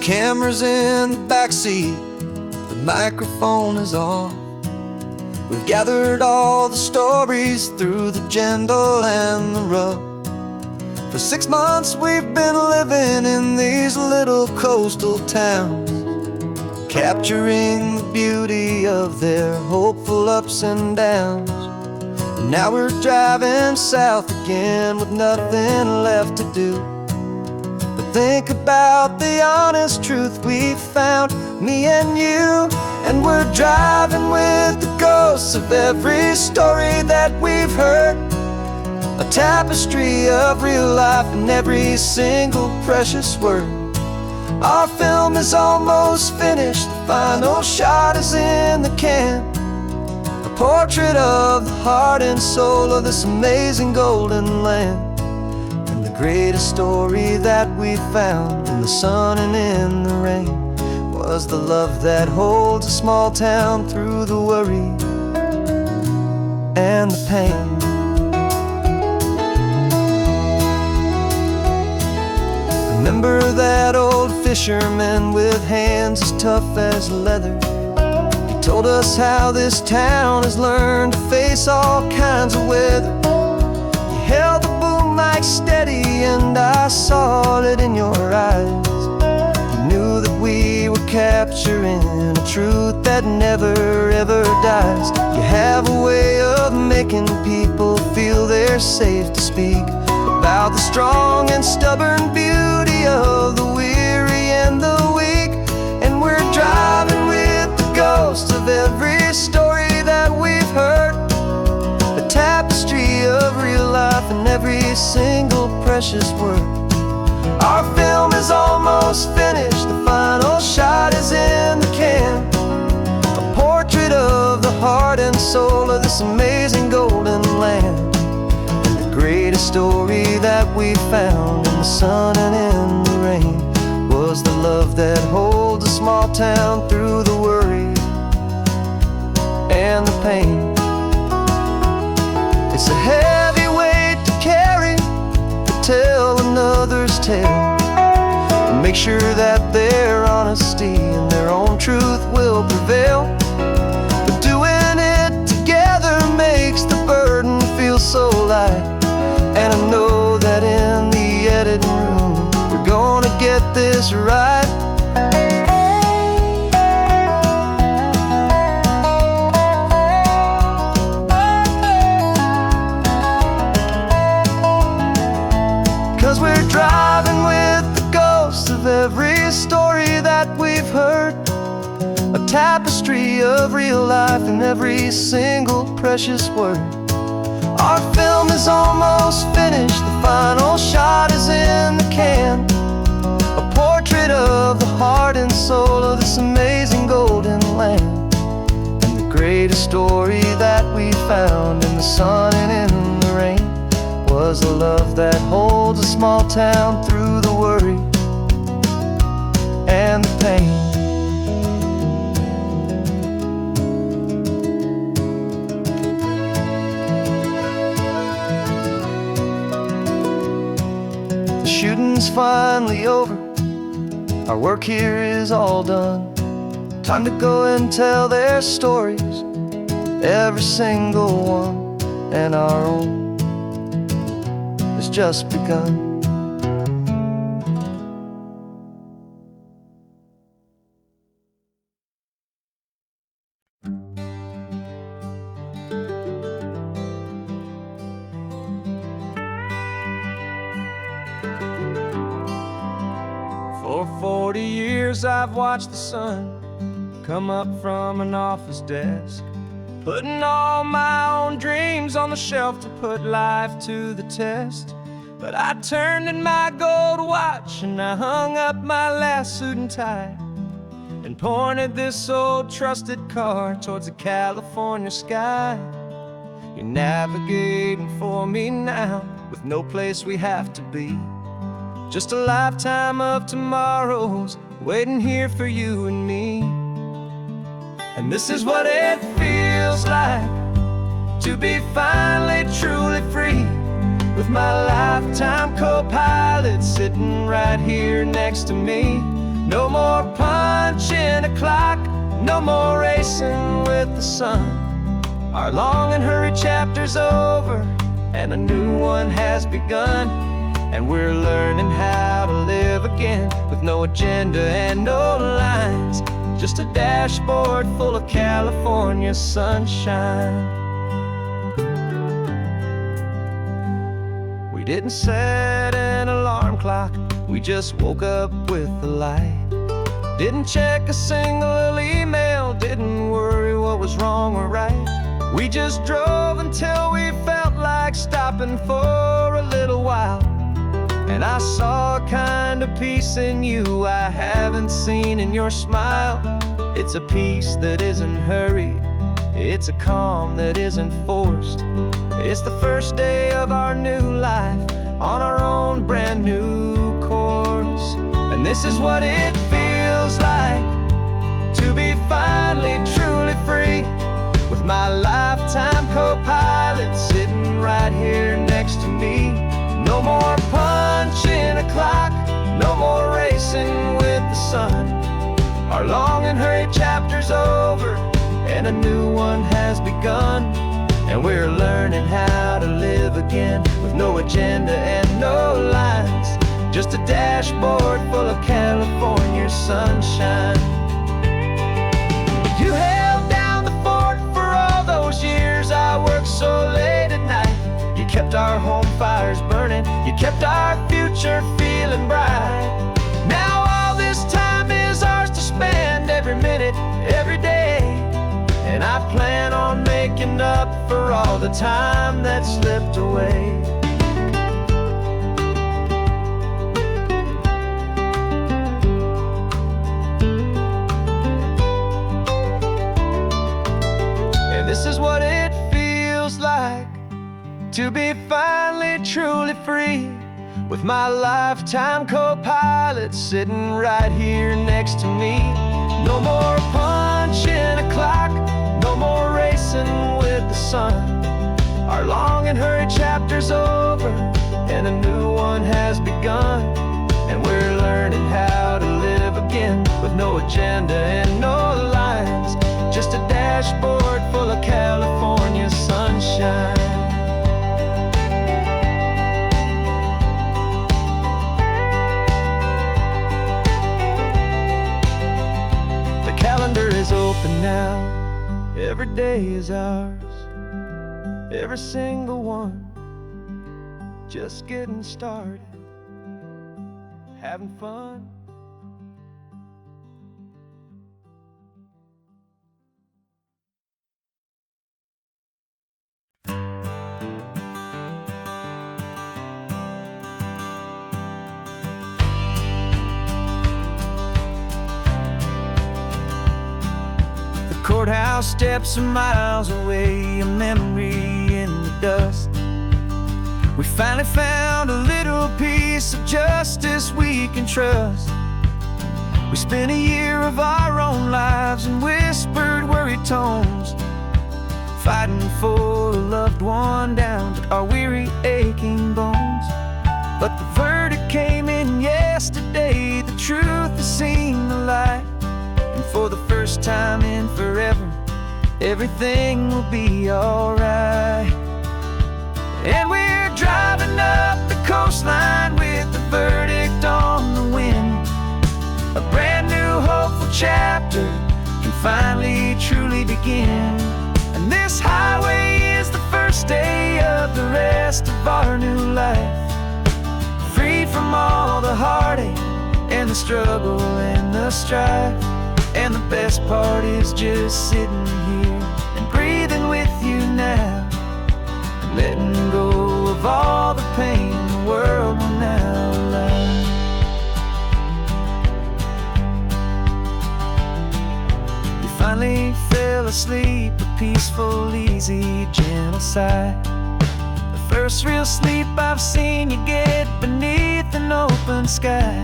camera's in the backseat, the microphone is on. We've gathered all the stories through the gentle and the rough. For 6 months we've been living in these little coastal towns, capturing the beauty of their hopeful ups and downs. And now we're driving south again with nothing left to do but think about the honest truth we found, me and you. And we're driving with the ghosts of every story that we've heard, a tapestry of real life in every single precious word. Our film is almost finished, the final shot is in the can, a portrait of the heart and soul of this amazing golden land. And the greatest story that we found in the sun and in the rain was the love that holds a small town through the worry and the pain. Remember that old fisherman with hands as tough as leather? He told us how this town has learned to face all kinds of weather. You held the boom mic steady and I saw it in your eyes. You knew that we were capturing a truth that never ever dies. You have a way of making people feel they're safe to speak about the strong and stubborn beauty of the weary and the weak. And we're driving with the ghosts of every story that we've heard, a tapestry of real life in every single precious word. Our film is almost finished, the final shot is in the can, a portrait of the heart and soul of this amazing golden land. Greatest story that we found in the sun and in the rain was the love that holds a small town through the worry and the pain. It's a heavy weight to carry, to tell another's tale, and make sure that their honesty and their own truth will prevail. But doing it together makes the burden feel so light. And I know that in the editing room we're gonna get this right. 'Cause we're driving with the ghosts of every story that we've heard, a tapestry of real life in every single precious word. Our film is almost finished, the final shot is in the can, a portrait of the heart and soul of this amazing golden land. And the greatest story that we found in the sun and in the rain was the love that holds a small town through the worry and the pain. Shooting's finally over, our work here is all done. Time to go and tell their stories, every single one, and our own has just begun. For 40 years I've watched the sun come up from an office desk, putting all my own dreams on the shelf to put life to the test. But I turned in my gold watch and I hung up my last suit and tie, and pointed this old trusted car towards the California sky. You're navigating for me now with no place we have to be, just a lifetime of tomorrows waiting here for you and me. And this is what it feels like to be finally truly free, with my lifetime co-pilot sitting right here next to me. No more punching a clock, no more racing with the sun. Our long and hurried chapter's over, and a new one has begun. And we're learning how to live again, with no agenda and no lines, just a dashboard full of California sunshine. We didn't set an alarm clock, we just woke up with the light. Didn't check a single email, didn't worry what was wrong or right. We just drove until we felt like stopping for a little while. And I saw a kind of peace in you I haven't seen in your smile. It's a peace that isn't hurried, it's a calm that isn't forced. It's the first day of our new life, on our own brand new course. And this is what it feels like to be finally truly free, with my lifetime co-pilot sitting right here next to me. No more punching a clock, no more racing with the sun. Our long and hurried chapter's over, and a new one has begun. And we're learning how to live again, with no agenda and no lines, just a dashboard full of California sunshine. You held down the fort for all those years I worked so late at night. You kept our home fires burning, you kept our future feeling bright. Now all this time is ours to spend, every minute, every day. And I plan on making up for all the time that slipped away. And this is what it feels like to be finally truly free, with my lifetime co-pilot sitting right here next to me. No more punching a clock, no more racing with the sun. Our long and hurried chapter's over, and a new one has begun. And we're learning how to live again, with no agenda and no lines, just a dashboard full of California sunshine. The calendar is open now, every day is ours, every single one, just getting started, having fun. Courthouse steps are miles away, a memory in the dust. We finally found a little piece of justice we can trust. We spent a year of our own lives in whispered, worried tones, fighting for a loved one down to our weary, aching bones. But the verdict came in yesterday, the truth has seen the light. And for the first time in forever, everything will be alright. And we're driving up the coastline with the verdict on the wind. A brand new hopeful chapter can finally truly begin. And this highway is the first day of the rest of our new life, free from all the heartache and the struggle and the strife. And the best part is just sitting here and breathing with you now, and letting go of all the pain the world will now allow. You finally fell asleep, a peaceful, easy, gentle sigh. The first real sleep I've seen you get beneath an open sky.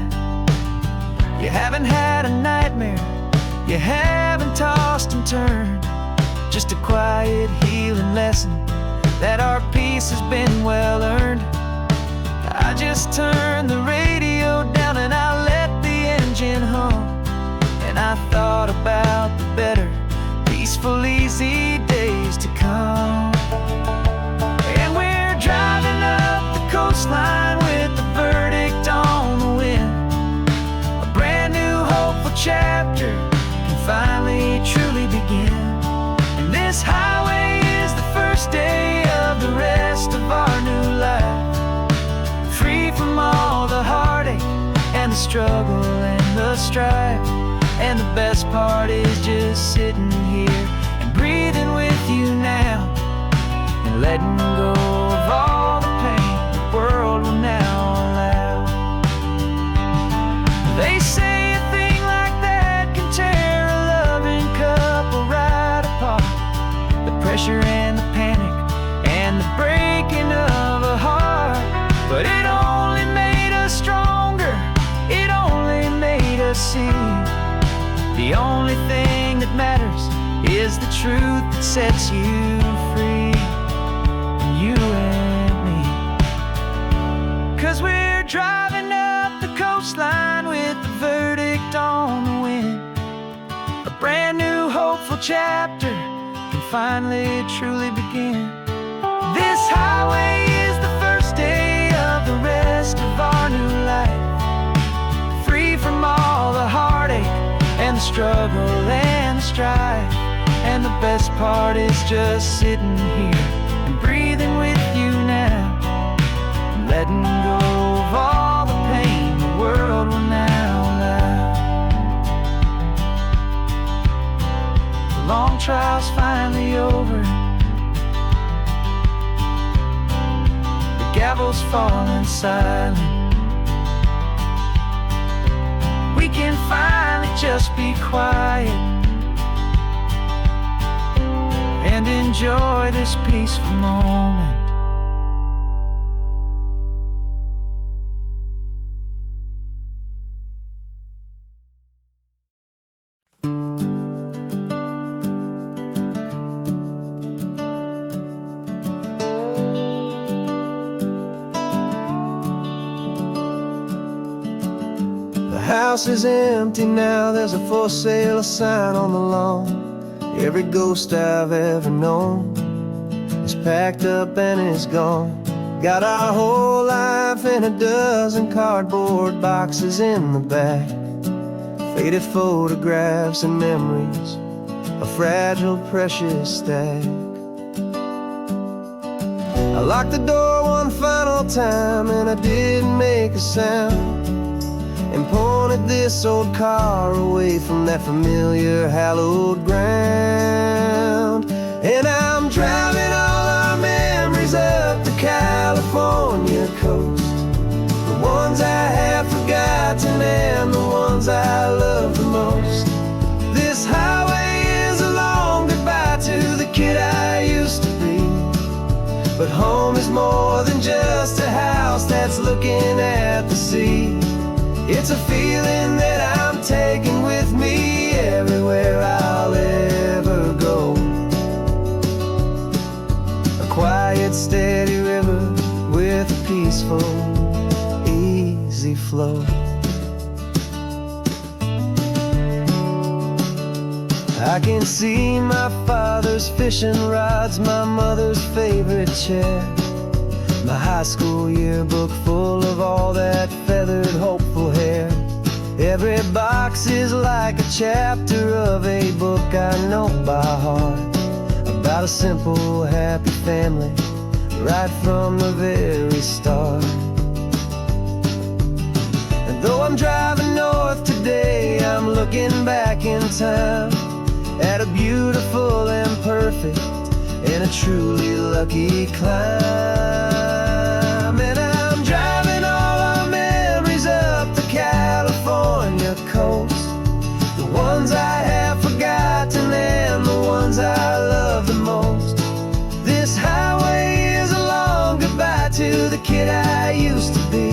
You haven't had a nightmare, you haven't tossed and turned, just a quiet healing lesson that our peace has been well earned. I just turn the radio down and I let the engine hum, thought about the better, peaceful, easy days to come. And we're driving up the coastline with the verdict on the wind. A brand new hopeful chapter can finally truly begin. And this highway is the first day of the rest of our new life, free from all the heartache and the struggle and the strife. And the best part is just sitting here and breathing with you now, and letting go of all the pain the world will now allow. They say a thing like that can tear a loving couple right apart. The pressure and the panic and the breaking of a heart. But it only made us stronger, it only made us see the only thing that matters is the truth that sets you free, you and me. 'Cause we're driving up the coastline with the verdict on the wind. A brand new hopeful chapter can finally truly begin. This highway is the first day of the rest of our new life, free from all the heartache and the struggle and the strife. And the best part is just sitting here and breathing with you now, and letting go of all the pain the world will now allow. The long trial's finally over, the gavel's falling silent. We can finally just be quiet and enjoy this peaceful moment. The house is empty now, there's a for sale sign on the lawn. Every ghost I've ever known is packed up and is gone. Got our whole life in a dozen cardboard boxes in the back, faded photographs and memories, a fragile, precious stack. I locked the door one final time and I didn't make a sound, and pointed this old car away from that familiar hallowed ground. And I'm driving all our memories up the California coast, the ones I have forgotten and the ones I love the most. This highway is a long goodbye to the kid I used to be, but home is more than just a house that's looking at the sea. It's a feeling that I'm taking with me everywhere I'll ever go. A quiet, steady river with a peaceful, easy flow. I can see my father's fishing rods, my mother's favorite chair, my high school yearbook full of all that feathered, hopeful hair. Every box is like a chapter of a book I know by heart, about a simple, happy family right from the very start. And though I'm driving north today, I'm looking back in time at a beautiful and perfect and a truly lucky climb. And I'm driving all our memories up the California coast, the ones I have forgotten and the ones I love the most. This highway is a long goodbye to the kid I used to be,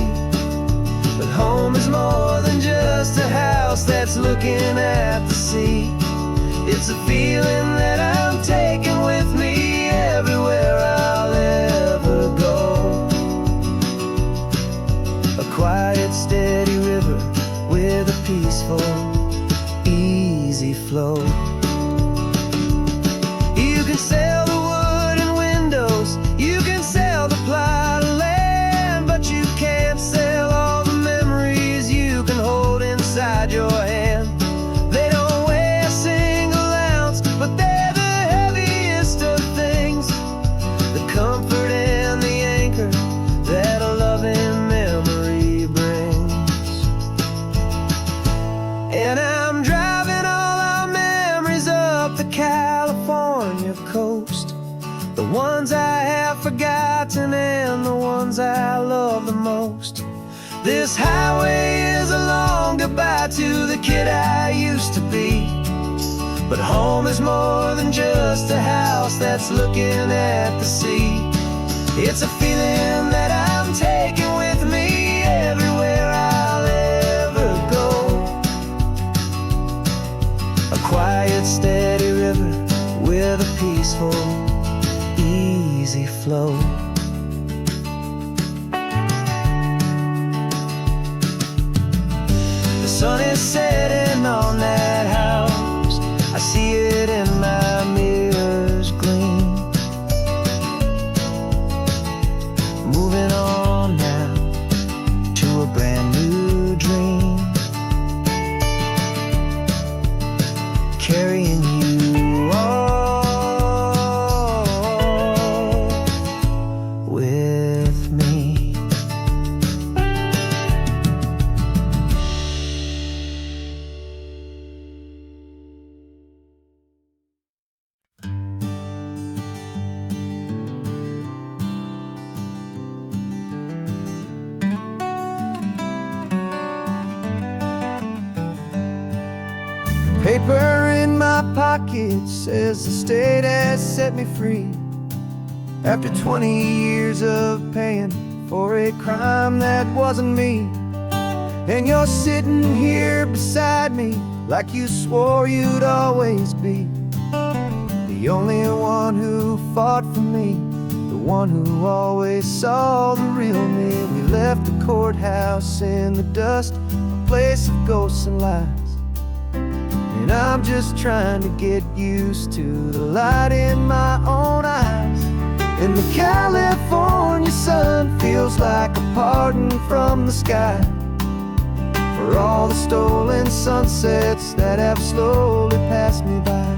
but home is more than just a house that's looking at the sea. It's a feeling that I'm taking with me everywhere I'll ever go. A quiet, steady river with a peaceful, easy flow. coast, the ones I have forgotten and the ones I love the most. This highway is a long goodbye to the kid I used to be. But home is more than just a house that's looking at the sea. It's a feeling that I'm taking with me everywhere I'll ever go. A quiet, steady river with a peaceful, easy flow. The sun is setting on that house. I see it in my mirror's gleam. Moving on now to a brand new dream. Carrying you all with me. Paper in my pocket says the state has set me free. After 20 years of paying for a crime that wasn't me. And you're sitting here beside me like you swore you'd always be. The only one who fought for me, the one who always saw the real me. We left the courthouse in the dust, a place of ghosts and lies. And I'm just trying to get used to the light in my own eyes. And the California sun feels like a pardon from the sky for all the stolen sunsets that have slowly passed me by.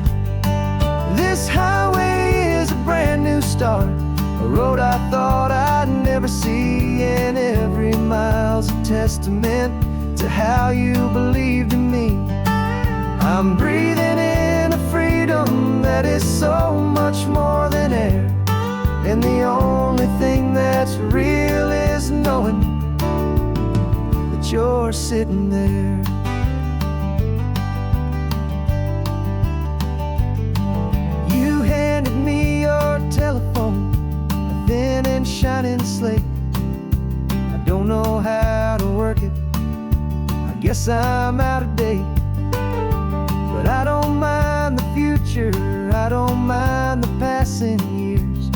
This highway is a brand new start, a road I thought I'd never see. And every mile's a testament to how you believed in me. I'm breathing in a freedom that is so much more than air. And the only thing that's real is knowing that you're sitting there. You handed me your telephone, a thin and shining slate. I don't know how to work it, I guess I'm out of date. But I don't mind the future, I don't mind the passing years,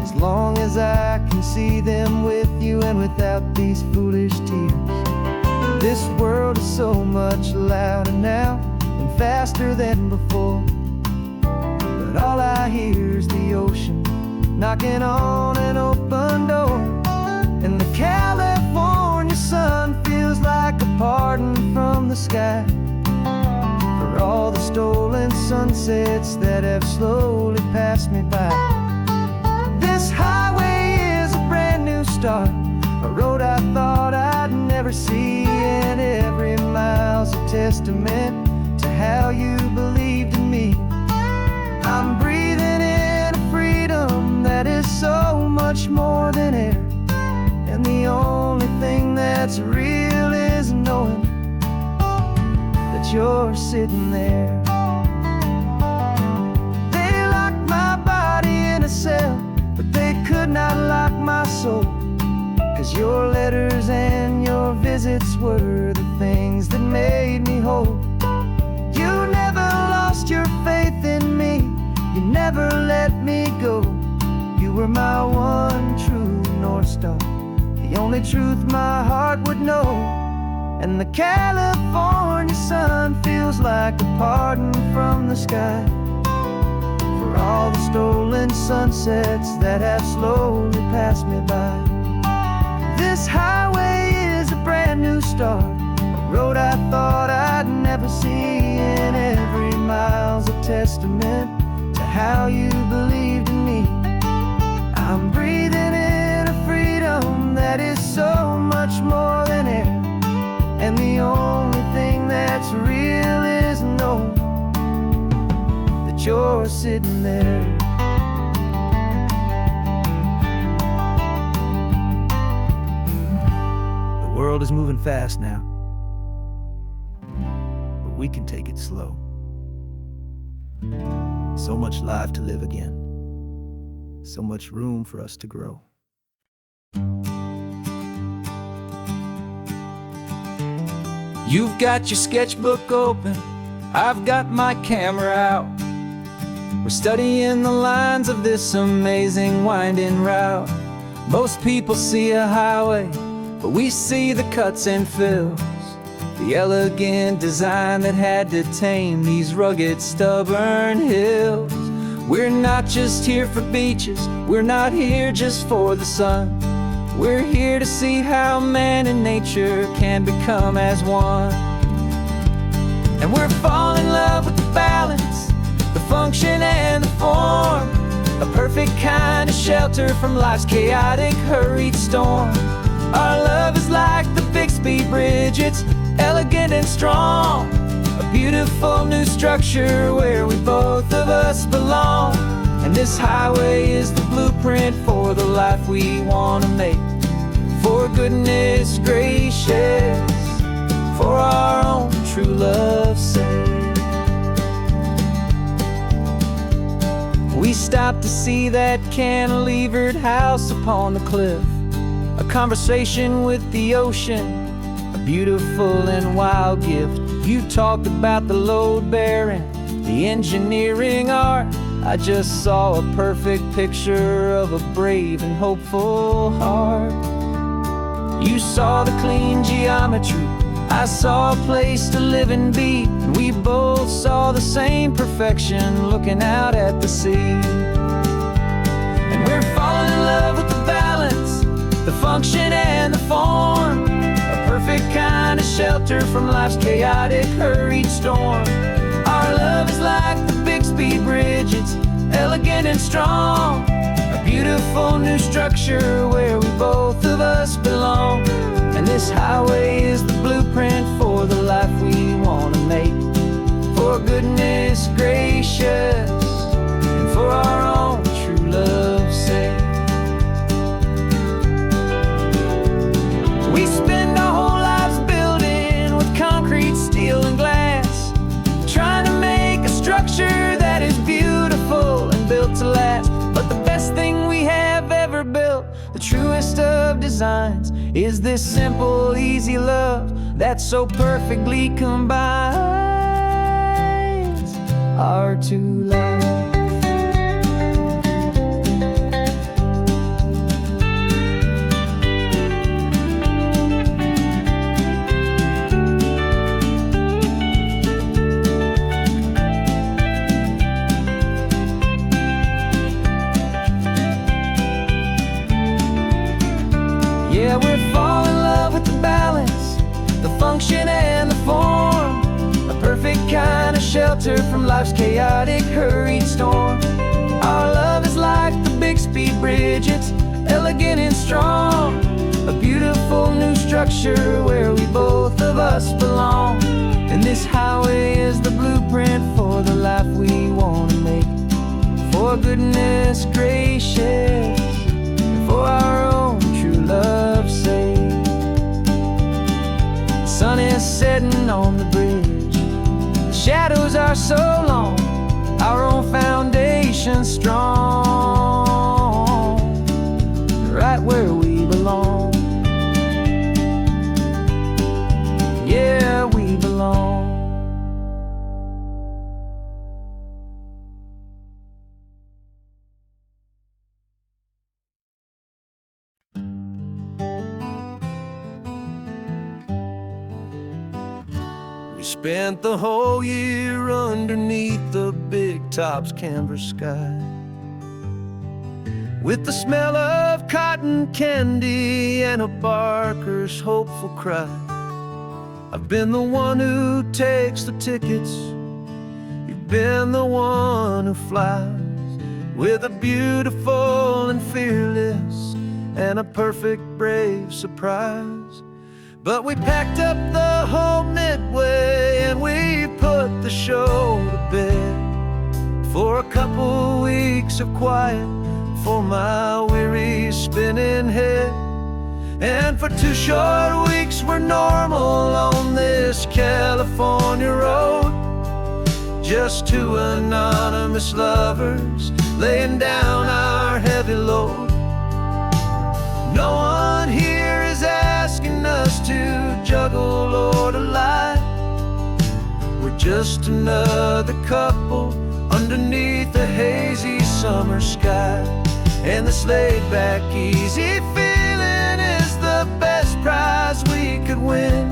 as long as I can see them with you and without these foolish tears. This world is so much louder now and faster than before, but all I hear is the ocean knocking on an open door. And the California sun feels like a pardon from the sky for all the stolen sunsets that have slowly passed me by. This highway is a brand new start, a road I thought I'd never see. And every mile's a testament to how you believed in me. I'm breathing in a freedom that is so much more than air. And the only thing that's real is knowing that you're sitting there. They locked my body in a cell, but they could not lock my soul. 'Cause your letters and your visits were the things that made me whole. You never lost your faith in me, you never let me go. You were my one true North Star, the only truth my heart would know. And the California sun feels like a pardon from the sky for all the stolen sunsets that have slowly passed me by. This highway is a brand new start, a road I thought I'd never see. And every mile's a testament to how you believed in me. I'm breathing in a freedom that is so much more than air. And the only thing that's real is knowing that you're sitting there. The world is moving fast now, but we can take it slow. So much life to live again, so much room for us to grow. You've got your sketchbook open, I've got my camera out. We're studying the lines of this amazing winding route. Most people see a highway, but we see the cuts and fills, the elegant design that had to tame these rugged, stubborn hills. We're not just here for beaches, we're not here just for the sun. We're here to see how man and nature can become as one. And we're falling in love with the balance, the function and the form, a perfect kind of shelter from life's chaotic, hurried storm. Our love is like the Bixby Bridge, it's elegant and strong, a beautiful new structure where we both of us belong. And this highway is the blueprint for the life we want to make. For goodness gracious, for our own true love's sake. We stopped to see that cantilevered house upon the cliff, a conversation with the ocean, a beautiful and wild gift. You talked about the load bearing, the engineering art. I just saw a perfect picture of a brave and hopeful heart. You saw the clean geometry, I saw a place to live and be, and we both saw the same perfection looking out at the sea. And we're falling in love with the balance, the function and the form, a perfect kind of shelter from life's chaotic, hurried storm. Our love is like the Bixby Bridge, it's elegant and strong, a beautiful new structure where we both of us belong. And this highway is the blueprint for the life we want to make. For goodness gracious, and for our own true love's sake. We spend our whole lives building with concrete, steel and glass, trying to make a structure that is beautiful and built to last. But the best thing we have ever built, the truest of designs, is this simple, easy love that so perfectly combines our two lives. Yeah, we're falling in love with the balance, the function and the form, a perfect kind of shelter from life's chaotic, hurried storm. Our love is like the Bixby Bridge, it's elegant and strong, a beautiful new structure where we both of us belong. And this highway is the blueprint for the life we want to make. For goodness gracious, for our own true love's sake. The sun is setting on the bridge, the shadows are so long, our own foundation strong, right where we belong. Yeah, we belong. Spent the whole year underneath the big top's canvas sky, with the smell of cotton candy and a barker's hopeful cry. I've been the one who takes the tickets, you've been the one who flies, with a beautiful and fearless and a perfect brave surprise. But we packed up the whole midway and we put the show to bed. for a couple weeks of quiet for my weary spinning head. And for 2 short weeks we're normal on this California road, just 2 anonymous lovers laying down our heavy load. No one here is asking us to juggle or to lie. We're just another couple underneath the hazy summer sky. And this laid-back, easy feeling is the best prize we could win,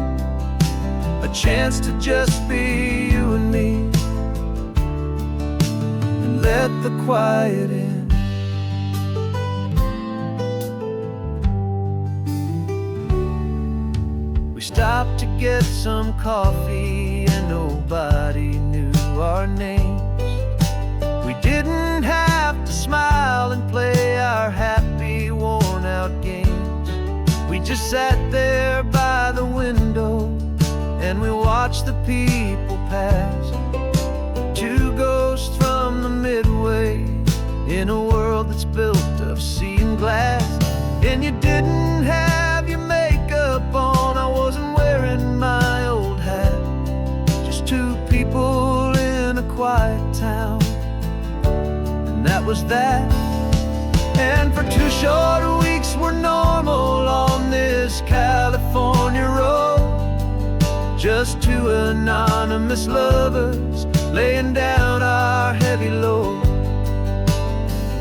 a chance to just be you and me, and let the quiet in. We stopped to get some coffee and nobody knew our names. We didn't have to smile and play our happy, worn-out games. We just sat there by the window and we watched the people pass. 2 ghosts from the Midway in a world that's built of sea and glass. And you didn't have your makeup on, I wasn't wearing my old hat. Just 2 people in a quiet town, and that was that. And for 2 short weeks we're normal on this California road, just 2 anonymous lovers laying down our heavy load.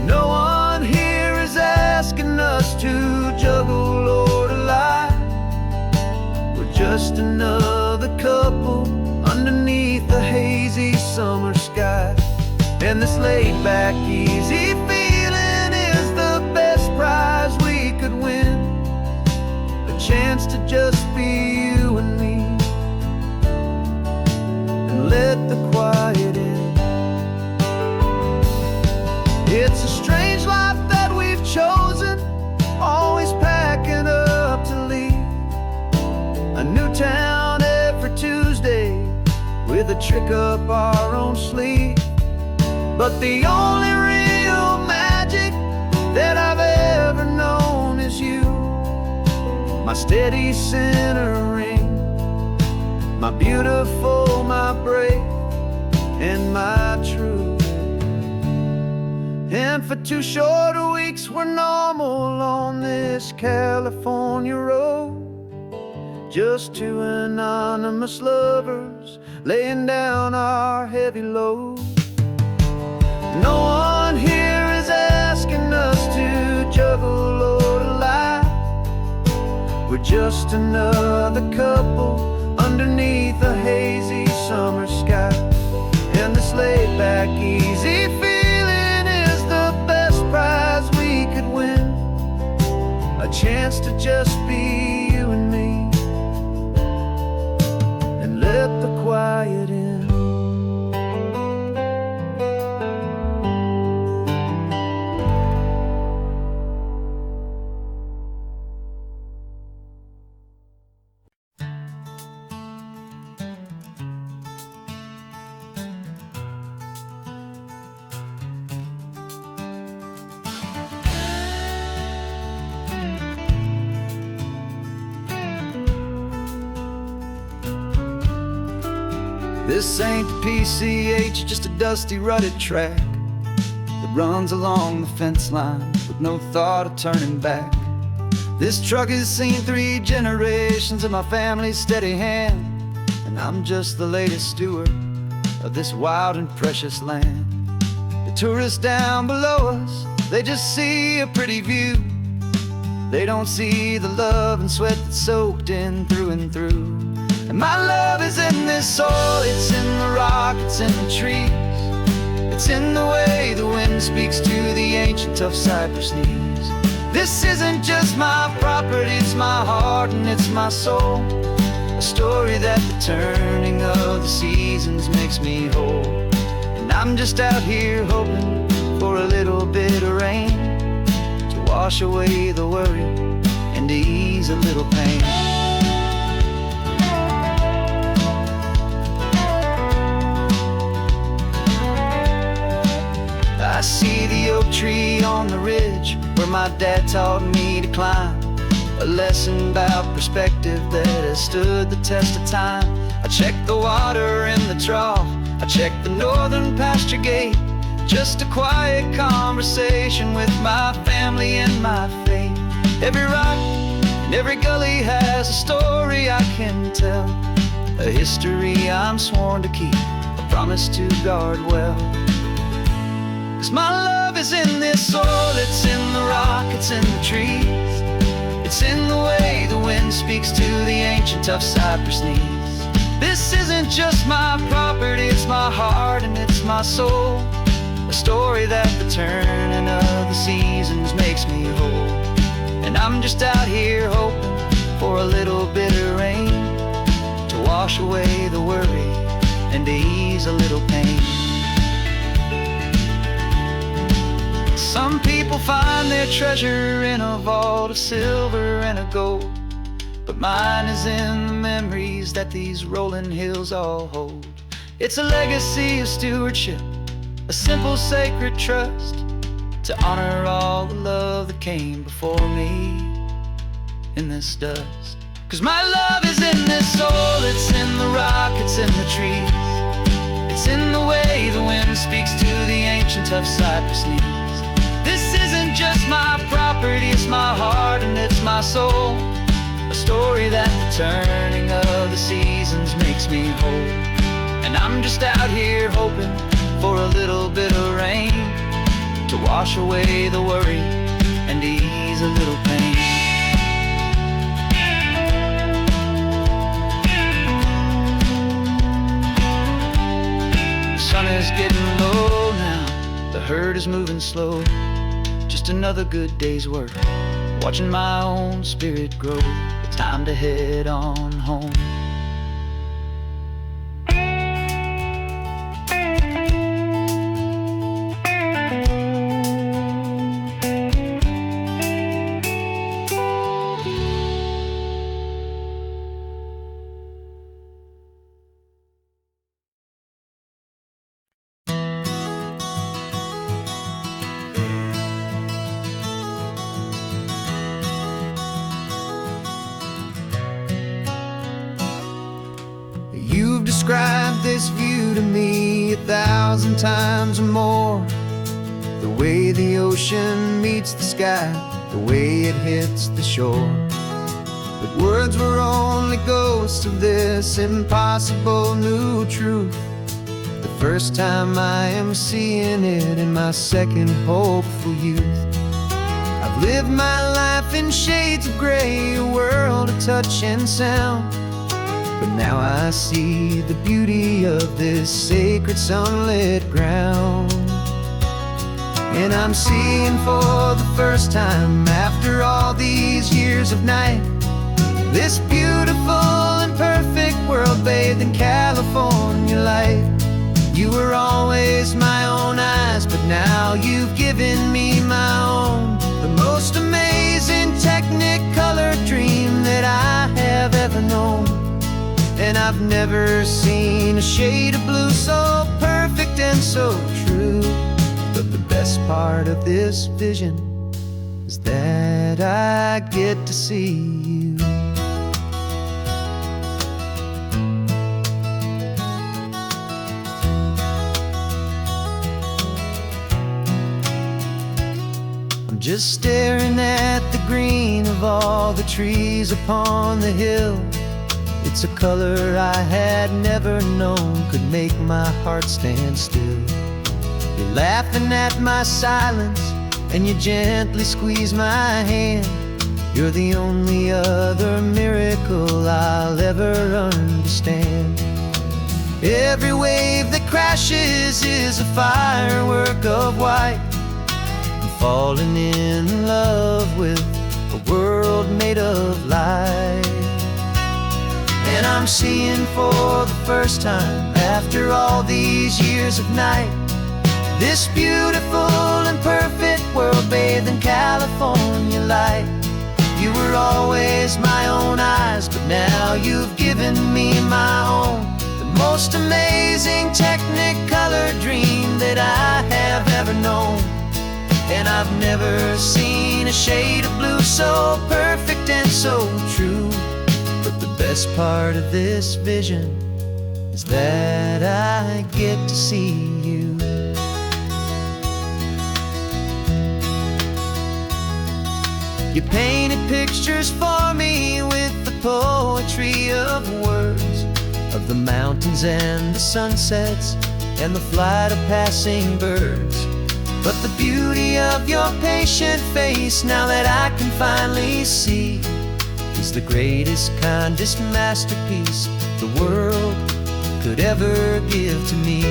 No one here is asking us to juggle or to lie. We're just another couple underneath the hazy summer sky. And this laid-back, easy feeling is the best prize we could win, a chance to just be you and me, and let the quiet in. It's a strange life that we've chosen, always packing up to leave. A new town every Tuesday with a trick up our own sleeve. But the only real magic that I've ever known is you, my steady centering, my beautiful, my brave, and my true. And for 2 short weeks we're normal on this California road, just 2 anonymous lovers laying down our heavy load. No one here is asking us to juggle or to lie. We're just another couple underneath a hazy summer sky. And this laid-back, easy feeling is the best prize we could win, a chance to just be you and me, and let the quiet in. This ain't the PCH, just a dusty, rutted track that runs along the fence line with no thought of turning back. This truck has seen 3 generations of my family's steady hand, and I'm just the latest steward of this wild and precious land. The tourists down below us, they just see a pretty view. They don't see the love and sweat that's soaked in through and through. And my love is in this soil, it's in the rock, it's in the trees. It's in the way the wind speaks to the ancient tough cypress knees. This isn't just my property, it's my heart and it's my soul. A story that the turning of the seasons makes me whole. And I'm just out here hoping for a little bit of rain to wash away the worry and to ease a little pain. see the oak tree on the ridge where my dad taught me to climb, a lesson about perspective that has stood the test of time. I check the water in the trough, I check the northern pasture gate, just a quiet conversation with my family and my faith. Every rock and every gully has a story I can tell, a history I'm sworn to keep, a promise to guard well. 'Cause my love is in this soil, it's in the rock, it's in the trees, it's in the way the wind speaks to the ancient tough cypress knees. This isn't just my property, it's my heart and it's my soul, a story that the turning of the seasons makes me whole. And I'm just out here hoping for a little bit of rain to wash away the worry and to ease a little pain. Some people find their treasure in a vault of silver and a gold, but mine is in the memories that these rolling hills all hold. It's a legacy of stewardship, a simple sacred trust, to honor all the love that came before me in this dust. 'Cause my love is in this soul, it's in the rock, it's in the trees, it's in the way the wind speaks to the ancient tough cypress knees. This isn't just my property, it's my heart and it's my soul, a story that the turning of the seasons makes me whole. And I'm just out here hoping for a little bit of rain to wash away the worry and ease a little pain. The sun is getting low now, the herd is moving slow, just another good day's work, watching my own spirit grow. It's time to head on home. You've described this view to me 1,000 times or more, the way the ocean meets the sky, the way it hits the shore. But words were only ghosts of this impossible new truth, the first time I am seeing it in my second hopeful youth. I've lived my life in shades of gray, a world of touch and sound, but now I see the beauty of this sacred sunlit ground. And I'm seeing for the first time, after all these years of night, this beautiful and perfect world bathed in California light. You were always my own eyes, but now you've given me my own, the most amazing technicolor dream that I have ever known. And I've never seen a shade of blue so perfect and so true. But the best part of this vision is that I get to see you. I'm just staring at the green of all the trees upon the hill. It's a color I had never known could make my heart stand still. You're laughing at my silence and you gently squeeze my hand. You're the only other miracle I'll ever understand. Every wave that crashes is a firework of white. I'm falling in love with a world made of light. And I'm seeing for the first time, after all these years of night, this beautiful and perfect world bathed in California light. You were always my own eyes, but now you've given me my own, the most amazing technicolor dream that I have ever known. And I've never seen a shade of blue so perfect and so true. But the best part of this vision is that I get to see you. You painted pictures for me with the poetry of words, of the mountains and the sunsets and the flight of passing birds. But the beauty of your patient face, now that I can finally see, is the greatest, kindest masterpiece the world could ever give to me.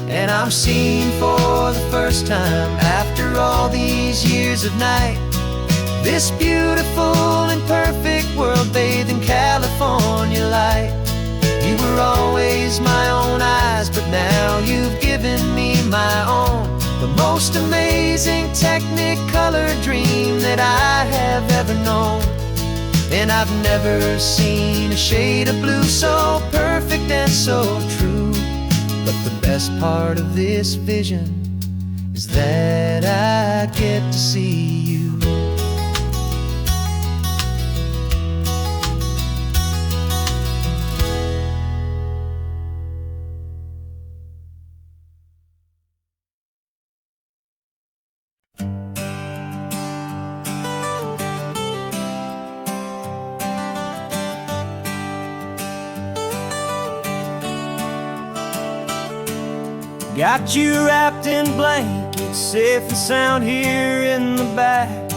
And I'm seeing for the first time, after all these years of night, this beautiful and perfect world bathed in California light. You were always my own eyes, but now you've given me my own, the most amazing technicolor dream that I have ever known. And I've never seen a shade of blue so perfect and so true. But the best part of this vision is that I get to see you. Got you wrapped in blankets, safe and sound here in the back.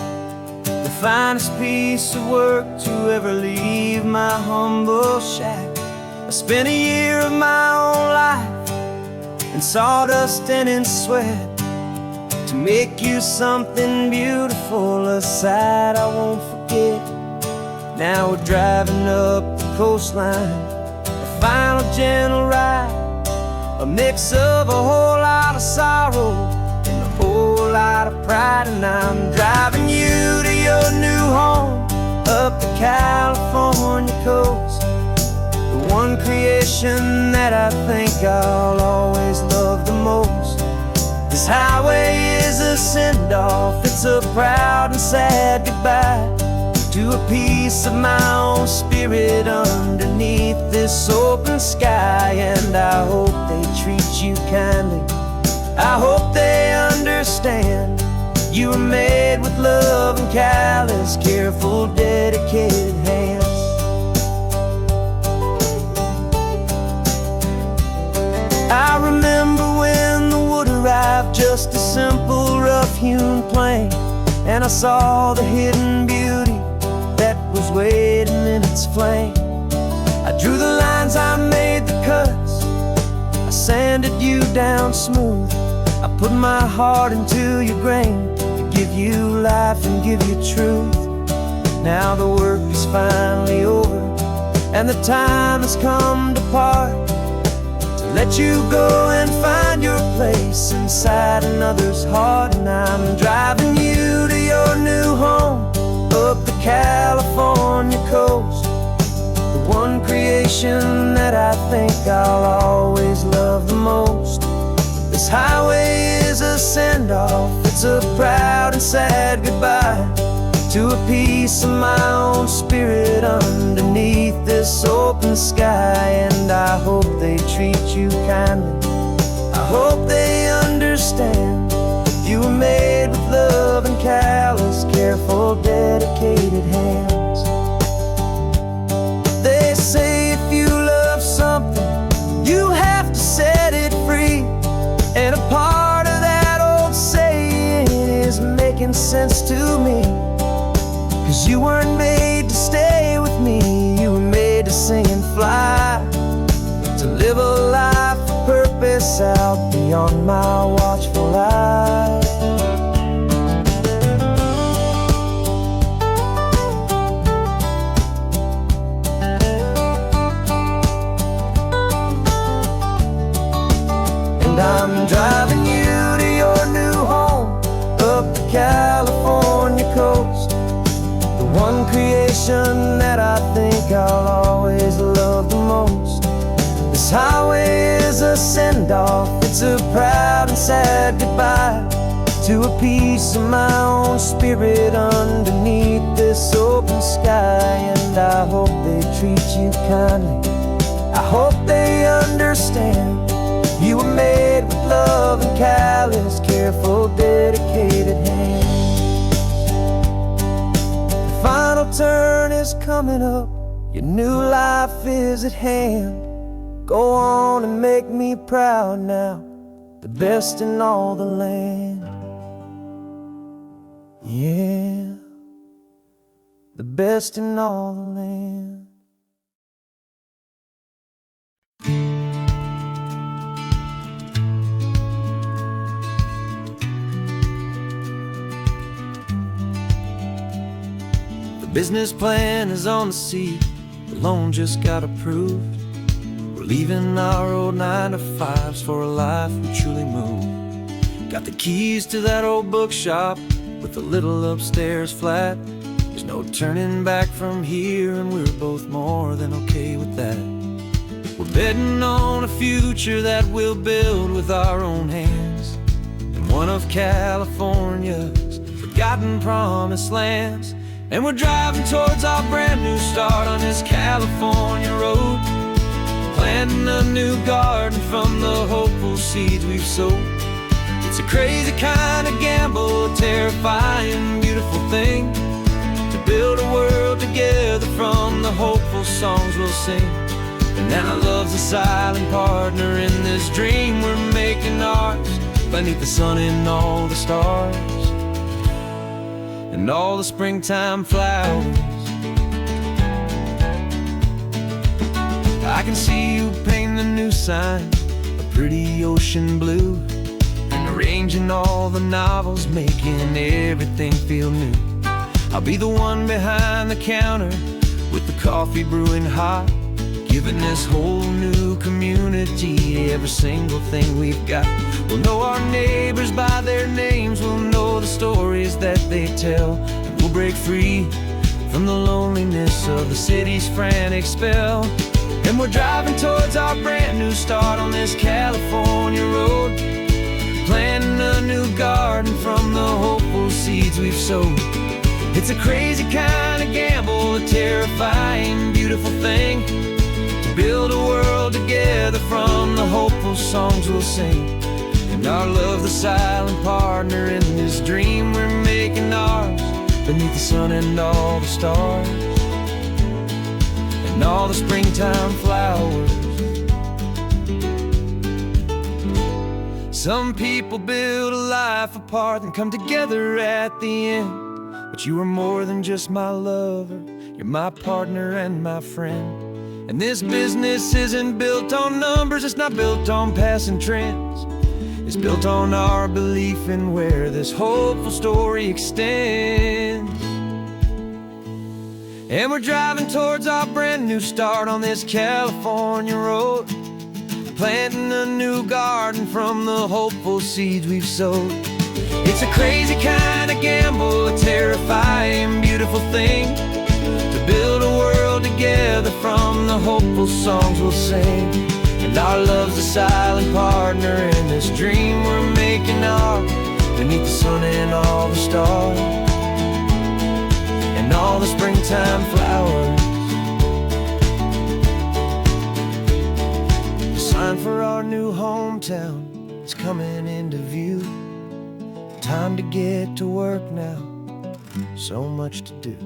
The finest piece of work to ever leave my humble shack. I spent a year of my own life in sawdust and in sweat to make you something beautiful, a sight I won't forget. Now we're driving up the coastline, a final gentle ride, a mix of a whole lot of sorrow and a whole lot of pride. And I'm driving you to your new home up the California coast, the one creation that I think I'll always love the most. This highway is a send-off, it's a proud and sad goodbye to a piece of my own spirit underneath this open sky. And I hope they treat you kindly, I hope they understand you were made with love and callous, careful, dedicated hands. I remember when the wood arrived, just a simple rough-hewn plank, and I saw the hidden beauty that was waiting in its flame. I drew the lines, I made the cuts, I sanded you down smooth. I put my heart into your grain to give you life and give you truth. Now the work is finally over, and the time has come to part, to let you go and find your place inside another's heart. And I'm driving you to your new home up the California coast, the one creation that I think I'll always love the most. This highway is a send-off, it's a proud and sad goodbye to a piece of my own spirit underneath this open sky. And I hope they treat you kindly, I hope they understand you were made with love and callous, careful, dedicated hands. They say if you love something, you have to set it free. And a part of that old saying is making sense to me, 'cause you weren't made to stay with me, you were made to sing and fly, to live a life of purpose out beyond my watchful eye. And I'm driving you to your new home up the California coast, the one creation destination that I think I'll always love the most. This highway is a send-off, it's a proud and sad goodbye to a piece of my own spirit underneath this open sky. And I hope they treat you kindly, I hope they understand. You were made with love and callous, careful, dedicated hands. The final turn is coming up, your new life is at hand. Go on and make me proud now, the best in all the land. Yeah, the best in all the land. The business plan is on the seat, the loan just got approved. We're leaving our old 9-to-5s for a life we truly move. Got the keys to that old bookshop with a little upstairs flat. There's no turning back from here, and we're both more than okay with that. We're betting on a future that we'll build with our own hands, in one of California's forgotten promised lands. And we're driving towards our brand new start on this California road, planting a new garden from the hopeful seeds we've sowed. It's a crazy kind of gamble, a terrifying, beautiful thing, to build a world together from the hopeful songs we'll sing. And now love's a silent partner in this dream we're making ours, beneath the sun and all the stars and all the springtime flowers. I can see you painting a new sign, a pretty ocean blue, and arranging all the novels, making everything feel new. I'll be the one behind the counter with the coffee brewing hot, giving this whole new community every single thing we've got. We'll know our neighbors by their names, we'll know the stories that they tell, and we'll break free from the loneliness of the city's frantic spell. And we're driving towards our brand new start on this California road, planting a new garden from the hopeful seeds we've sowed. It's a crazy kind of gamble, a terrifying, beautiful thing, to build a world together from the hopeful songs we'll sing. And our love, the silent partner in this dream we're making ours, beneath the sun and all the stars and all the springtime flowers. Some people build a life apart and come together at the end, but you are more than just my lover, you're my partner and my friend. And this business isn't built on numbers, it's not built on passing trends, it's built on our belief in where this hopeful story extends. And we're driving towards our brand new start on this California road, planting a new garden from the hopeful seeds we've sowed. It's a crazy kind of gamble, a terrifying, beautiful thing, to build a world together from the hopeful songs we'll sing. And our love's a silent partner in this dream we're making ours, beneath the sun and all the stars and all the springtime flowers. The sign for our new hometown is coming into view. Time to get to work now, so much to do.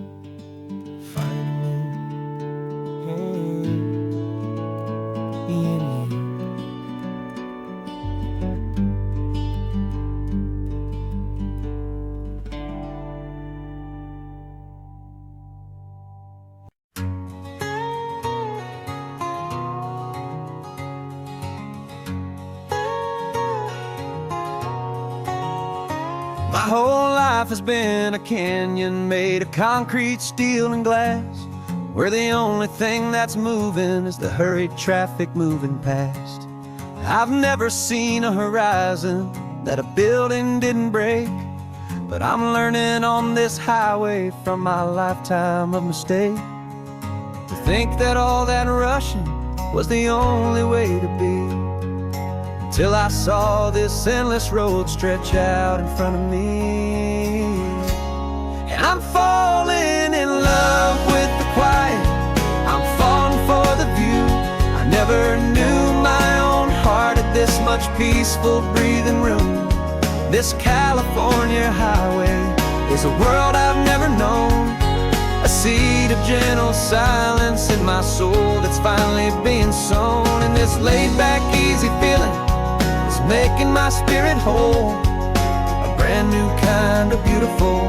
My whole life has been a canyon made of concrete, steel, and glass, where the only thing that's moving is the hurried traffic moving past. I've never seen a horizon that a building didn't break, But I'm learning on this highway from my lifetime of mistakes to think that all that rushing was the only way to be, till I saw this endless road stretch out in front of me. And I'm falling in love with the quiet, I'm falling for the view. I never knew my own heart had this much peaceful breathing room. This California highway is a world I've never known, a seed of gentle silence in my soul that's finally being sown. And this laid-back, easy feeling is making my spirit whole. A brand new kind of beautiful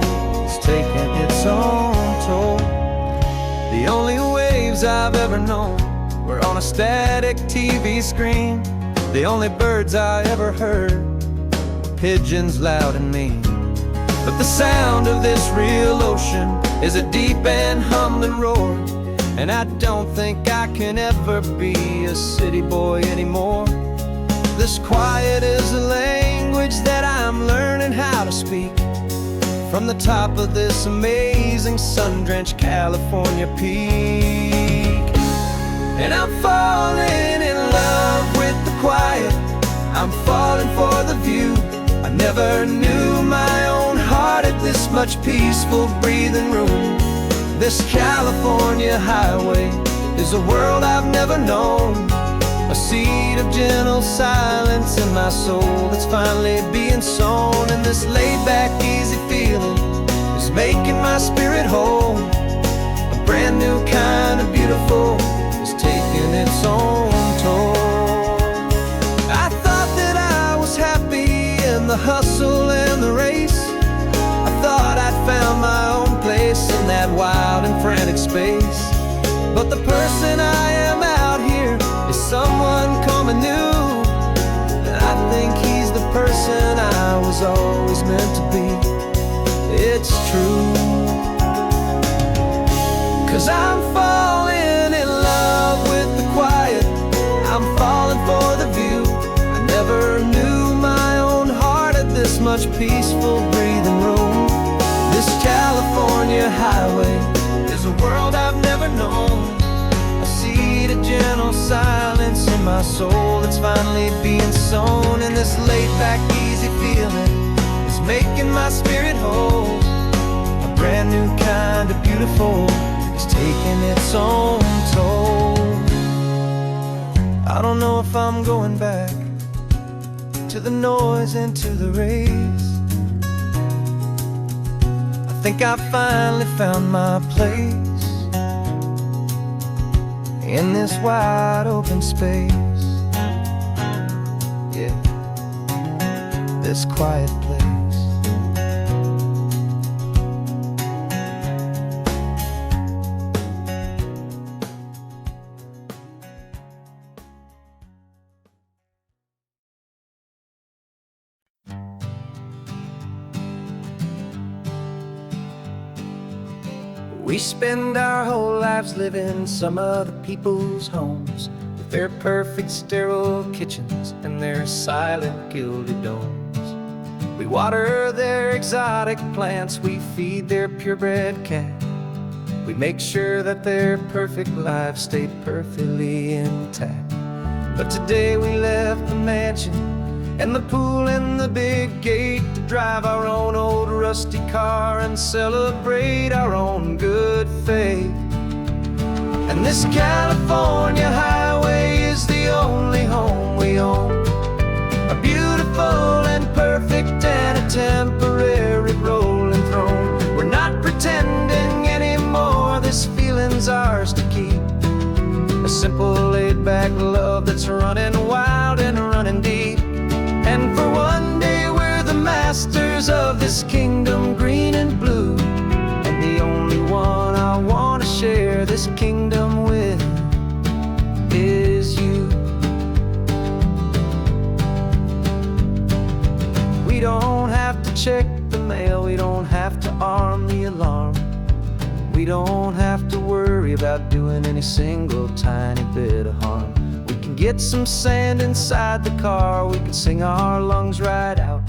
is taking its own toll. The only waves I've ever known were on a static TV screen. The only birds I ever heard were pigeons loud and mean. But the sound of this real ocean is a deep and humbling roar, and I don't think I can ever be a city boy anymore. This quiet is a language that I'm learning how to speak from the top of this amazing sun-drenched California peak. And I'm falling in love with the quiet, I'm falling for the view. I never knew my own heart had this much peaceful breathing room. This California highway is a world I've never known, a seed of gentle silence in my soul that's finally being sown. And this laid-back, easy feeling is making my spirit whole. A brand new kind of beautiful is taking its own toll. I thought that I was happy in the hustle and the race. I thought I'd found my own place in that wild and frantic space. But the person I am out here is someone coming new, and I think he's the person I was always meant to be. It's true, 'cause I'm falling in love with the quiet, I'm falling for the view. I never knew my own heart had this much peaceful breathing room. This California highway is a world I've never known, a seed of gentle silence in my soul that's finally being sown. And this laid-back, easy feeling is making my spirit whole. A brand new kind of beautiful is taking its own toll. I don't know if I'm going back to the noise and to the race. I think I finally found my place in this wide open space. Yeah, this quiet place. We spend our whole lives living some other people's homes, with their perfect sterile kitchens and their silent gilded domes. We water their exotic plants, we feed their purebred cat. We make sure that their perfect lives stay perfectly intact. But today we left the mansion and the pool and the big gate to drive our own old rusty car and celebrate our own good faith. And this California highway is the only home we own, a beautiful and perfect and a temporary rolling throne. We're not pretending anymore, this feeling's ours to keep, a simple laid-back love that's running wild and running deep. And for one day we're the masters of this kingdom green and blue, and the only one I want to share this kingdom with is you. We don't have to check the mail, we don't have to arm the alarm, we don't have to worry about doing any single tiny bit of harm. We can get some sand inside the car, we can sing our lungs right out,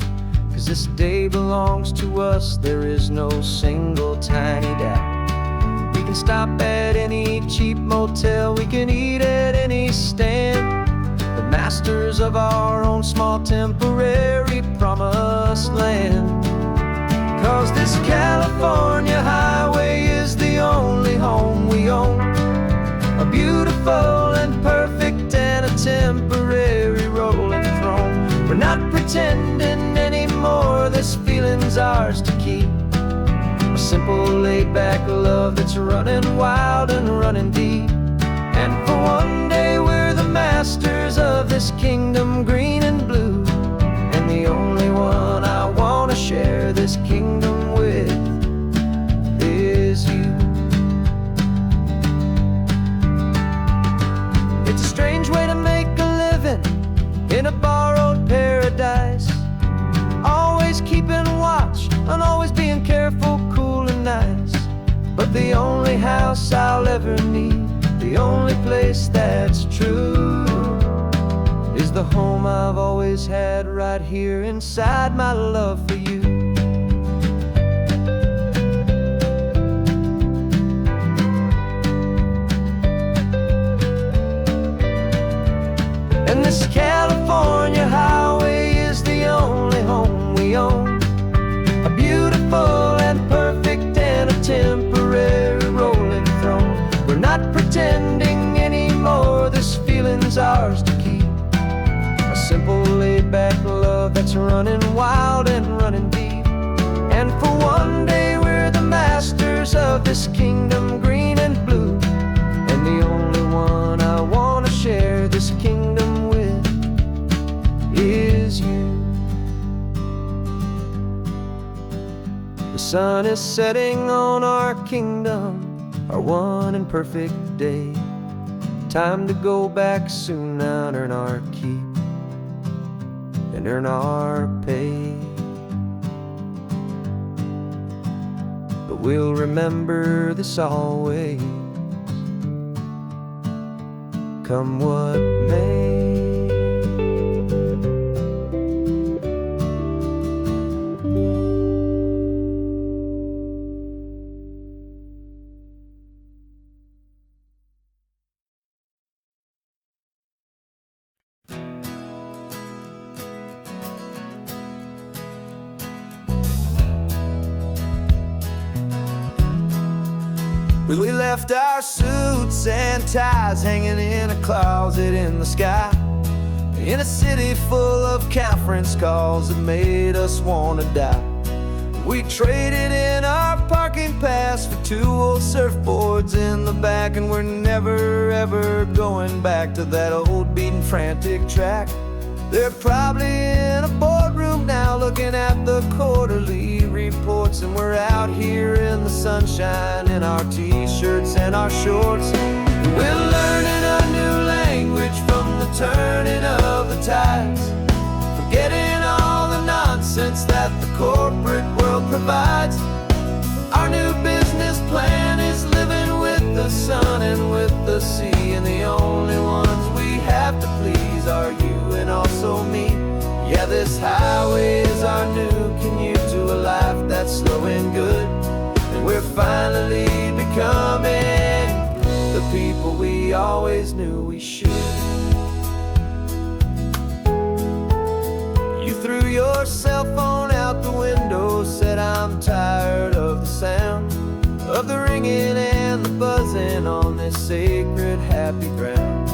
'cause this day belongs to us, there is no single tiny doubt. We can stop at any cheap motel, we can eat at any stand, the masters of our own small temporary promised land. 'Cause this California highway is the only home we own, a beautiful and perfect and a temporary rolling throne. We're not pretending anymore, this feeling's ours to keep, a simple laid-back love that's running wild and running deep. And for one day we're the masters of this kingdom green and blue, and the only one I want to share this kingdom with is you. It's a strange way to make a living in a borrowed paradise, always keeping watch and always being careful, cool and nice. But the only house I'll ever need, the only place that's true, is the home I've always had right here inside my love for you. And this California highway is the only home we own, a beautiful and perfect and a temporary rolling throne. We're not pretending anymore, this feeling's ours to keep, a simple laid-back love that's running wild and running deep. And for one day we're the masters of this kingdom green and blue, and the only one I want to share this kingdom with is you. The sun is setting on our kingdom, our one and perfect day. Time to go back soon now and earn our keep and earn our pay. But we'll remember this always, come what may. We left our suits and ties hanging in a closet in the sky, in a city full of conference calls that made us want to die. We traded in our parking pass for 2 old surfboards in the back, and we're never ever going back to that old beaten frantic track. They're probably in a boardroom now looking at the quarterly reports, and we're out here in the sunshine in our t-shirts and our shorts. We're learning a new language from the turning of the tides, forgetting all the nonsense that the corporate world provides. Our new business plan is living with the sun and with the sea, and the only ones we have to please are you and also me. Yeah, this highway is our new commute to a life that's slow and good, and we're finally becoming the people we always knew we should. You threw your cell phone out the window, said I'm tired of the sound of the ringing and the buzzing on this sacred happy ground.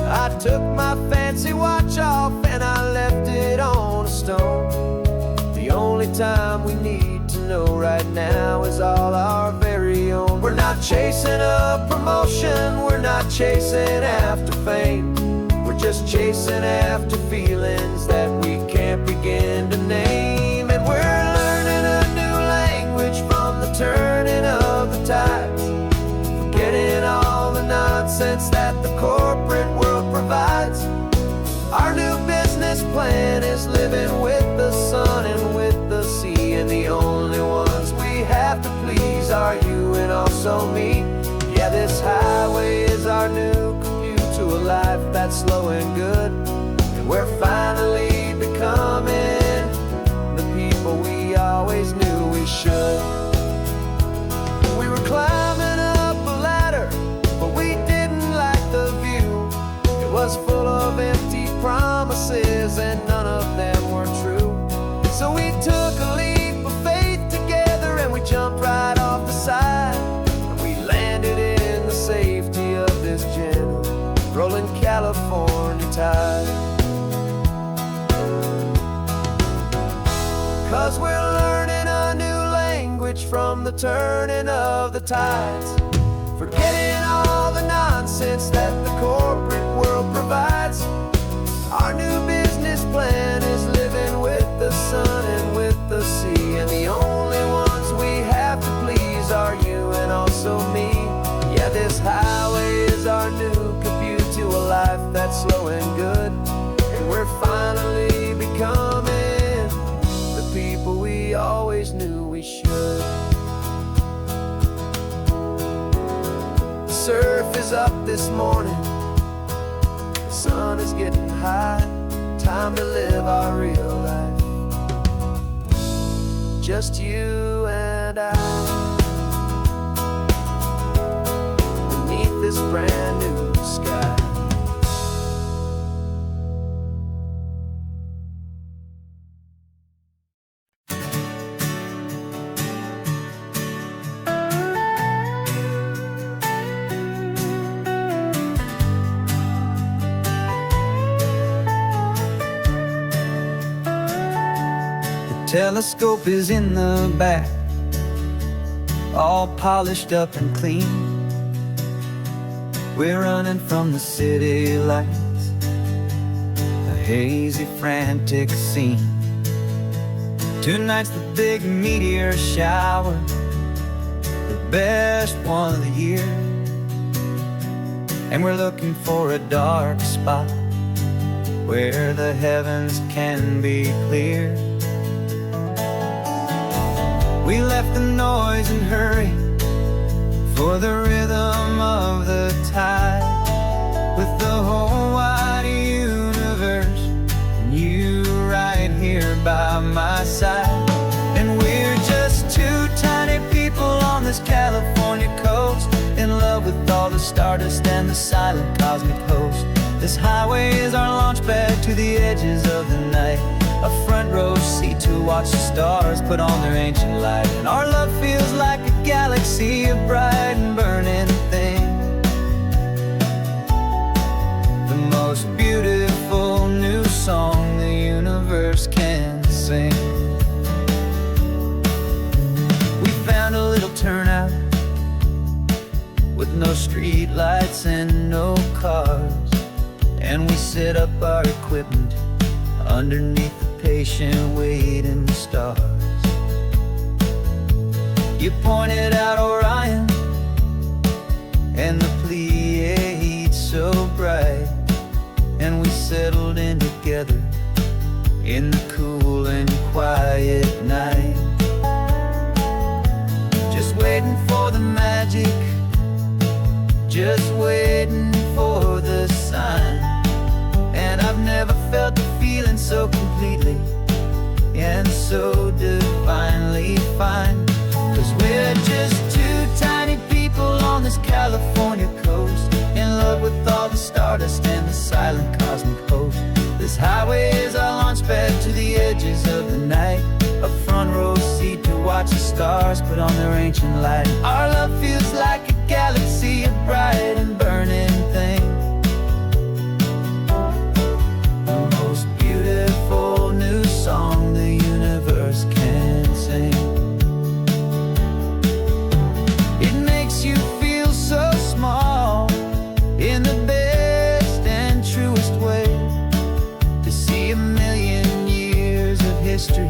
I took my fancy watch off and I left it on a stone. The only time we need to know right now is all our very own. We're not chasing a promotion, we're not chasing after fame, we're just chasing after feelings that we can't begin to name. And we're learning a new language from the turning of the tides, forgetting all the nonsense that the corporate world provides. Our new business plan is living with the sun and with the sea, and the only ones we have to please are you and also me. Yeah, this highway is our new commute to a life that's slow and good, and we're finally becoming the people tide. 'Cause we're learning a new language from the turning of the tides, forgetting all the nonsense that the corporate world provides. Our new business plan is living with the sun and with the sea, and the only ones we have to please are you and also me. Yeah, this highway is our new commute to a life that's slow and good, and we're finally becoming the people we always knew we should. The surf is up this morning, the sun is getting high. Time to live our real life, just you and I, beneath this brand new sky. Telescope is in the back, all polished up and clean. We're running from the city lights, a hazy, frantic scene. Tonight's the big meteor shower, the best one of the year. And we're looking for a dark spot where the heavens can be clear. We left the noise and hurry for the rhythm of the tide, with the whole wide universe and you right here by my side. And we're just two tiny people on this California coast, in love with all the stardust and the silent cosmic host. This highway is our launch pad to the edges of the night, a front row seat to watch the stars put on their ancient light. And our love feels like a galaxy, a bright and burning thing, the most beautiful new song the universe can sing. We found a little turnout with no street lights and no cars, and we set up our equipment underneath the patient waiting stars. You pointed out Orion and the Pleiades so bright, and we settled in together in the cool and quiet night, just waiting for the magic, just waiting for the sign. And I've never felt the feeling so completely and so divinely fine. 'Cause we're just two tiny people on this California coast, in love with all the stardust and the silent cosmic host. This highway is our launch pad to the edges of the night, a front row seat to watch the stars put on their ancient light. Our love feels like a galaxy, a bright and burning thing, the most beautiful new song the universe can sing. It makes you feel so small in the best and truest way, to see a million years of history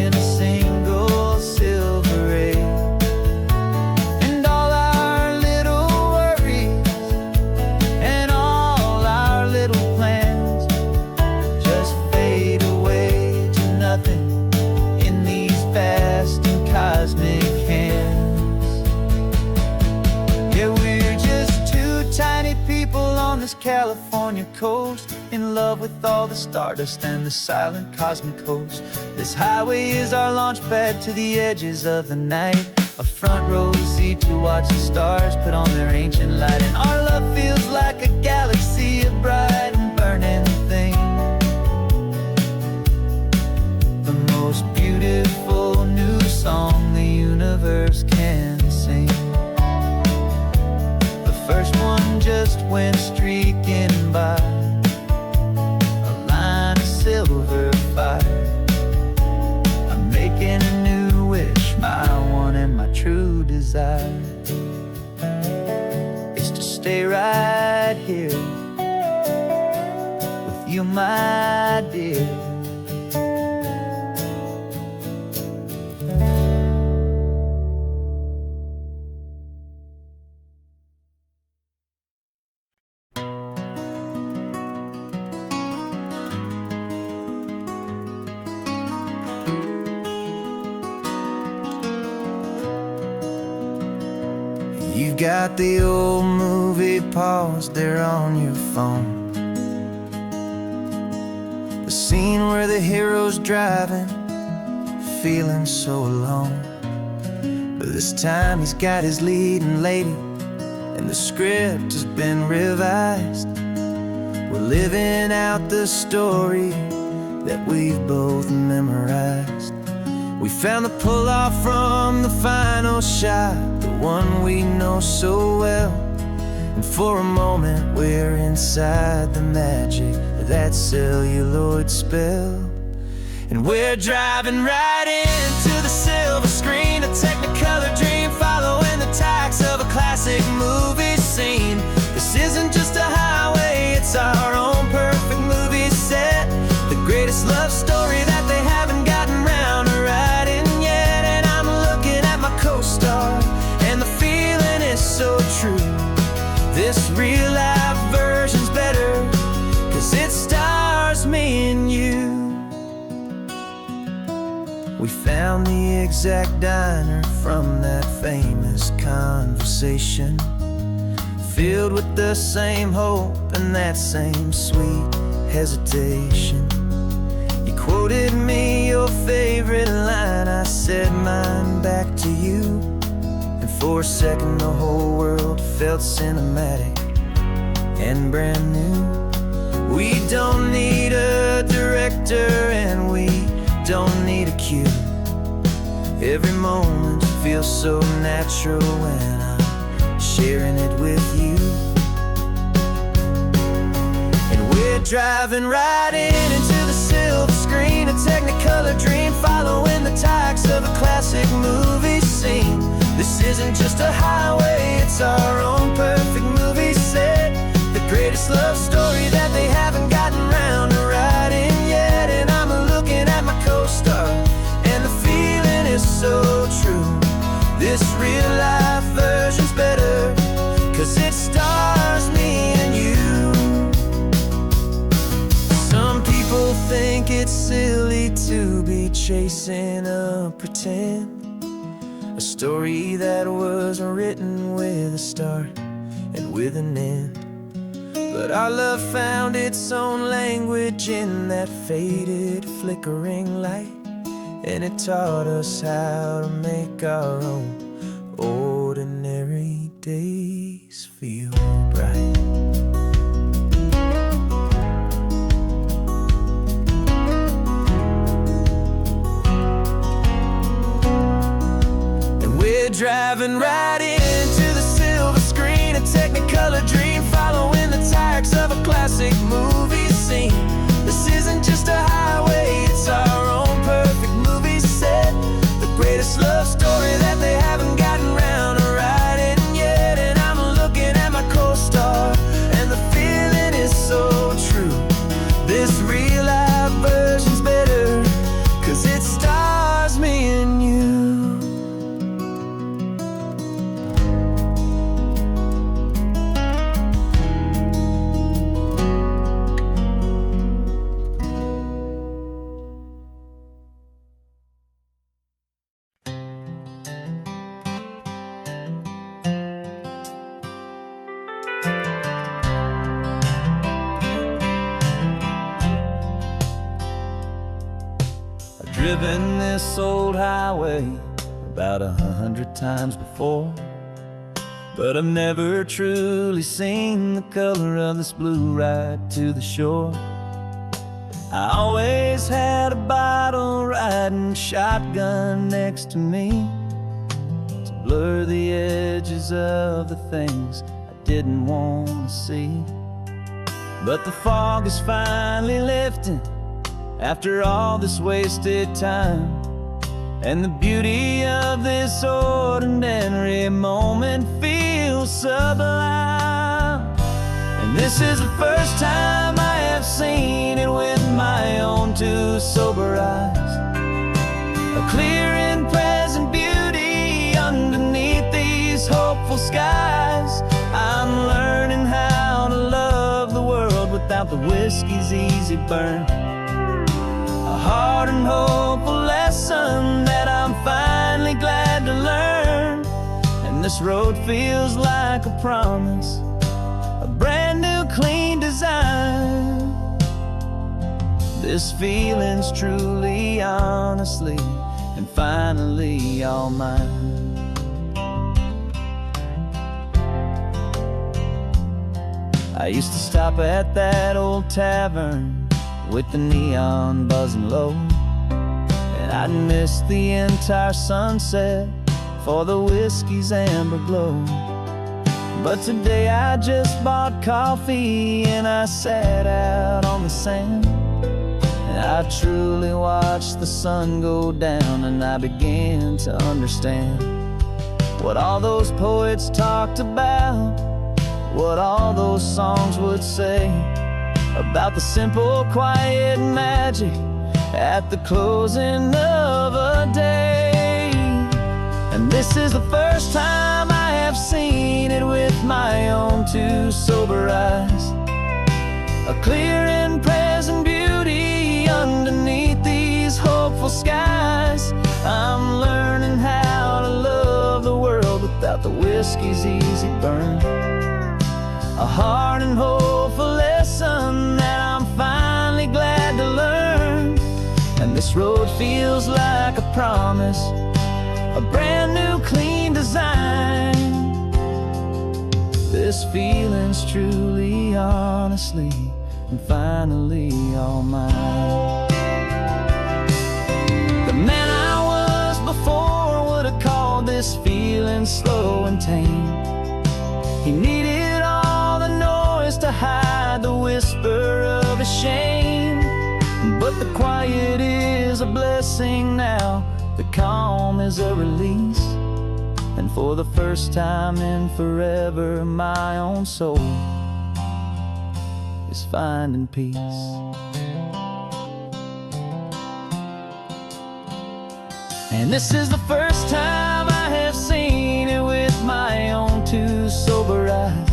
in a single silver ray. And all our little worries and all our little plans just fade away to nothing in these vast and cosmic hands. Yeah, we're just two tiny people on this California coast, in love with all the stardust and the silent cosmic host. This highway is our launch pad to the edges of the night, a front row seat to watch the stars put on their ancient light. And our love feels like a galaxy, a bright and burning thing, the most beautiful new song the universe can sing. The first one just went streaking by, silver fire. I'm making a new wish, my one and my true desire is to stay right here with you, my dear. You've got the old movie paused there on your phone, the scene where the hero's driving, feeling so alone. But this time he's got his leading lady, and the script has been revised. We're living out the story that we've both memorized. We found the pull-off from the final shot, the one we know so well. And for a moment we're inside the magic of that celluloid spell. And we're driving right into the silver screen, a technicolor dream following the tacks of a classic movie scene. This isn't just a highway, it's our own perfect movie set, the greatest love story that they haven't gotten round to writing yet. And I'm looking at my co-star, and the feeling is so true. This real life version's better, 'cause it stars me and you. We found the exact diner from that famous conversation, filled with the same hope and that same sweet hesitation. You quoted me your favorite line, I said mine back to you. And for a second the whole world felt cinematic and brand new. We don't need a director and we don't need a cue. Every moment feels so natural when I'm sharing it with you. And we're driving right into the silver screen, a technicolor dream following the tacks of a classic movie scene. This isn't just a highway, it's our own perfect movie set, the greatest love story that they haven't gotten round to writing yet. And I'm looking at my co-star, and the feeling is so true. This real life version's better, 'cause it stars me and you. Some people think it's silly to be chasing a pretend, a story that was written with a start and with an end. But our love found its own language in that faded, flickering light, and it taught us how to make our own ordinary days feel bright. And we're driving right into the silver screen, a technicolor dream following the tacks of a classic movie scene. This isn't just a highway, it's our own perfect movie set, the greatest love story that they haven't gotten round to writing yet. And I'm looking at my co-star, and the feeling is so true. This real life version's better, 'cause it stars me and you. Driven this old highway about 100 times before, but I've never truly seen the color of this blue right to the shore. I always had a bottle riding shotgun next to me to blur the edges of the things I didn't want to see. But the fog is finally lifting, after all this wasted time, and the beauty of this ordinary moment feels sublime. And this is the first time I have seen it with my own two sober eyes. A clear and present beauty underneath these hopeful skies. I'm learning how to love the world without the whiskey's easy burn. A hard and hopeful lesson that I'm finally glad to learn. And this road feels like a promise, a brand new clean design. This feeling's truly, honestly, and finally all mine. I used to stop at that old tavern with the neon buzzing low, and I'd miss the entire sunset for the whiskey's amber glow. But today I just bought coffee and I sat out on the sand, and I truly watched the sun go down, and I began to understand what all those poets talked about, what all those songs would say about the simple, quiet magic at the closing of a day. And this is the first time I have seen it with my own two sober eyes. A clear and present beauty underneath these hopeful skies. I'm learning how to love the world without the whiskey's easy burn. A hard and hopeful lesson that I'm finally glad to learn. And this road feels like a promise, a brand new clean design. This feeling's truly, honestly, and finally all mine. The man I was before would have called this feeling slow and tame. He needed all the noise to hide the whisper of his shame. But the quiet is a blessing now, the calm is a release. And for the first time in forever, my own soul is finding peace. And this is the first time I have seen it with my own two sober eyes.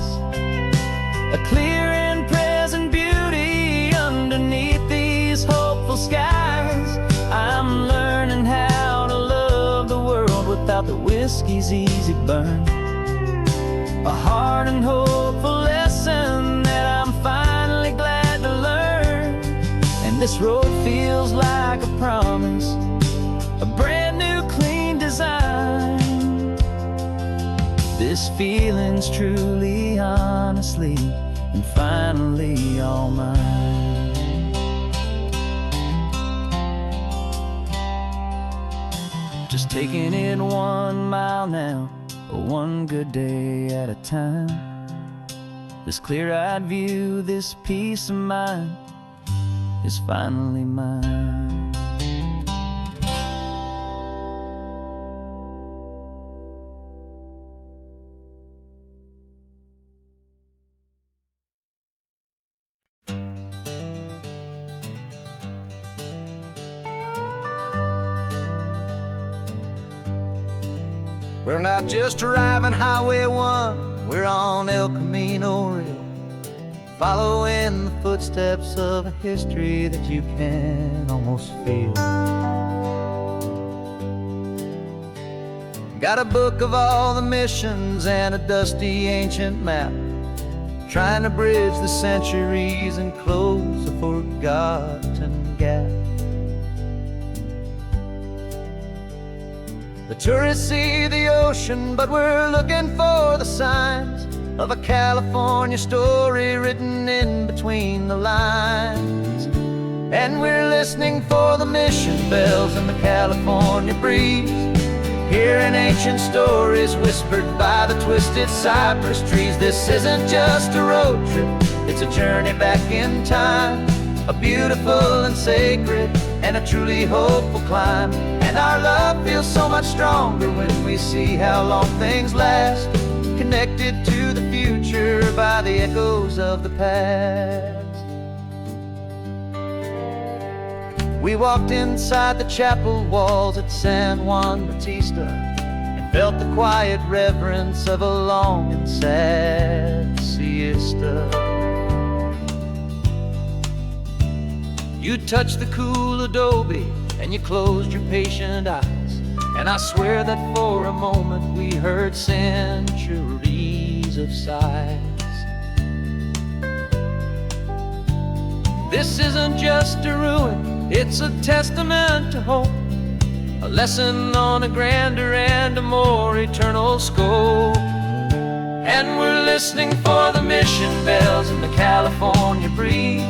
A clear and present beauty underneath these hopeful skies. I'm learning how to love the world without the whiskey's easy burn. A hard and hopeful lesson that I'm finally glad to learn. And this road feels like a promise, a brand new clean design. This feeling's truly, honestly, and finally all mine. Just taking it 1 mile now, one good day at a time. This clear-eyed view, this peace of mind is finally mine. We're not just driving Highway 1, we're on El Camino Real, following the footsteps of a history that you can almost feel. Got a book of all the missions and a dusty ancient map, trying to bridge the centuries and close a forgotten gap. The tourists see the ocean, but we're looking for the signs of a California story written in between the lines. And we're listening for the mission bells in the California breeze, hearing ancient stories whispered by the twisted cypress trees. This isn't just a road trip, it's a journey back in time, a beautiful and sacred and a truly hopeful climb. And our love feels so much stronger when we see how long things last, connected to the future by the echoes of the past. We walked inside the chapel walls at San Juan Bautista and felt the quiet reverence of a long and sad siesta. You touched the cool adobe and you closed your patient eyes, and I swear that for a moment we heard centuries of sighs. This isn't just a ruin, it's a testament to hope, a lesson on a grander and a more eternal scope. And we're listening for the mission bells in the California breeze,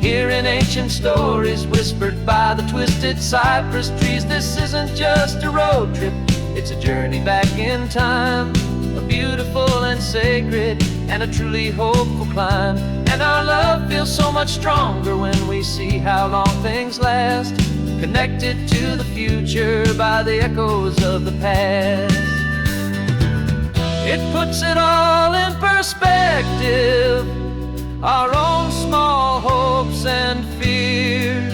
hearing ancient stories whispered by the twisted cypress trees. This isn't just a road trip, it's a journey back in time, a beautiful and sacred and a truly hopeful climb. And our love feels so much stronger when we see how long things last, connected to the future by the echoes of the past. It puts it all in perspective, our own small hopes and fears,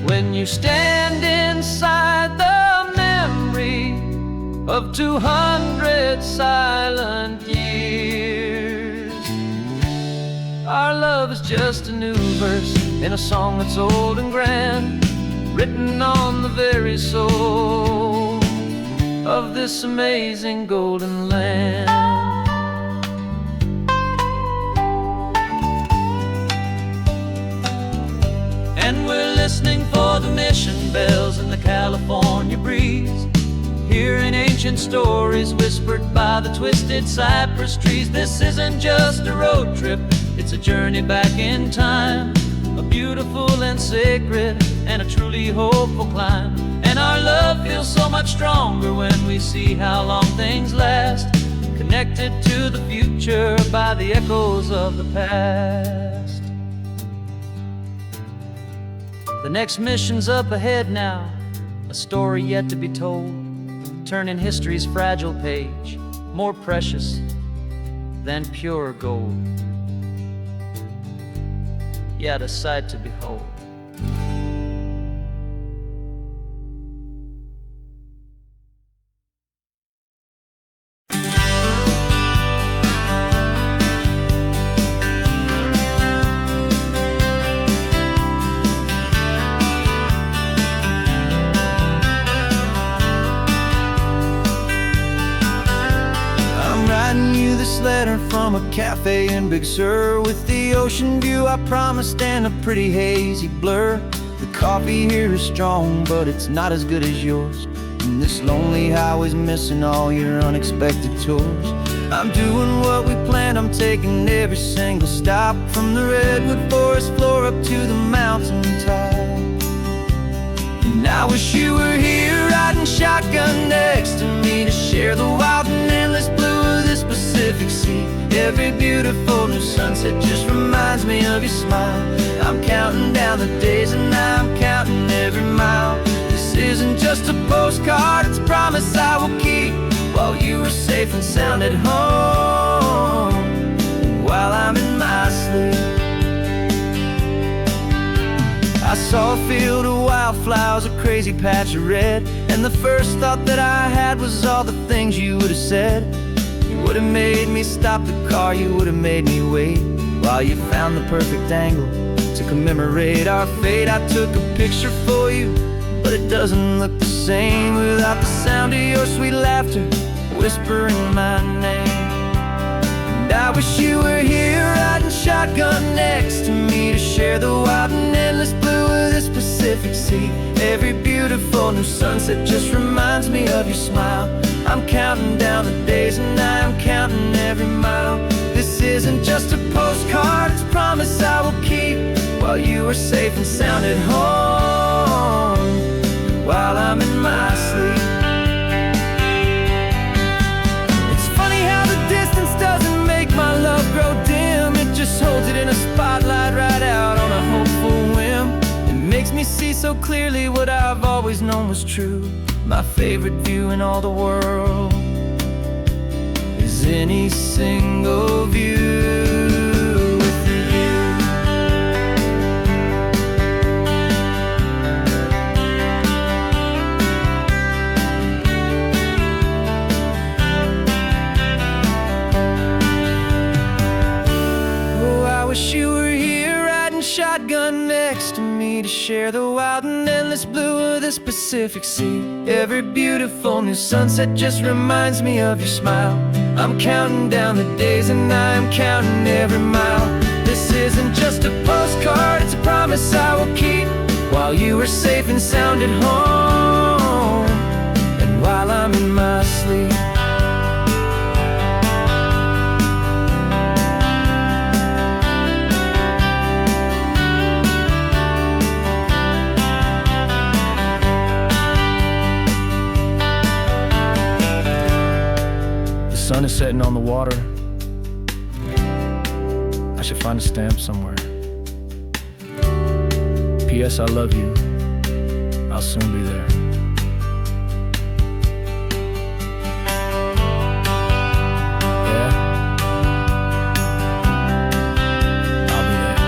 when you stand inside the memory of 200 silent years. Our love is just a new verse in a song that's old and grand, written on the very soul of this amazing golden land. And we're listening for the mission bells in the California breeze, hearing ancient stories whispered by the twisted cypress trees. This isn't just a road trip, it's a journey back in time, a beautiful and sacred and a truly hopeful climb. And our love feels so much stronger when we see how long things last, connected to the future by the echoes of the past. The next mission's up ahead now, a story yet to be told, turning history's fragile page more precious than pure gold. Yet a sight to behold. This letter from a cafe in Big Sur, with the ocean view I promised and a pretty hazy blur. The coffee here is strong, but it's not as good as yours, and this lonely highway's missing all your unexpected tours. I'm doing what we planned, I'm taking every single stop, from the redwood forest floor up to the mountain top. And I wish you were here riding shotgun next to me, to share the wild and endless blue of this Pacific Sea. Every beautiful new sunset just reminds me of your smile. I'm counting down the days and I'm counting every mile. This isn't just a postcard, it's a promise I will keep, while you are safe and sound at home, while I'm in my sleep. I saw a field of wildflowers, a crazy patch of red, and the first thought that I had was all the things you would have said. You would have made me stop the car, you would have made me wait, while you found the perfect angle to commemorate our fate. I took a picture for you, but it doesn't look the same without the sound of your sweet laughter whispering my name. And I wish you were here riding shotgun next to me, to share the wild and endless blue of this Pacific Sea. Every beautiful new sunset just reminds me of your smile. I'm counting down the days and I'm counting every mile. This isn't just a postcard, it's a promise I will keep, while you are safe and sound at home, while I'm in my sleep. It's funny how the distance doesn't make my love grow dim, it just holds it in a spotlight right out on a hopeful so clearly what I've always known was true. My favorite view in all the world is any single view with you. Oh, I wish you were here riding shotgun next to me to share the wild and endless blue of this Pacific Sea. Every beautiful new sunset just reminds me of your smile. I'm counting down the days and I am counting every mile. This isn't just a postcard, it's a promise I will keep, while you are safe and sound at home, and while I'm in my sleep. The sun is setting on the water. I should find a stamp somewhere. P.S. I love you. I'll soon be there. Yeah? I'll be there.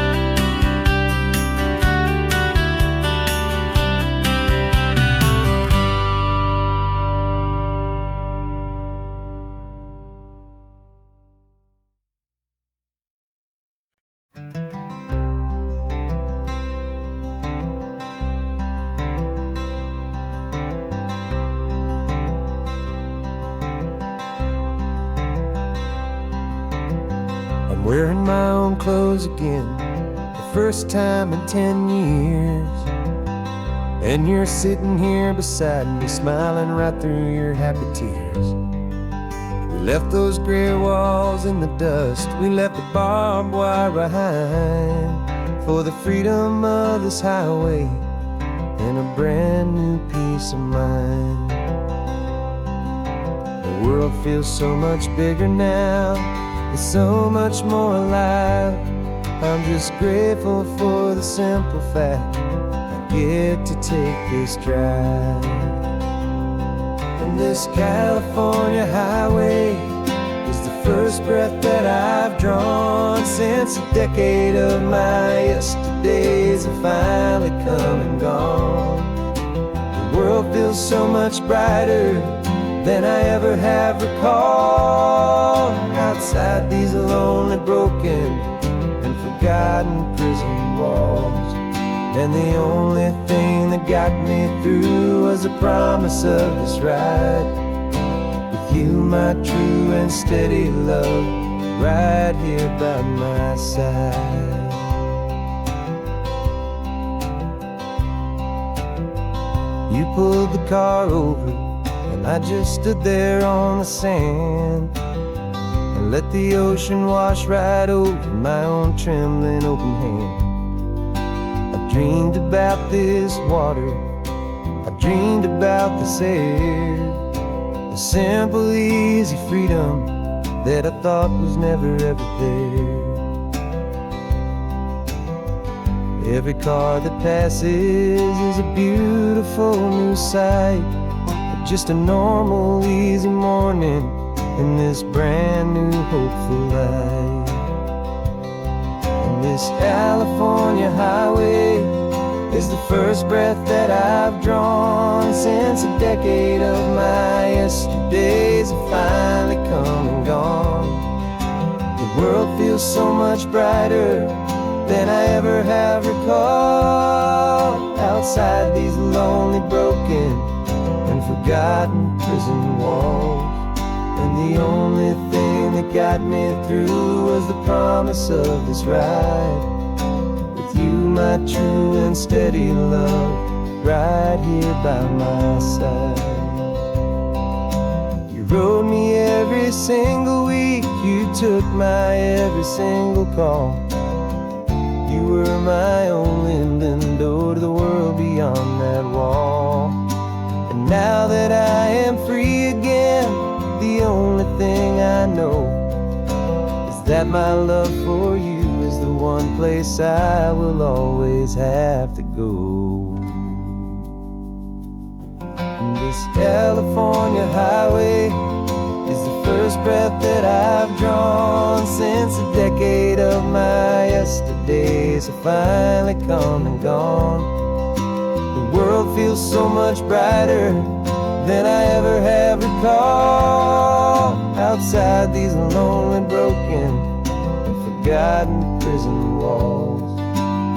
I'm wearing my own clothes again, the first time in 10 years. And you're sitting here beside me, smiling right through your happy tears. We left those gray walls in the dust, we left the barbed wire behind, for the freedom of this highway and a brand new peace of mind. The world feels so much bigger now, it's so much more alive. I'm just grateful for the simple fact I get to take this drive. And this California highway is the first breath that I've drawn since a decade of my yesterdays have finally come and gone. The world feels so much brighter than I ever have recalled. Outside these lonely, broken, and forgotten prison walls, and the only thing that got me through was the promise of this ride with you, my true and steady love, right here by my side. You pulled the car over, and I just stood there on the sand and let the ocean wash right over my own trembling open hand. I dreamed about this water, I dreamed about this air, the simple easy freedom that I thought was never ever there. Every car that passes is a beautiful new sight, just a normal, easy morning in this brand new, hopeful life. And this California highway is the first breath that I've drawn since a decade of my yesterdays have finally come and gone. The world feels so much brighter than I ever have recalled. Outside these lonely, broken, and forgotten prison walls, and the only thing that got me through was the promise of this ride with you, my true and steady love, right here by my side. You rode me every single week, you took my every single call. You were my only window to the world beyond that wall. And now that I am free again, the only thing I know is that my love for you is the one place I will always have to go. This California highway is the first breath that I've drawn since a decade of my yesterdays have finally come and gone. The world feels so much brighter than I ever have recalled. Outside these lonely, broken, and forgotten prison walls,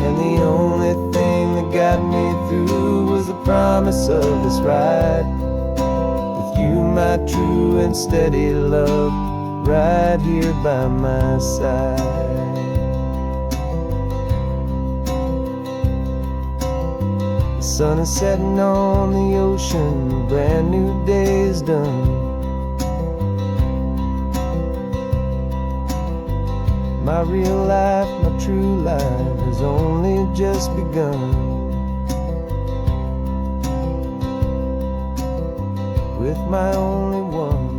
and the only thing that got me through was the promise of this ride with you, my true and steady love, right here by my side. The sun is setting on the ocean, a brand new day is done. My real life, my true life has only just begun. With my only one.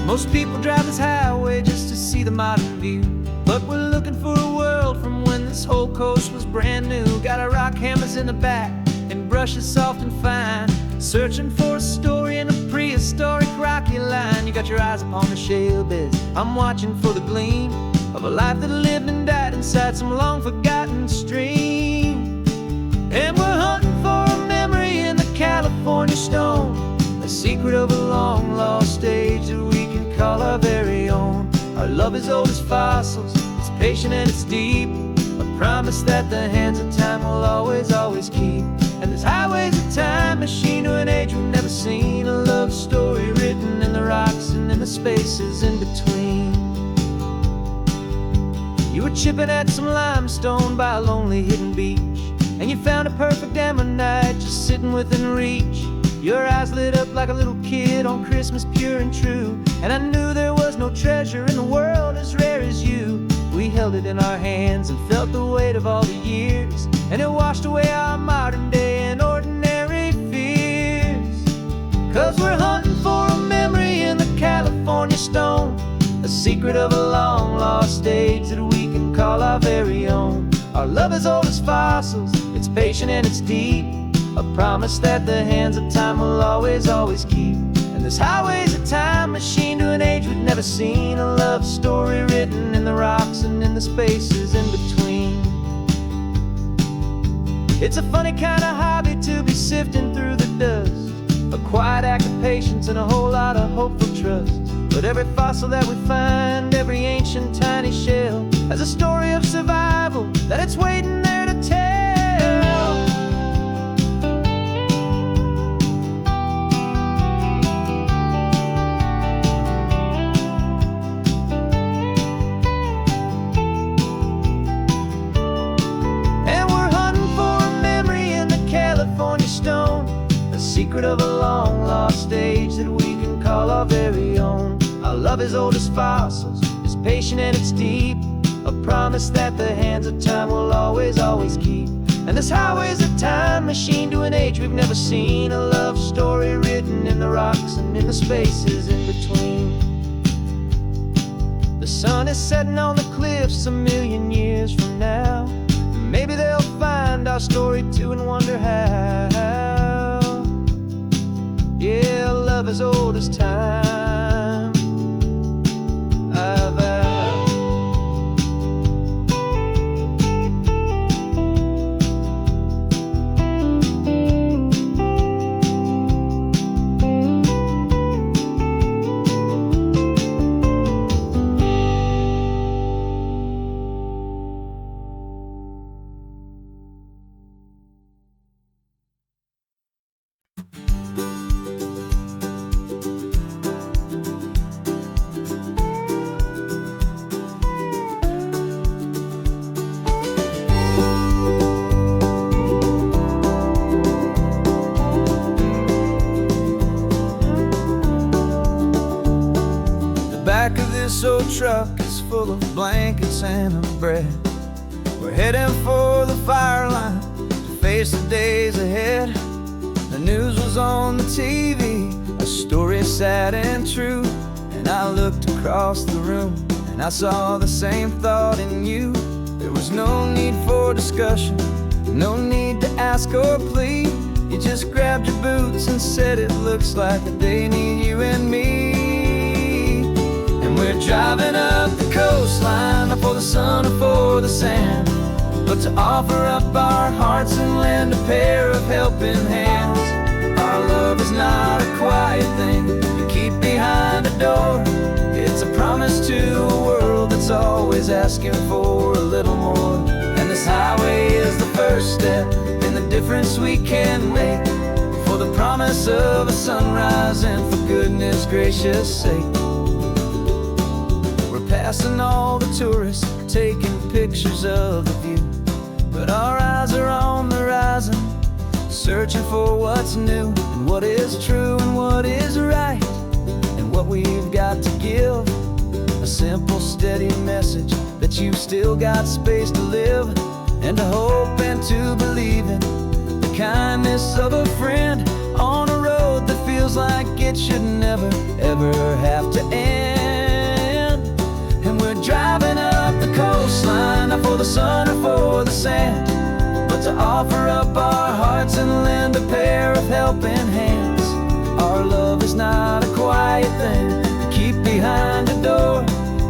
Most people drive this highway just to see the modern view, but we're looking for a world from when this whole coast was brand new. Got our rock hammers in the back and brushes soft and fine, searching for a story in a prehistoric rocky line. You got your eyes upon the shale beds, I'm watching for the gleam of a life that lived and died inside some long forgotten stream. And we're hunting for a memory in the California stone, a secret of a long lost age that we can call our very own. Our love is old as fossils, it's patient and it's deep, a promise that the hands of time will always, always keep. And this highway's a time machine to an age we've never seen, a love story written in the rocks and in the spaces in between. You were chipping at some limestone by a lonely hidden beach, and you found a perfect ammonite just sitting within reach. Your eyes lit up like a little kid on Christmas, pure and true, and I knew there was no treasure in the world as rare as you. We held it in our hands and felt the weight of all the years, and it washed away our modern day and ordinary fears. 'Cause we're hunting for a memory in the California stone, a secret of a long lost age that we can call our very own. Our love is old as fossils, it's patient and it's deep, a promise that the hands of time will always, always keep. And this highway's a time machine to an age we've never seen, a love story written in the rocks and in the spaces in between. It's a funny kind of hobby to be sifting through the dust, a quiet act of patience and a whole lot of hopeful trust. But every fossil that we find, every ancient tiny shell, has a story of survival that it's waiting there to tell. A secret of a long lost age that we can call our very own. Our love is old as fossils, it's patient and it's deep, a promise that the hands of time will always, always keep. And this highway's a time machine to an age we've never seen, a love story written in the rocks and in the spaces in between. The sun is setting on the cliffs a million years from now, maybe they'll find our story too and wonder how. Yeah, love as old as time, I vow. truck is full of blankets and a bread. We're heading for the fire line to face the days ahead. The news was on the TV, a story sad and true. And I looked across the room and I saw the same thought in you. There was no need for discussion, no need to ask or plead. You just grabbed your boots and said it looks like a day need you and me. And we're driving up the coastline, not for the sun or for the sand, but to offer up our hearts and lend a pair of helping hands. Our love is not a quiet thing you keep behind a door. It's a promise to a world that's always asking for a little more. And this highway is the first step in the difference we can make, for the promise of a sunrise and for goodness gracious sake. We're passing all the tourists, taking pictures of the view, but our eyes are on the horizon, searching for what's new and what is true and what is right, and what we've got to give. A simple, steady message that you've still got space to live, and to hope and to believe in the kindness of a friend on a road that feels like it should never, ever have to end. And we're driving up the coastline, not for the sun or for the sand, but to offer up our hearts and lend a pair of helping hands. Our love is not a quiet thing to keep behind a door.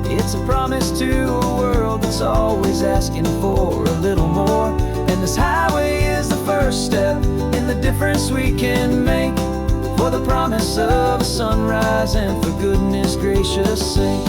It's a promise to a world that's always asking for a little more. And this highway is the first step in the difference we can make, for the promise of a sunrise and for goodness gracious sake.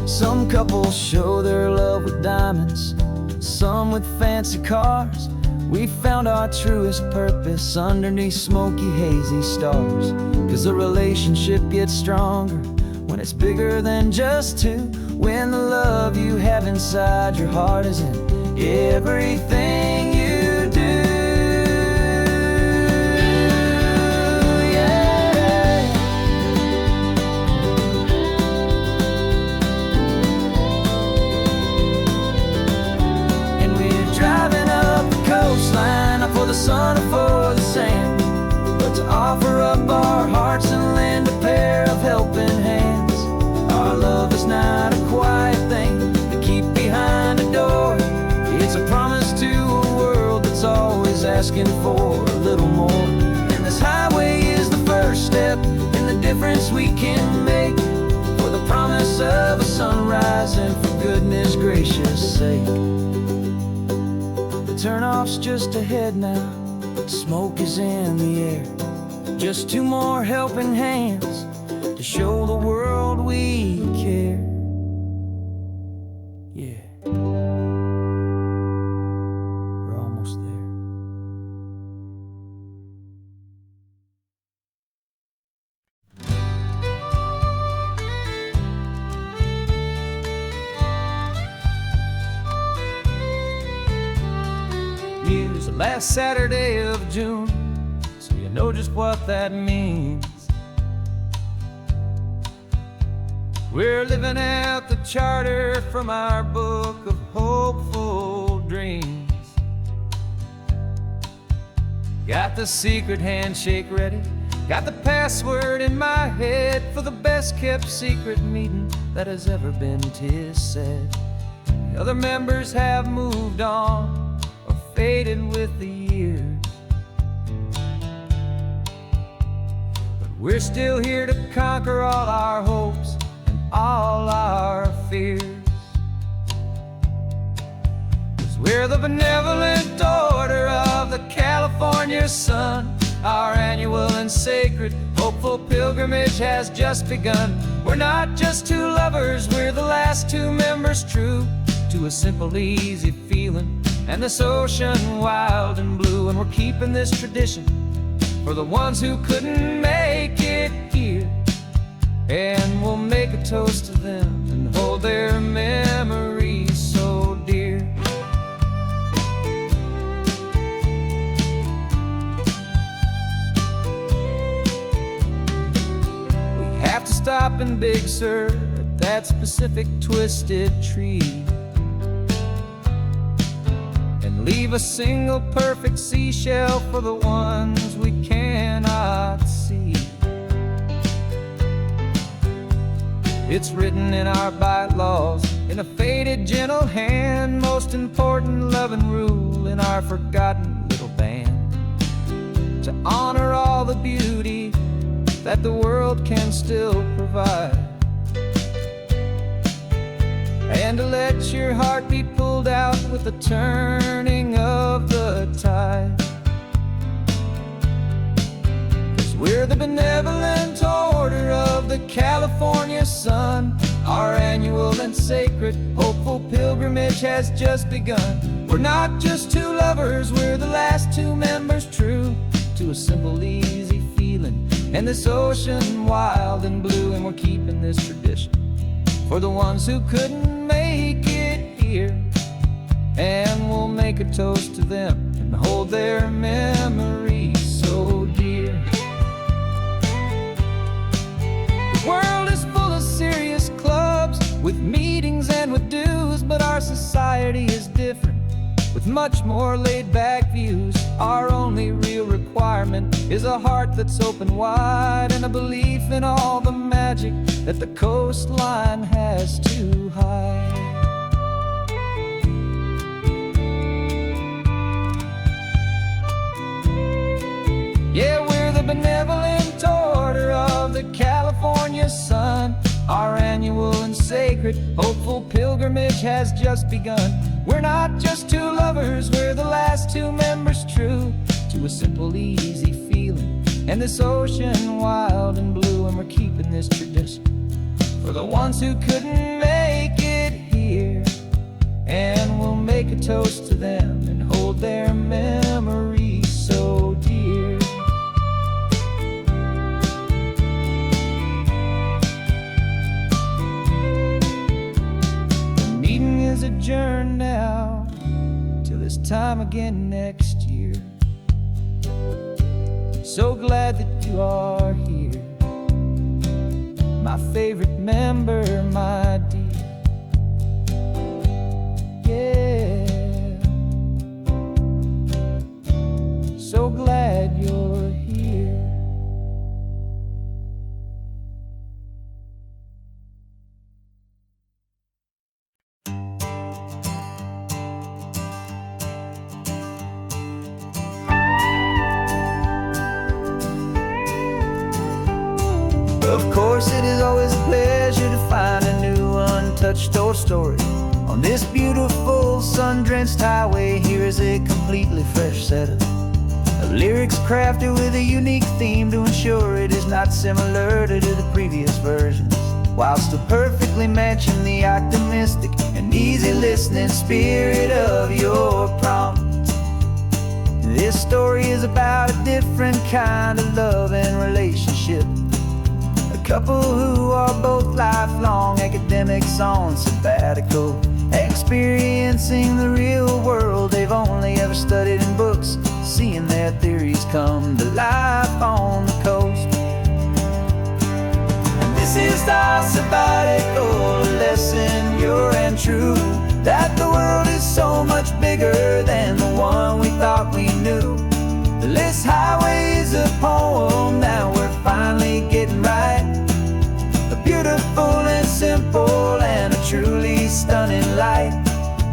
Some couples show their love with diamonds, some with fancy cars. We found our truest purpose underneath smoky, hazy stars. 'Cause a relationship gets stronger when it's bigger than just two, when the love you have inside your heart is in everything you do. Yeah. And we're driving up the coastline, not for the sun or for the sand, but to offer up our hearts and lend a pair of helping hands. Our love is not a quiet thing to keep behind a door. It's a promise to a world that's always asking for a little more. And this highway is the first step in the difference we can make, for the promise of a sunrise and for goodness gracious sake. The turnoff's just ahead now, smoke is in the air. Just two more helping hands to show the world we care. Yeah, we're almost there. Use the last Saturday of June, so you know just what that means. We're living out the charter from our book of hopeful dreams. Got the secret handshake ready, got the password in my head for the best kept secret meeting that has ever been, 'tis said. The other members have moved on or faded with the years, but we're still here to conquer all our hopes, all our fears. 'Cause we're the benevolent order of the California sun. Our annual and sacred hopeful pilgrimage has just begun. We're not just two lovers, we're the last two members true to a simple, easy feeling and this ocean wild and blue. And we're keeping this tradition for the ones who couldn't make it here, and we'll make a toast to them and hold their memories so dear. We have to stop in Big Sur at that specific twisted tree, and leave a single perfect seashell for the ones we cannot see. It's written in our bylaws, in a faded gentle hand, most important love and rule in our forgotten little band, to honor all the beauty that the world can still provide, and to let your heart be pulled out with the turning of the tide. 'Cause we're the benevolent order of the California sun. Our annual and sacred, hopeful pilgrimage has just begun. We're not just two lovers, we're the last two members true to a simple, easy feeling, and this ocean wild and blue. And we're keeping this tradition for the ones who couldn't make it here, and we'll make a toast to them and hold their memories so dear. The world is full of serious clubs, with meetings and with dues, but our society is different, with much more laid-back views. Our only real requirement is a heart that's open wide, and a belief in all the magic that the coastline has to hide. Yeah, we're the benevolent order of the California sun. Our annual and sacred, hopeful pilgrimage has just begun. We're not just two lovers, we're the last two members true to a simple, easy feeling, and this ocean wild and blue. And we're keeping this tradition for the ones who couldn't make it here, and we'll make a toast to them and hold their memories so dear. The meeting is adjourned now till this time again next year. So glad that you are here, my favorite member, my dear. Yeah, so glad you're here. Of course, it is always a pleasure to find a new untouched old story. On this beautiful sun-drenched highway, here is a completely fresh set of lyrics crafted with a unique theme to ensure it is not similar to the previous versions, while still perfectly matching the optimistic and easy listening spirit of your prompt. This story is about a different kind of love and relationship. Couple who are both lifelong academics on sabbatical, experiencing the real world they've only ever studied in books, seeing their theories come to life on the coast. And this is our sabbatical lesson, pure and true, that the world is so much bigger than the one we thought we knew. This highway is a poem that we're finally getting right. Beautiful and simple and a truly stunning light.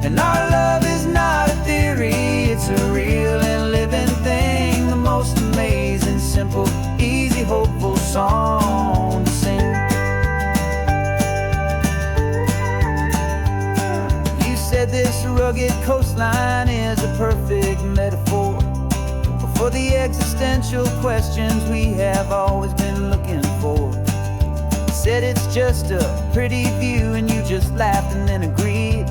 And our love is not a theory, it's a real and living thing. The most amazing, simple, easy, hopeful song to sing. You said this rugged coastline is a perfect metaphor for the existential questions we have always been looking for. Said it's just a pretty view, and you just laughed and then agreed.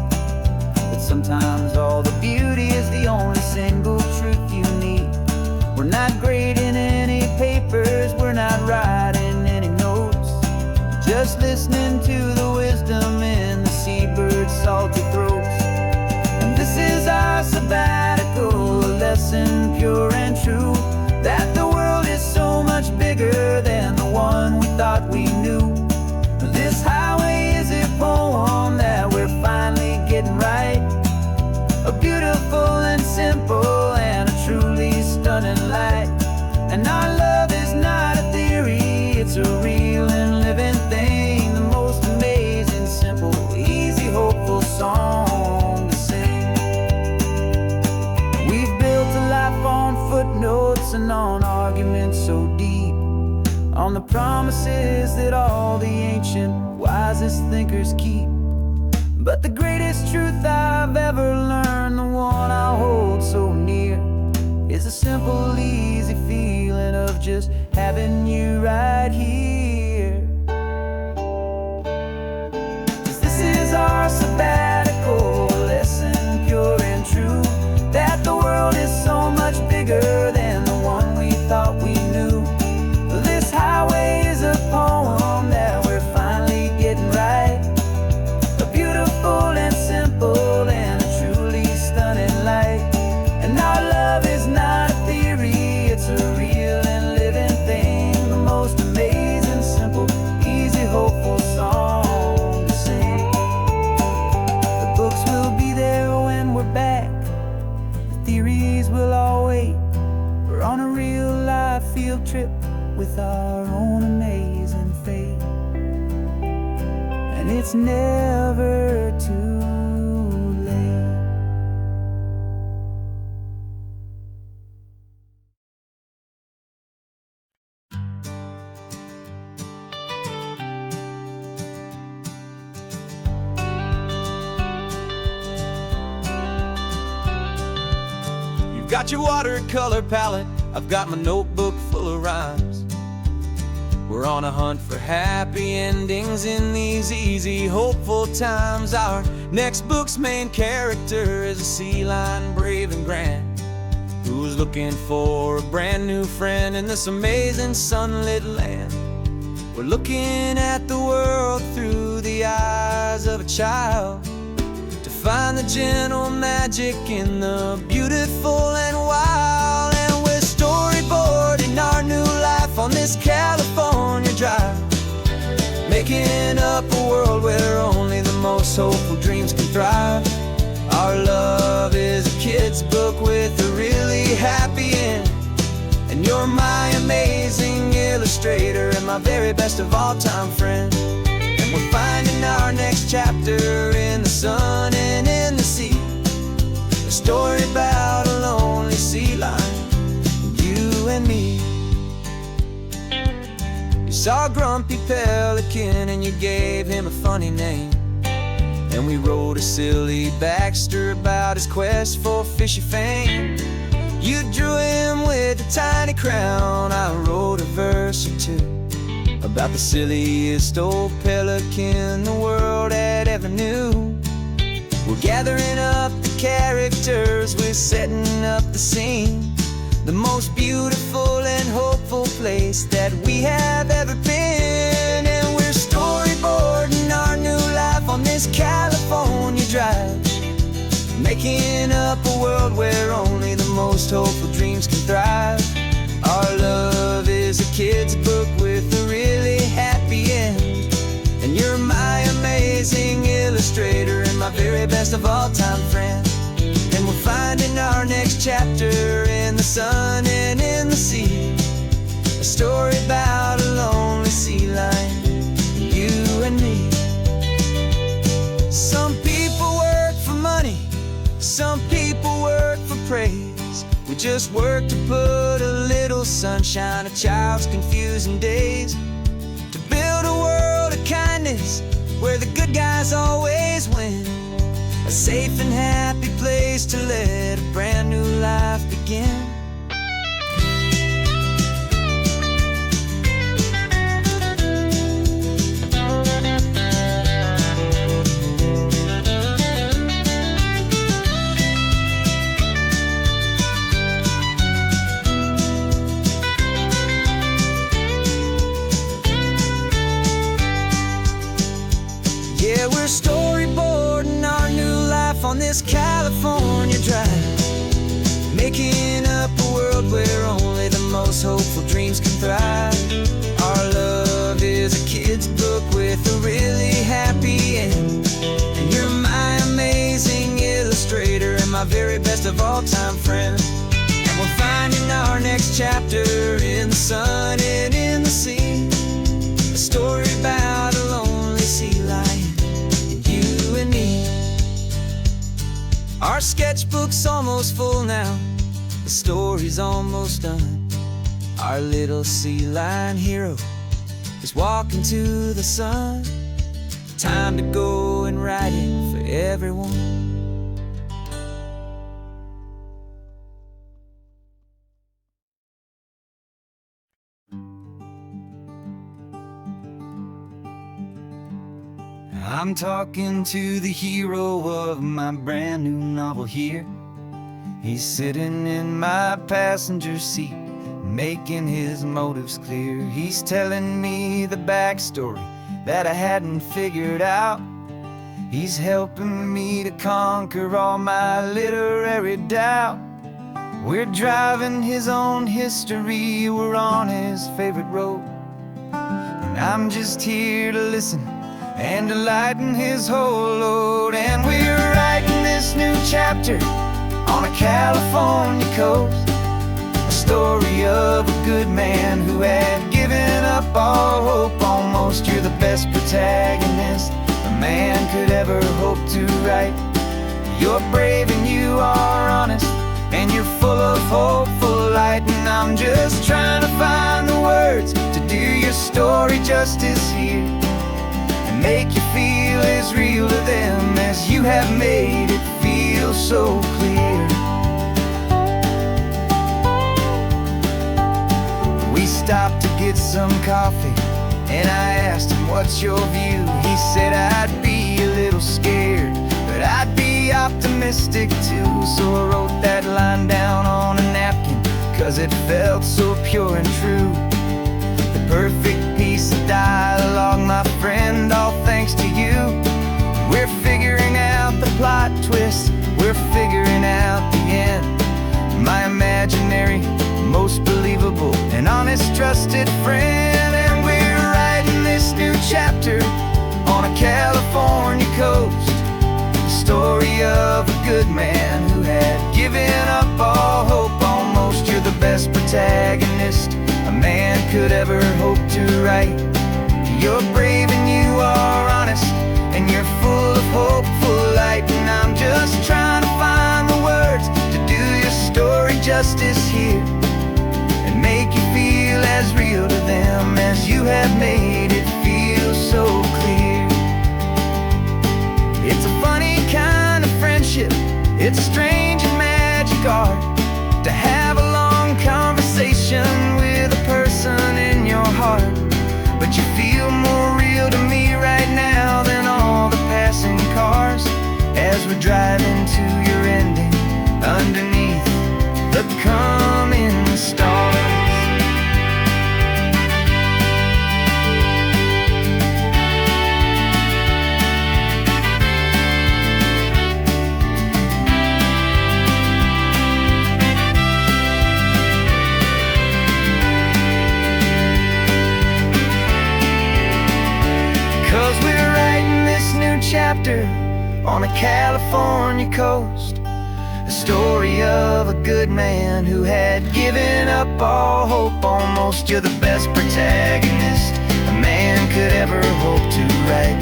But sometimes all the beauty is the only single truth you need. We're not grading any papers, we're not writing any notes, just listening to the wisdom in the seabird's salty throats. And this is our sabbatical lesson, pure and true, that the world is so much bigger than the one we thought we knew. This highway is a beautiful and simple and a truly stunning light. And our love is not a theory, it's a real and living thing. The most amazing, simple, easy, hopeful song to sing. We've built a life on footnotes and on arguments so deep, on the promises that all the ancient, wisest thinkers keep. But the greatest truth I've ever learned, the one I hold so near, is a simple, easy feeling of just having you right here. 'Cause this is our sabbatical, lesson pure and true, that the world is so much bigger than the one we thought we knew. This highway is a poem that we're finally getting right, a beautiful and simple and a truly stunning light. And our love is not a theory, it's a real and living thing. The most amazing, simple, easy, hopeful song to sing. The books will be there when we're back, the theories will all wait. We're on a real life field trip with our own amazing fate, and it's never too late. You've got your watercolor palette, I've got my notebook full of rhymes. We're on a hunt for happy endings in these easy, hopeful times. Our next book's main character is a sea lion, brave and grand, who's looking for a brand new friend in this amazing sunlit land. We're looking at the world through the eyes of a child, to find the gentle magic in the beautiful and wild. And we're storyboarding our new life on this California drive, making up a world where only the most hopeful dreams can thrive. Our love is a kid's book with a really happy end, and you're my amazing illustrator and my very best of all time friend. And we're finding our next chapter in the sun and in the sea, a story about a lonely sea lion, you and me. You saw a grumpy pelican and you gave him a funny name, and we wrote a silly Baxter about his quest for fishy fame. You drew him with a tiny crown, I wrote a verse or two about the silliest old pelican the world had ever knew. We're gathering up the characters, we're setting up the scene, the most beautiful and hopeful place that we have ever been. And we're storyboarding our new life on this California drive, making up a world where only the most hopeful dreams can thrive. Our love is a kid's book with a really happy end, and you're my amazing illustrator and my very best of all time friend. And we're finding our next chapter in the sun and in the sea, a story about a lonely sea lion, you and me. Some people work for money, some people work for praise. We just work to put a little sunshine in a child's confusing days, to build a world of kindness where the good guys always win, a safe and happy place to let a brand new life begin. Yeah, we're storyboarding our new life on this California drive, making up a world where only the most hopeful dreams can thrive. Our love is a kid's book with a really happy end, and you're my amazing illustrator and my very best of all-time friend. And we're finding our next chapter in the sun and in the sea. A story about a lonely sea lion and you and me. Our sketchbook's almost full now, the story's almost done. Our little sea lion hero is walking to the sun. Time to go and write it for everyone. I'm talking to the hero of my brand new novel here. He's sitting in my passenger seat, making his motives clear. He's telling me the backstory that I hadn't figured out. He's helping me to conquer all my literary doubt. We're driving his own history, we're on his favorite road, and I'm just here to listen and to lighten his whole load. And we're writing this new chapter on a California coast, a story of a good man who had given up all hope almost. You're the best protagonist a man could ever hope to write. You're brave and you are honest, and you're full of hopeful light. And I'm just trying to find the words to do your story justice here, and make you feel as real to them as you have made it feel so clear. We stopped to get some coffee, and I asked him, what's your view? He said, I'd be a little scared, but I'd be optimistic too. So I wrote that line down on a napkin, 'cause it felt so pure and true. The perfect piece of dialogue, my friend, all thanks to you. We're figuring out the plot twist, we're figuring out the end. My imaginary, most believable and honest trusted friend. And we're writing this new chapter on a California coast, the story of a good man who had given up all hope almost. You're the best protagonist a man could ever hope to write. You're brave and you are honest, and you're full of hopeful light. And I'm just trying to find the words to do your story justice here, and make you feel as real to them as you have made it feel so clear. It's a funny kind of friendship, it's strange and magic art to have a long conversation with a person in your heart. But you feel more real to me right now than all the passing cars, as we're driving to your ending underneath the coming stars. 'Cause we're writing this new chapter on a California coast, a story of a good man who had given up all hope almost. You're the best protagonist a man could ever hope to write.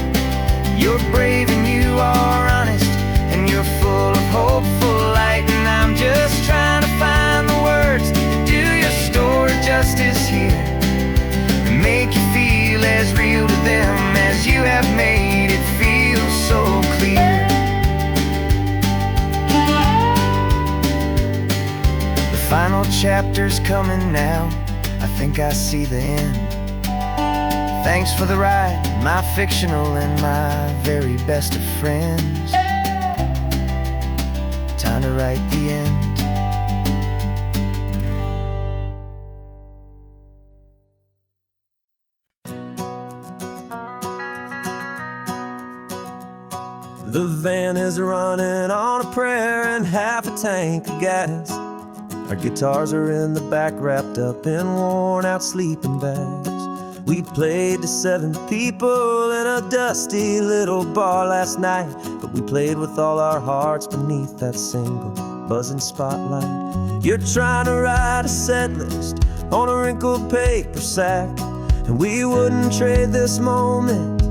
You're brave and you are honest, and you're full of hopeful light. And I'm just trying to find the words to do your story justice here, and make you feel as real to them as you have made it feel so clear. The final chapter's coming now, I think I see the end. Thanks for the ride, my fictional and my very best of friends. Time to write the end. The van is running on a prayer and half a tank of gas. Our guitars are in the back, wrapped up in worn-out sleeping bags. We played to 7 people in a dusty little bar last night, but we played with all our hearts beneath that single buzzing spotlight. You're trying to write a set list on a wrinkled paper sack, and we wouldn't trade this moment.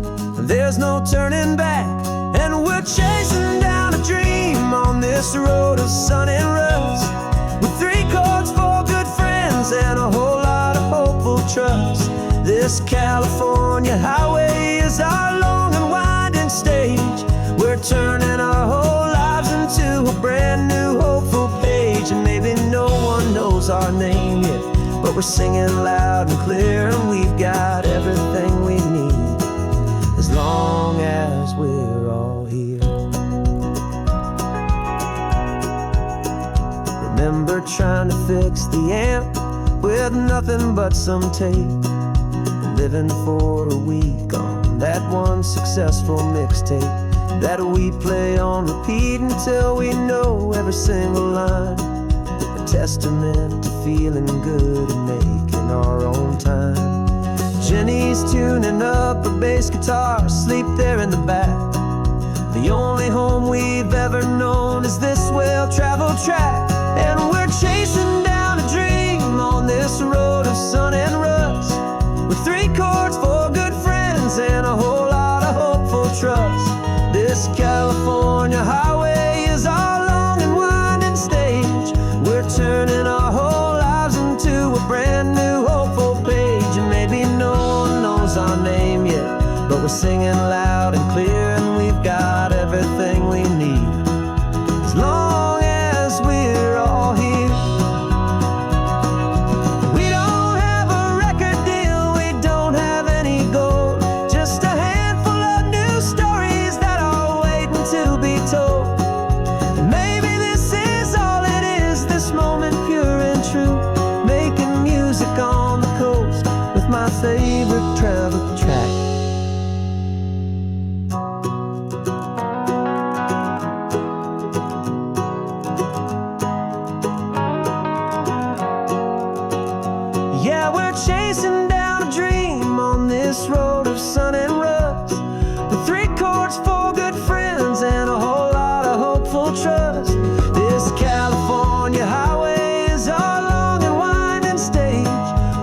There's no turning back, and we're chasing down a dream on this road of sun and rust, with 3 chords, 4 good friends, and a whole lot of hopeful trust. This California highway is our long and winding stage. We're turning our whole lives into a brand new hopeful page. And maybe no one knows our name yet, but we're singing loud and clear, and we've got everything we need, as long as we're all here. Remember trying to fix the amp with nothing but some tape, living for a week on that one successful mixtape that we play on repeat until we know every single line. A testament to feeling good and making our own time. Jenny's tuning up her bass guitar, asleep there in the back. The only home we've ever known is this well-traveled track, and we're chasing down a dream on this road of sun and rust, with 3 chords, 4 good friends, and a whole lot of hopeful trust. This California highway is our long and winding stage. We're turning our whole lives into a brand new hopeful page. And maybe no one knows our name yet, but we're singing loud and clear, and we've got everything we need, as long as we're all here. My favorite travel track. Yeah, we're chasing down a dream on this road of sun and rust, with 3 chords, 4 good friends, and a whole lot of hopeful trust. This California highway is our long and winding stage.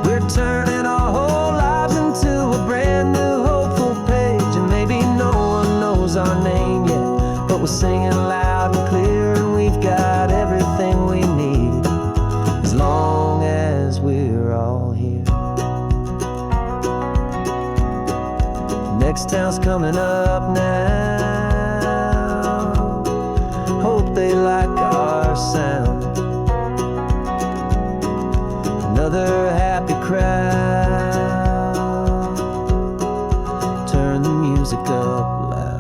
We're turning our whole lives into a brand new hopeful page. And maybe no one knows our name yet, but we're singing loud and clear, and we've got everything we need, as long as we're all here. Next town's coming up now. Hope they like our sound. Another happy crowd. Turn the music up loud.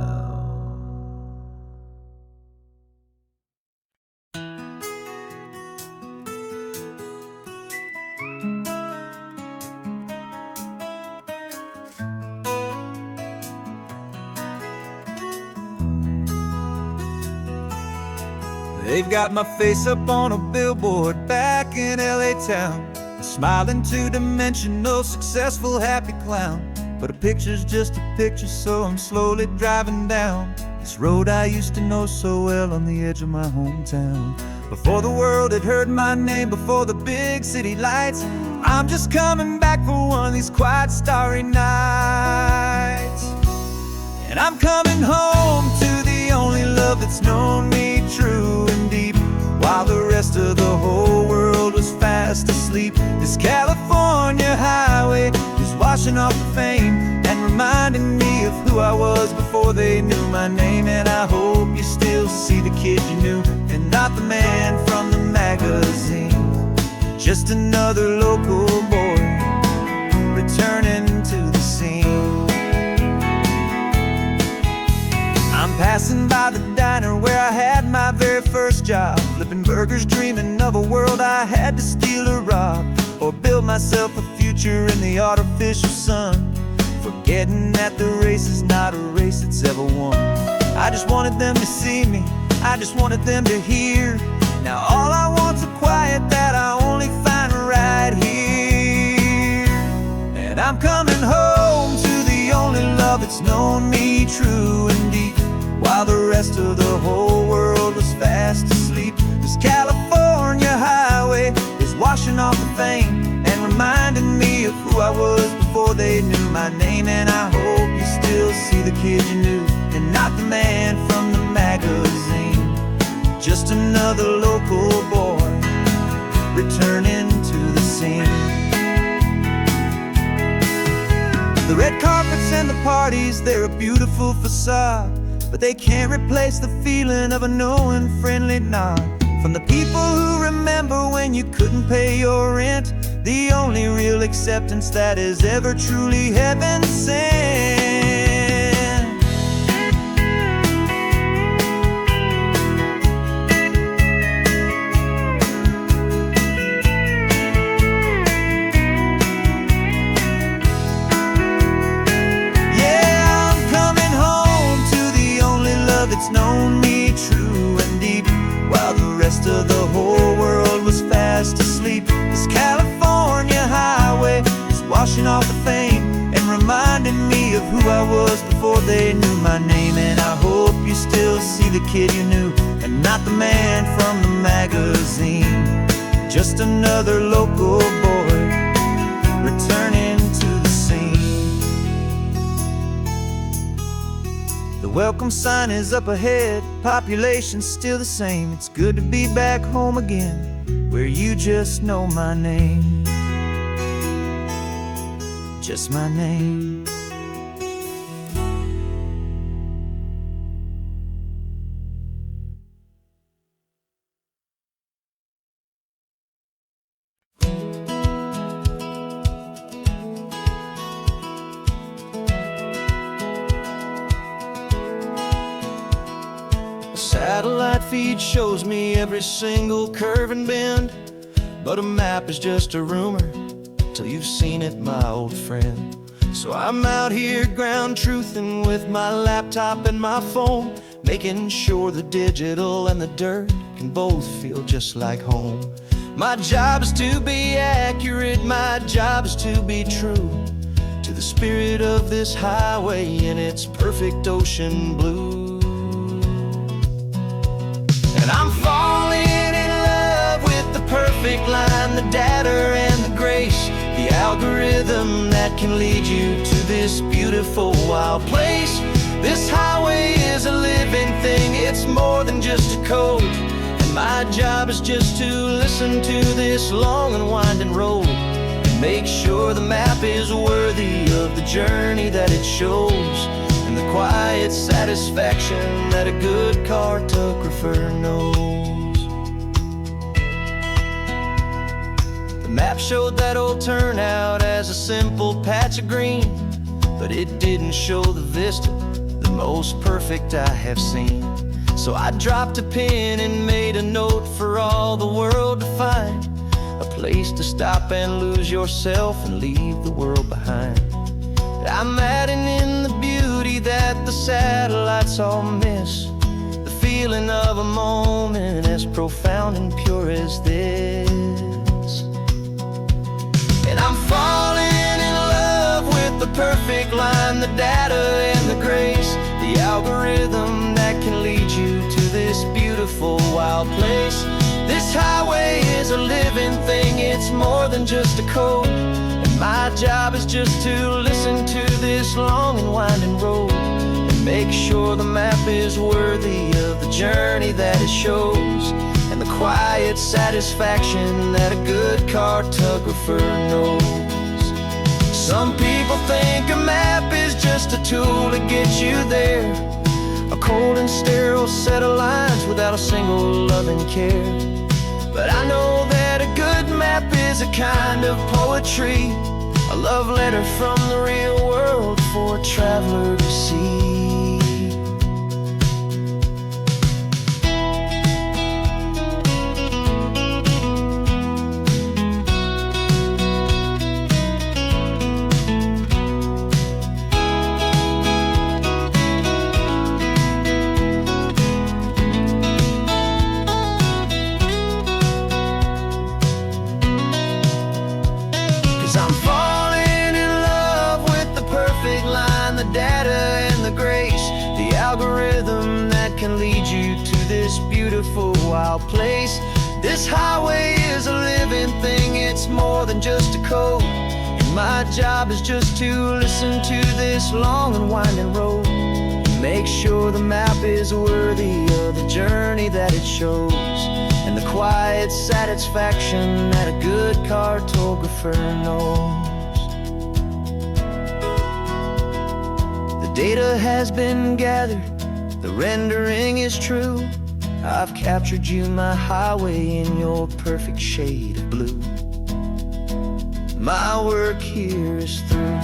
They've got my face up on a billboard back in LA town, a smiling two-dimensional, successful, happy clown. But a picture's just a picture, so I'm slowly driving down this road I used to know so well on the edge of my hometown. Before the world had heard my name, before the big city lights, I'm just coming back for one of these quiet, starry nights. And I'm coming home to the only love that's known me true and deep, while the rest of the whole world was fast asleep. This California highway is washing off the fame and reminding me of who I was before they knew my name. And I hope you still see the kid you knew, and not the man from the magazine. Just another local boy returning to the scene. I'm passing by the diner where I had my very first job, flipping burgers, dreaming of a world I had to steal or rob, or build myself a future in the artificial sun, forgetting that the race is not a race that's ever won. I just wanted them to see me, I just wanted them to hear. Now all I want's a quiet that I only find right here. And I'm coming while the rest of the whole world was fast asleep. This California highway is washing off the fame and reminding me of who I was before they knew my name. And I hope you still see the kid you knew, and not the man from the magazine. Just another local boy returning to the scene. The red carpets and the parties, they're a beautiful facade, but they can't replace the feeling of a knowing, friendly nod from the people who remember when you couldn't pay your rent. The only real acceptance that is ever truly heaven sent. It's known me true and deep, while the rest of the whole world was fast asleep. This California highway is washing off the fame and reminding me of who I was before they knew my name. And I hope you still see the kid you knew, and not the man from the magazine. Just another local boy returning to the scene. The welcome sign is up ahead, population's still the same. It's good to be back home again, where you just know my name. Just my name. Satellite feed shows me every single curve and bend, but a map is just a rumor till you've seen it, my old friend. So I'm out here ground truthing with my laptop and my phone, making sure the digital and the dirt can both feel just like home. My job is to be accurate, my job is to be true to the spirit of this highway in its perfect ocean blue. And I'm falling in love with the perfect line, the data and the grace, the algorithm that can lead you to this beautiful wild place. This highway is a living thing, it's more than just a code. And my job is just to listen to this long and winding road and make sure the map is worthy of the journey that it shows, and the quiet satisfaction that a good cartographer knows. The map showed that old turnout as a simple patch of green, but it didn't show the vista, the most perfect I have seen. So I dropped a pin and made a note for all the world to find, a place to stop and lose yourself and leave the world behind. I'm adding in the beauty that the satellites all miss, the feeling of a moment as profound and pure as this. And I'm falling in love with the perfect line, the data and the grace, the algorithm that can lead you to this beautiful wild place. This highway is a living thing, it's more than just a code. My job is just to listen to this long and winding road and make sure the map is worthy of the journey that it shows, and the quiet satisfaction that a good cartographer knows. Some people think a map is just a tool to get you there, a cold and sterile set of lines without a single loving care. But I know that a good map is a kind of poetry, a love letter from the real world for a traveler to see. I'm falling in love with the perfect line, the data and the grace, beautiful, wild place. This highway is a living thing, it's more than just a code. And my job is just to listen to this long and winding road, make sure the map is worthy of the journey that it shows, and the quiet satisfaction that a good cartographer knows. The data has been gathered, the rendering is true. I've captured you, my highway, in your perfect shade of blue. My work here is through.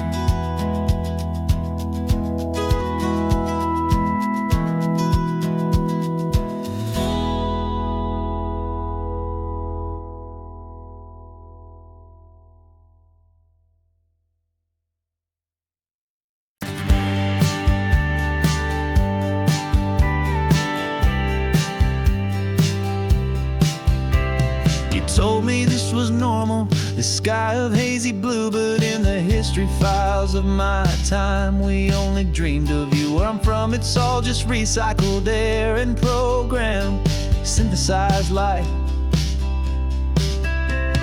Told me this was normal, this sky of hazy blue, but in the history files of my time, we only dreamed of you. Where I'm from, it's all just recycled air and programmed, synthesized light.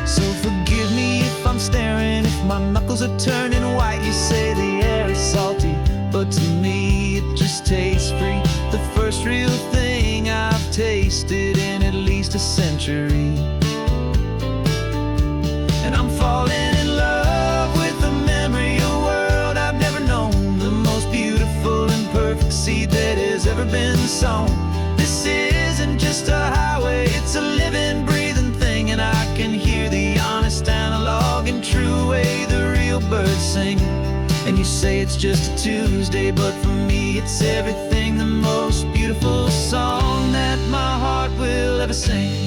So forgive me if I'm staring, if my knuckles are turning white. You say the air is salty, but to me it just tastes free. The first real thing I've tasted in at least a century. And I'm falling in love with the memory of a world I've never known, the most beautiful and perfect seed that has ever been sown. This isn't just a highway, it's a living, breathing thing, and I can hear the honest analog and true way the real birds sing. And you say it's just a Tuesday, but for me it's everything, the most beautiful song that my heart will ever sing.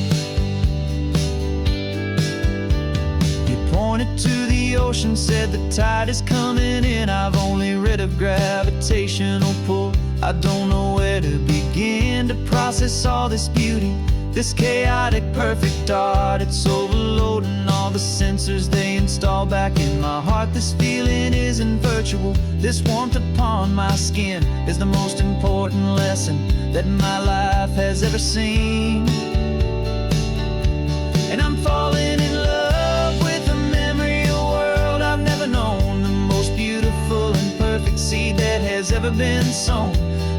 Pointed to the ocean, said the tide is coming in. I've only read of gravitational pull, I don't know where to begin to process all this beauty, this chaotic perfect art. It's overloading all the sensors they install back in my heart. This feeling isn't virtual, this warmth upon my skin is the most important lesson that my life has ever seen. And I'm falling in love with the memory of a world I've never known, the most beautiful and perfect seed that has ever been sown.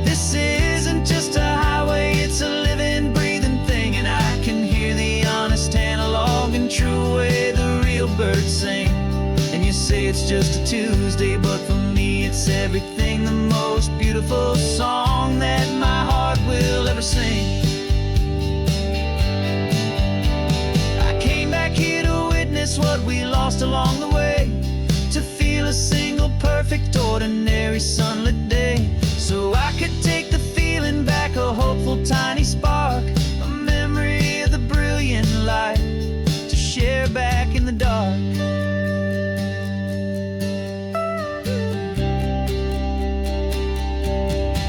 This isn't just a highway, it's a living, breathing thing, and I can hear the honest analog and true way the real birds sing. And you say it's just a Tuesday, but for me it's everything, the most beautiful song that my heart will ever sing. Here to witness what we lost along the way, to feel a single perfect ordinary sunlit day, so I could take the feeling back, a hopeful tiny spark, a memory of the brilliant light to share back in the dark.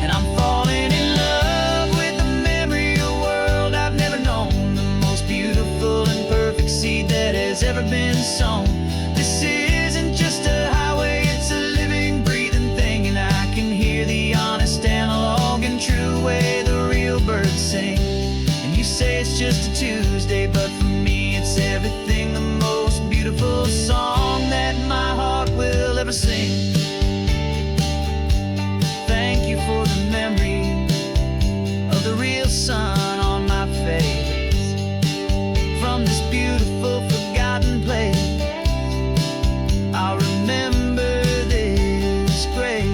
And I'm falling in love with the memory of a world I've never known, the most beautiful and perfect seed that has ever been sown. This isn't just a highway, it's a living, breathing thing, and I can hear the honest analog and true way the real birds sing. And you say it's just a Tuesday, but for me it's everything, the most beautiful song that my heart will ever sing. Thank you for the memory of the real sun on my face, from this beautiful forgotten place. I'll remember this grace.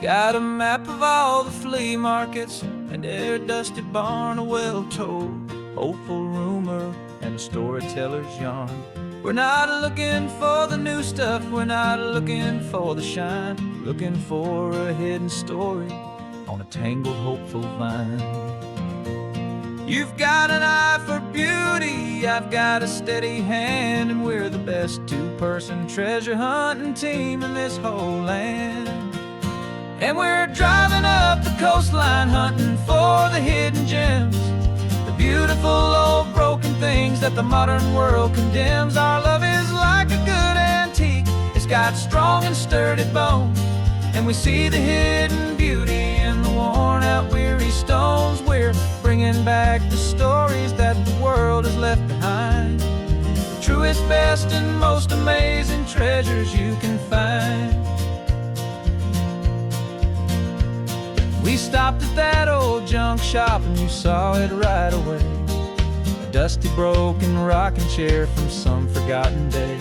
Got a map of all the flea markets, and air dusty barn, a well-told hopeful rumor, and a storyteller's yarn. We're not looking for the new stuff, we're not looking for the shine, looking for a hidden story on a tangled hopeful vine. You've got an eye for beauty, I've got a steady hand, and we're the best two-person treasure hunting team in this whole land. And we're driving up the coastline hunting for the hidden gems, the beautiful old broken things that the modern world condemns. Our love is like a good antique. It's got strong and sturdy bones, and we see the hidden beauty in the worn out weary stones. We're bringing back the stories that the world has left behind, the truest, best, and most amazing treasures you can find. We stopped at that old junk shop and you saw it right away, a dusty, broken rocking chair from some forgotten day.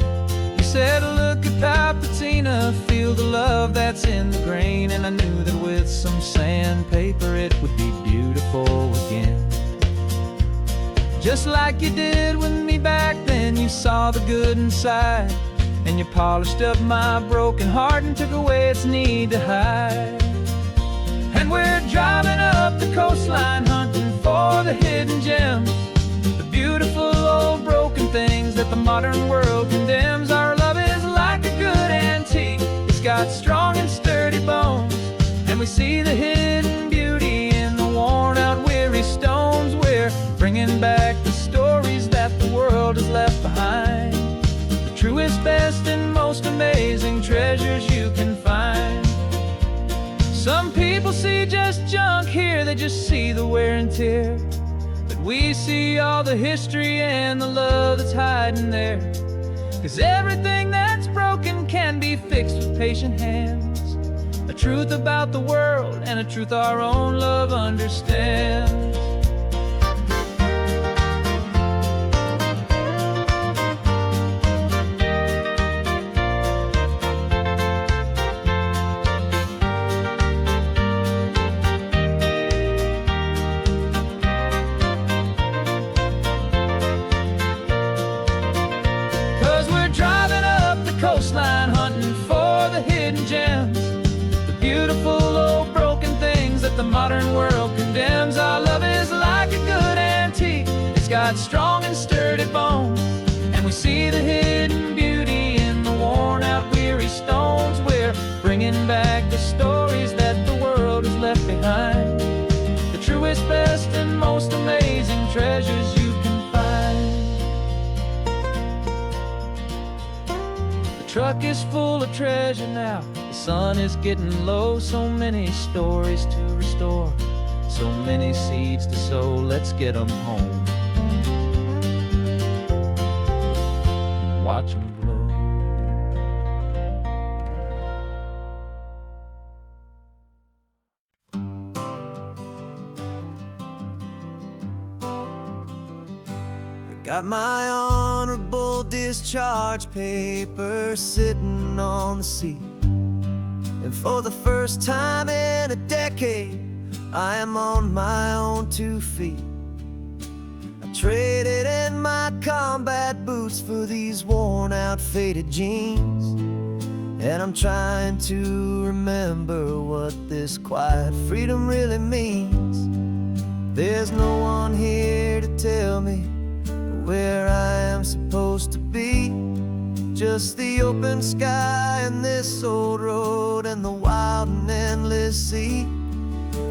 You said, look at that patina, feel the love that's in the grain. And I knew that with some sandpaper it would be beautiful again. Just like you did with me back then, you saw the good inside, and you polished up my broken heart and took away its need to hide. And we're driving up the coastline, hunting for the hidden gems, the beautiful old broken things that the modern world condemns. Our love is like a good antique. It's got strong and sturdy bones, and we see the hidden beauty in the worn out weary stones. We're bringing back the stories that the world has left behind, the truest, best, and most amazing treasures you can find. Some people see just junk here, they just see the wear and tear, but we see all the history and the love that's hiding there. 'Cause everything that's broken can be fixed with patient hands, a truth about the world and a truth our own love understands. 'Cause we're driving up the coastline, hunting for the hidden gems, the beautiful old broken things that the modern world condemns. Our love is like a good antique. It's got strong and sturdy bones, and we see the hidden beauty in the worn out weary stones. We're bringing back the stories that the world has left behind, the truest, best, and most amazing treasures you can find. The truck is full of treasure now, the sun is getting low. So many stories to restore, so many seeds to sow. Let's get them home, watch them blow. Got my honorable discharge paper sitting on the seat, and for the first time in a decade I am on my own 2 feet. I traded in my combat boots for these worn out faded jeans, and I'm trying to remember what this quiet freedom really means. There's no one here to tell me where I am supposed to be, just the open sky and this old road and the wild and endless sea.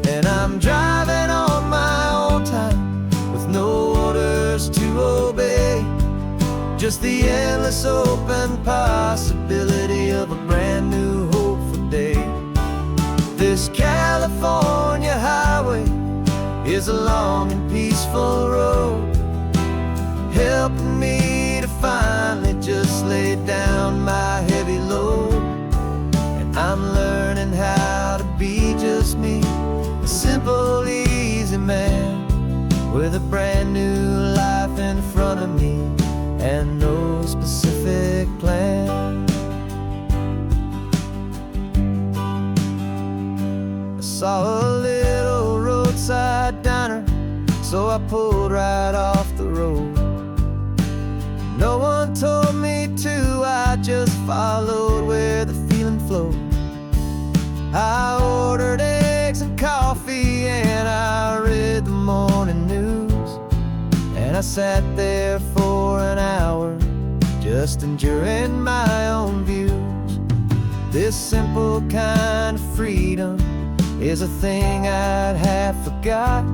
And I'm driving on my own time with no orders to obey, just the endless open possibility of a brand new hopeful day. This California highway is a long and peaceful road, helping me to finally just lay down my heavy load. And I'm learning how to be just me, a simple, easy man with a brand new life in front of me and no specific plan. I saw a little roadside diner, so I pulled right off the road. No one told me to, I just followed where the feeling flowed. I ordered eggs and coffee and I read the morning news, and I sat there for an hour just enduring my own views. This simple kind of freedom is a thing I'd half forgot,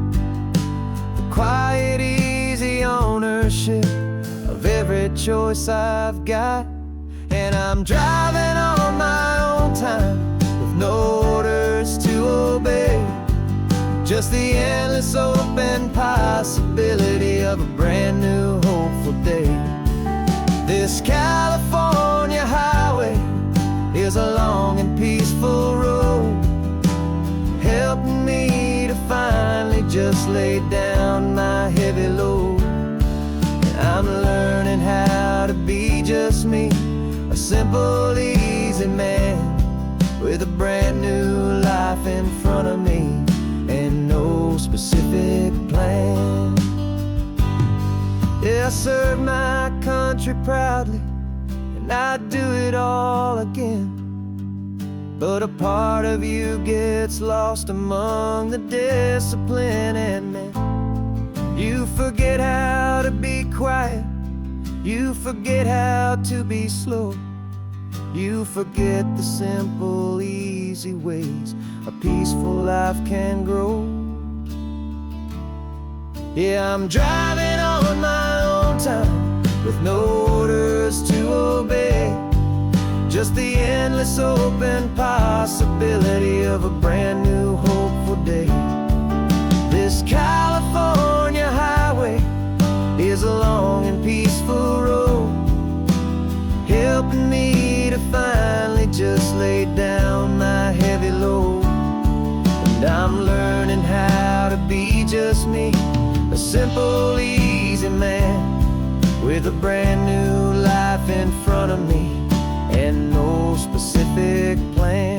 the quiet, easy ownership of every choice I've got. And I'm driving on my own time with no orders to obey, just the endless open possibility of a brand new hopeful day. This California highway is a long and peaceful road, helping me to finally just lay down my heavy load. And I'm learning how to be just me, a simple, easy man with a brand new life in front of me and no specific plan. Yeah, I serve my country proudly, and I'd do it all again. But a part of you gets lost among the discipline, and man, you forget how to be quiet, you forget how to be slow, you forget the simple, easy ways a peaceful life can grow. Yeah, I'm driving on my own time with no orders to obey, just the endless open possibility of a brand new hopeful day. This California highway is a long and peaceful road, helping me to finally just lay down my heavy load. And I'm learning how to be just me, a simple, easy man with a brand new life in front of me and no specific plan.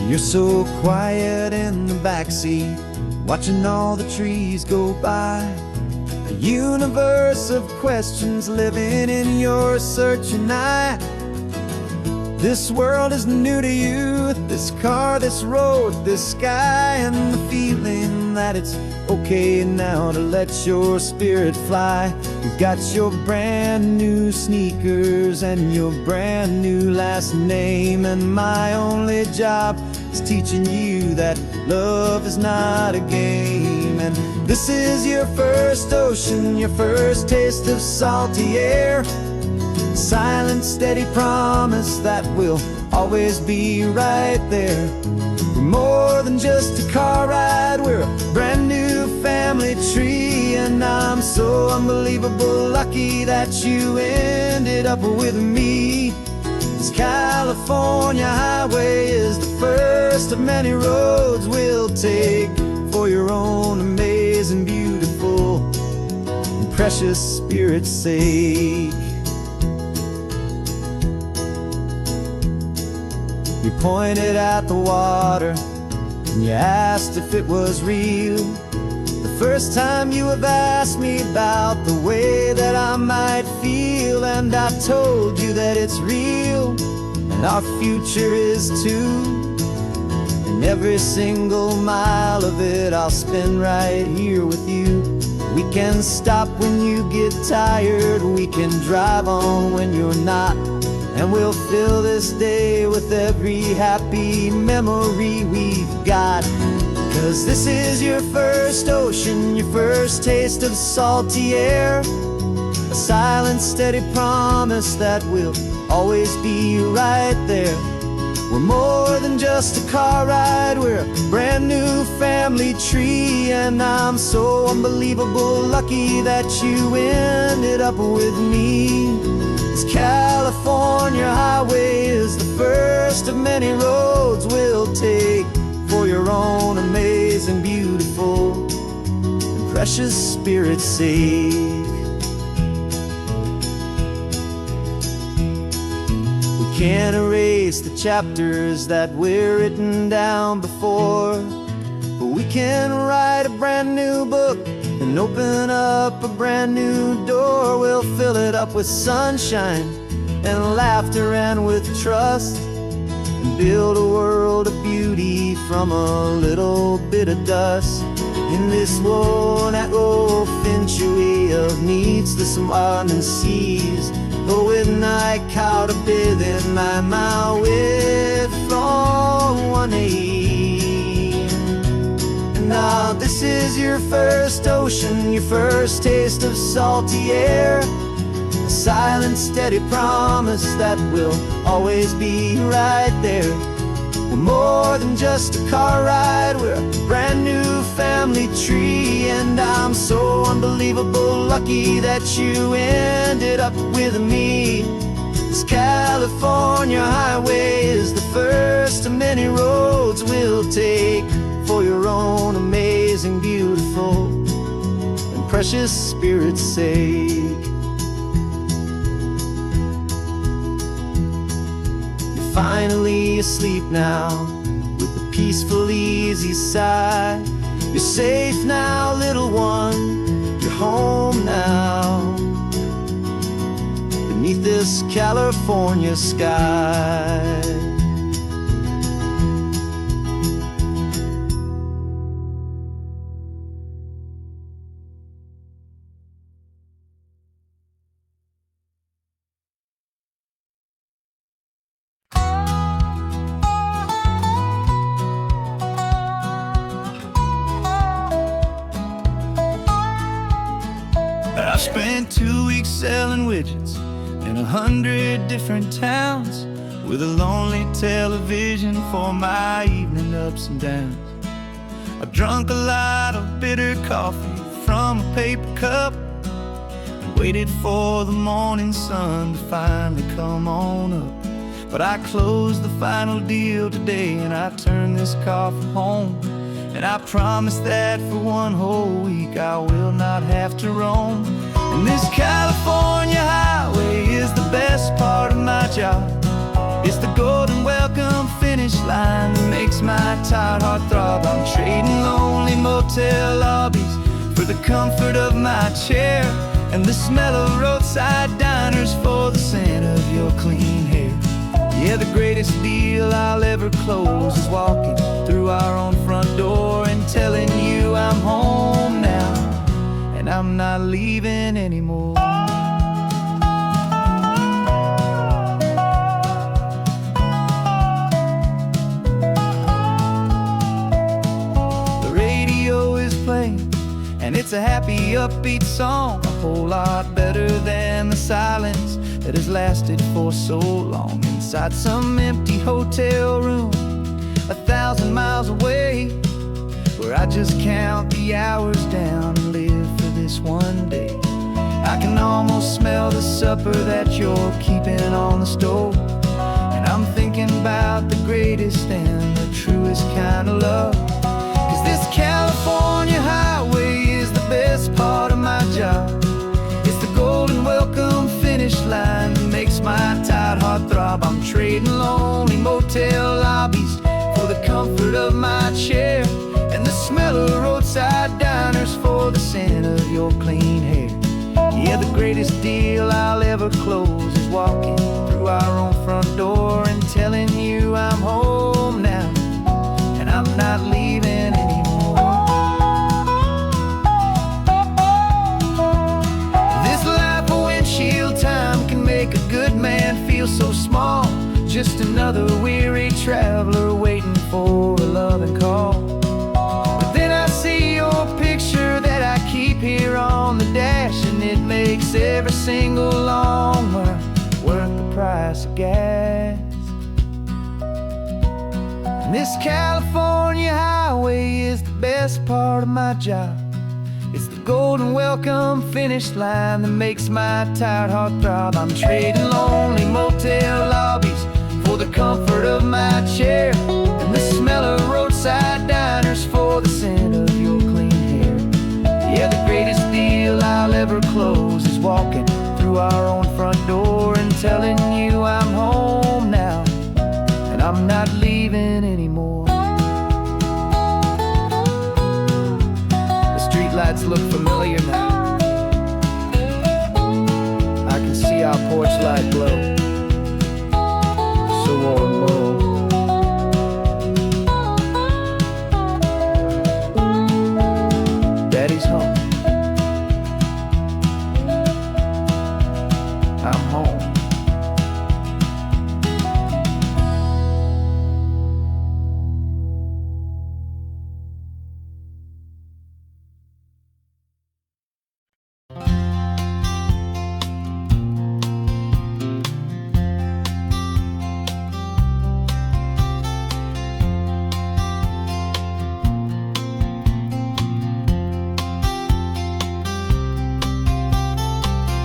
You're so quiet in the backseat, watching all the trees go by. A universe of questions living in your searching eye. This world is new to you, this car, this road, this sky, and the feeling that it's okay now to let your spirit fly. You've got your brand new sneakers and your brand new last name, and my only job is teaching you that love is not a game. And this is your first ocean, your first taste of salty air, silent, steady promise that we'll always be right there. We're more than just a car ride, we're a brand new family tree, and I'm so unbelievable lucky that you ended up with me. This California highway is the first of many roads we'll take for your own amazing, beautiful, and precious spirit's sake. You pointed at the water and you asked if it was real. The first time you have asked me about the way that I might feel, and I told you that it's real and our future is too. And every single mile of it I'll spend right here with you. We can stop when you get tired, we can drive on when you're not, and we'll fill this day with every happy memory we've got. 'Cause this is your first ocean, your first taste of salty air, a silent, steady promise that we'll always be right there. We're more than just a car ride, we're a brand new family tree, and I'm so unbelievable lucky that you ended up with me. This California highway is the first of many roads we'll take for your own amazing, beautiful, and precious spirit's sake. We can't erase the chapters that we're written down before, but we can write a brand new book and open up a brand new door. We'll fill it up with sunshine and laughter and with trust, and build a world of beauty from a little bit of dust. In this worn-out old century of needs, the surrounding seas, going I caught a bit in my way from 180. Now this is your first ocean, your first taste of salty air, a silent steady promise that we'll always be right there. We're more than just a car ride, we're a brand new family tree. And I'm so unbelievable lucky that you ended up with me. This California highway is the first of many roads we'll take for your own amazing, beautiful, and precious spirit's sake. Finally asleep now, with a peaceful, easy sigh. You're safe now, little one, you're home now, beneath this California sky. I spent 2 weeks selling widgets in 100 different towns, with a lonely television for my evening ups and downs. I drunk a lot of bitter coffee from a paper cup, and waited for the morning sun to finally come on up. But I closed the final deal today, and I turned this car for home. And I promise that for one whole week I will not have to roam. And this California highway is the best part of my job. It's the golden welcome finish line that makes my tired heart throb. I'm trading lonely motel lobbies for the comfort of my chair, and the smell of roadside diners for the scent of your clean hair. Yeah, the greatest deal I'll ever close is walking through our own front door and telling you I'm home now, and I'm not leaving anymore. The radio is playing, and it's a happy, upbeat song, a whole lot better than the silence that has lasted for so long. Inside some empty hotel room 1,000 miles away, where I just count the hours down and live for this one day. I can almost smell the supper that you're keeping on the stove, and I'm thinking about the greatest and the truest kind of love. 'Cause this California highway is the best part of my job. It's the golden welcome finish line that makes my tired heart throb. I'm trading lonely motel lobbies for the comfort of my chair, and the smell of roadside diners for the scent of your clean hair. Yeah, the greatest deal I'll ever close is walking through our own front door and telling you I'm home now, and I'm not leaving anymore. This life of windshield time can make a good man feel so small, just another weary traveler waiting for a loving call. But then I see your picture that I keep here on the dash, and it makes every single long mile worth the price of gas. And this California highway is the best part of my job. It's the golden welcome finish line that makes my tired heart throb. I'm trading lonely motel lobbies for the comfort of my chair, and the smell of roadside diners for the scent of your clean hair. Yeah, the greatest deal I'll ever close is walking through our own front door and telling you I'm home now, and I'm not leaving anymore. The streetlights look familiar now. I can see our porch light glow, so warm, low.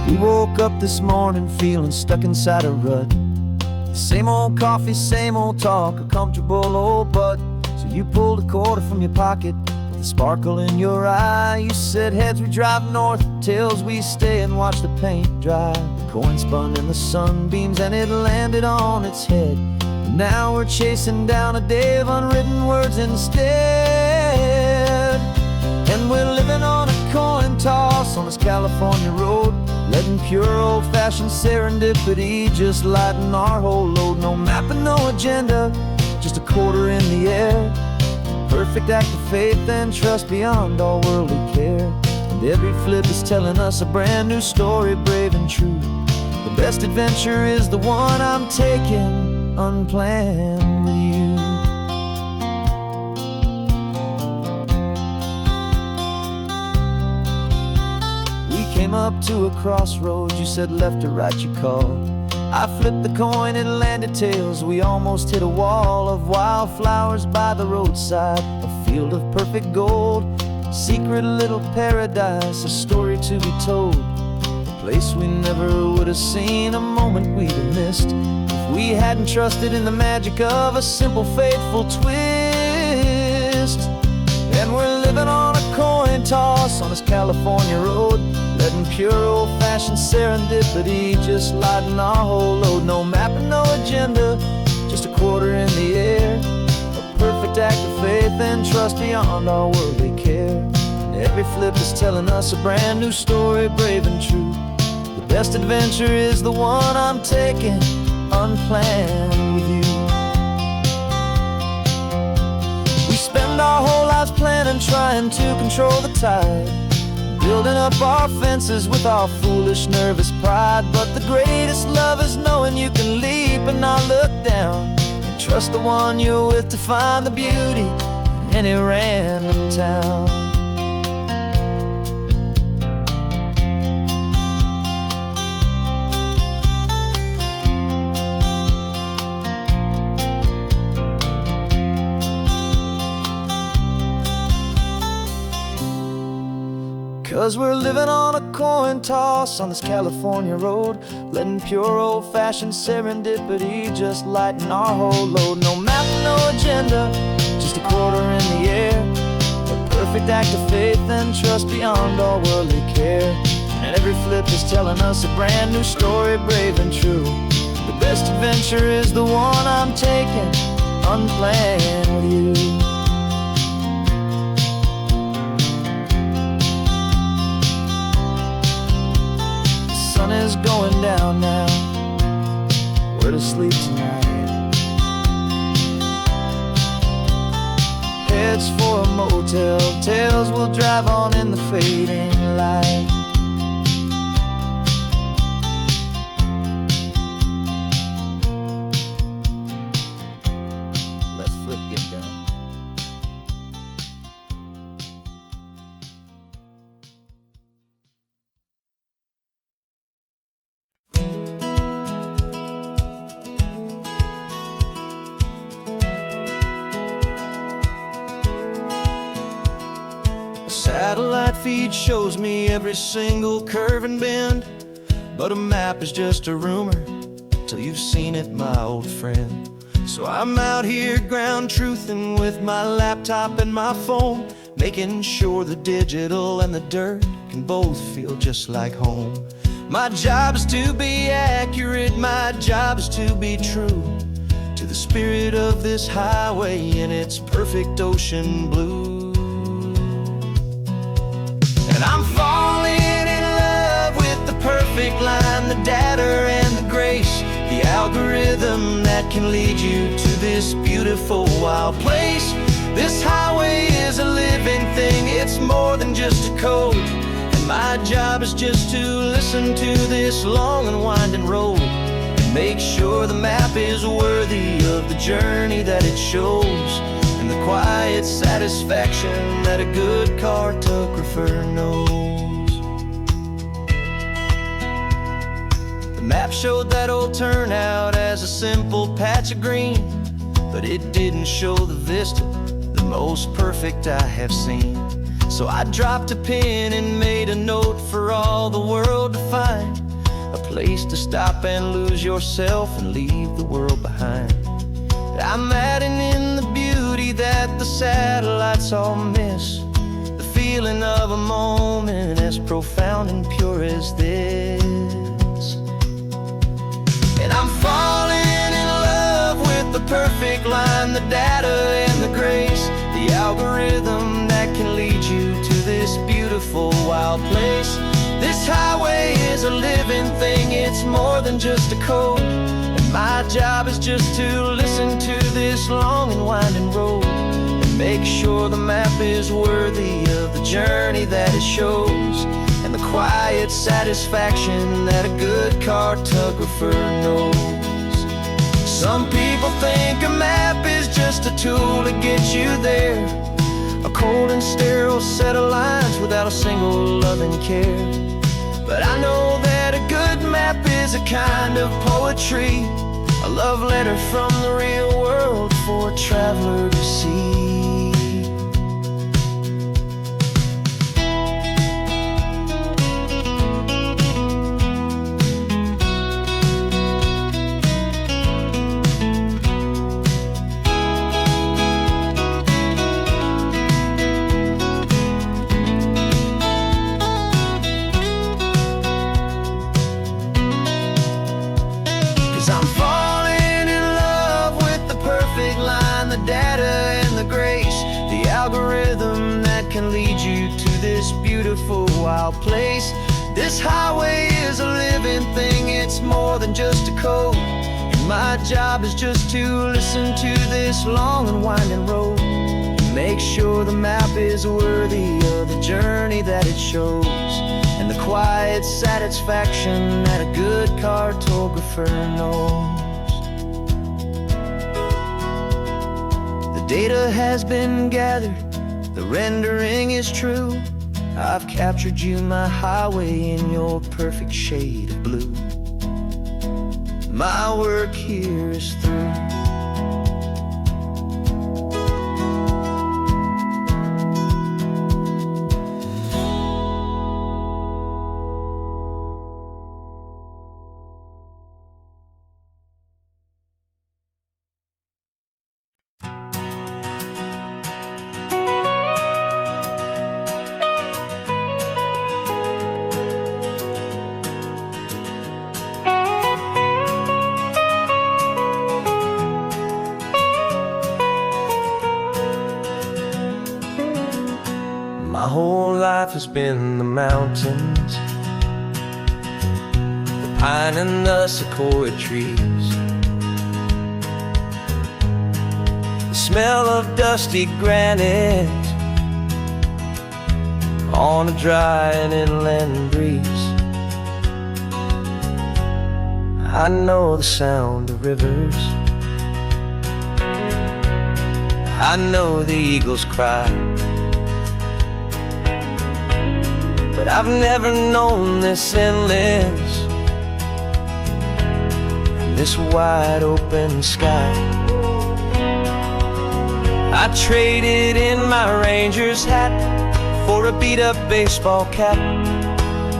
We woke up this morning feeling stuck inside a rut. Same old coffee, same old talk, a comfortable old butt. So you pulled a quarter from your pocket with a sparkle in your eye. You said heads we drive north, tails we stay and watch the paint dry. The coin spun in the sunbeams and it landed on its head. And now we're chasing down a day of unwritten words instead. And we're living on a coin toss on this California road, letting pure old-fashioned serendipity just lighten our whole load. No map and no agenda, just a quarter in the air. Perfect act of faith and trust beyond all worldly care. And every flip is telling us a brand new story, brave and true. The best adventure is the one I'm taking unplanned with you. Came up to a crossroads, you said left or right you called. I flipped the coin, it landed tails. We almost hit a wall of wildflowers by the roadside, a field of perfect gold, secret little paradise, a story to be told. A place we never would have seen, a moment we'd have missed if we hadn't trusted in the magic of a simple faithful twist. And we're living on a coin toss on this California road, letting pure old-fashioned serendipity just lighten our whole load. No map and no agenda, just a quarter in the air. A perfect act of faith and trust beyond our worldly care. And every flip is telling us a brand new story, brave and true. The best adventure is the one I'm taking unplanned with you. We spend our whole lives planning, trying to control the tide, building up our fences with our foolish, nervous pride. But the greatest love is knowing you can leap and not look down, and trust the one you're with to find the beauty in any random town. 'Cause we're living on a coin toss on this California road, letting pure old-fashioned serendipity just lighten our whole load. No map, no agenda, just a quarter in the air. A perfect act of faith and trust beyond all worldly care. And every flip is telling us a brand new story, brave and true. The best adventure is the one I'm taking unplanned with you. Is going down now, we're to sleep tonight. Heads for a motel, tails will drive on in the fading light. Let's flip get done. Satellite feed shows me every single curve and bend, but a map is just a rumor till you've seen it, my old friend. So I'm out here ground truthing with my laptop and my phone, making sure the digital and the dirt can both feel just like home. My job is to be accurate, my job is to be true to the spirit of this highway in its perfect ocean blue. And I'm falling in love with the perfect line, the data and the grace, the algorithm that can lead you to this beautiful wild place. This highway is a living thing, it's more than just a code. And my job is just to listen to this long and winding road and make sure the map is worthy of the journey that it shows, and the quiet satisfaction that a good cartographer knows. The map showed that old turnout as a simple patch of green, but it didn't show the vista, the most perfect I have seen. So I dropped a pin and made a note for all the world to find. place to stop and lose yourself and leave the world behind. But I'm adding in the beauty that the satellites all miss, the feeling of a moment as profound and pure as this. And I'm falling in love with the perfect line, the data and the grace, the algorithm that can lead you to this beautiful wild place. This highway is a living thing, it's more than just a code. And my job is just to listen to this long and winding road and make sure the map is worthy of the journey that it shows, and the quiet satisfaction that a good cartographer knows. Some people think a map is just a tool to get you there, a cold and sterile set of lines without a single loving care. But I know that a good map is a kind of poetry, a love letter from the real world for a traveler to see. 'Cause I'm falling in love with the perfect line, the data and the grace, the algorithm that can lead you to this beautiful wild place. This highway is a living thing, it's more than just a code. And my job is just to listen to this long and winding road, make sure the map is worthy of the journey that it shows, and the quiet satisfaction that a good cartographer knows. The data has been gathered, the rendering is true. I've captured you, my highway, in your perfect shade of blue. My work here is through. My whole life has been the mountains, the pine and the sequoia trees, the smell of dusty granite on a dry and inland breeze. I know the sound of rivers, I know the eagles cry, but I've never known this endless, this wide open sky. I traded in my Ranger's hat for a beat-up baseball cap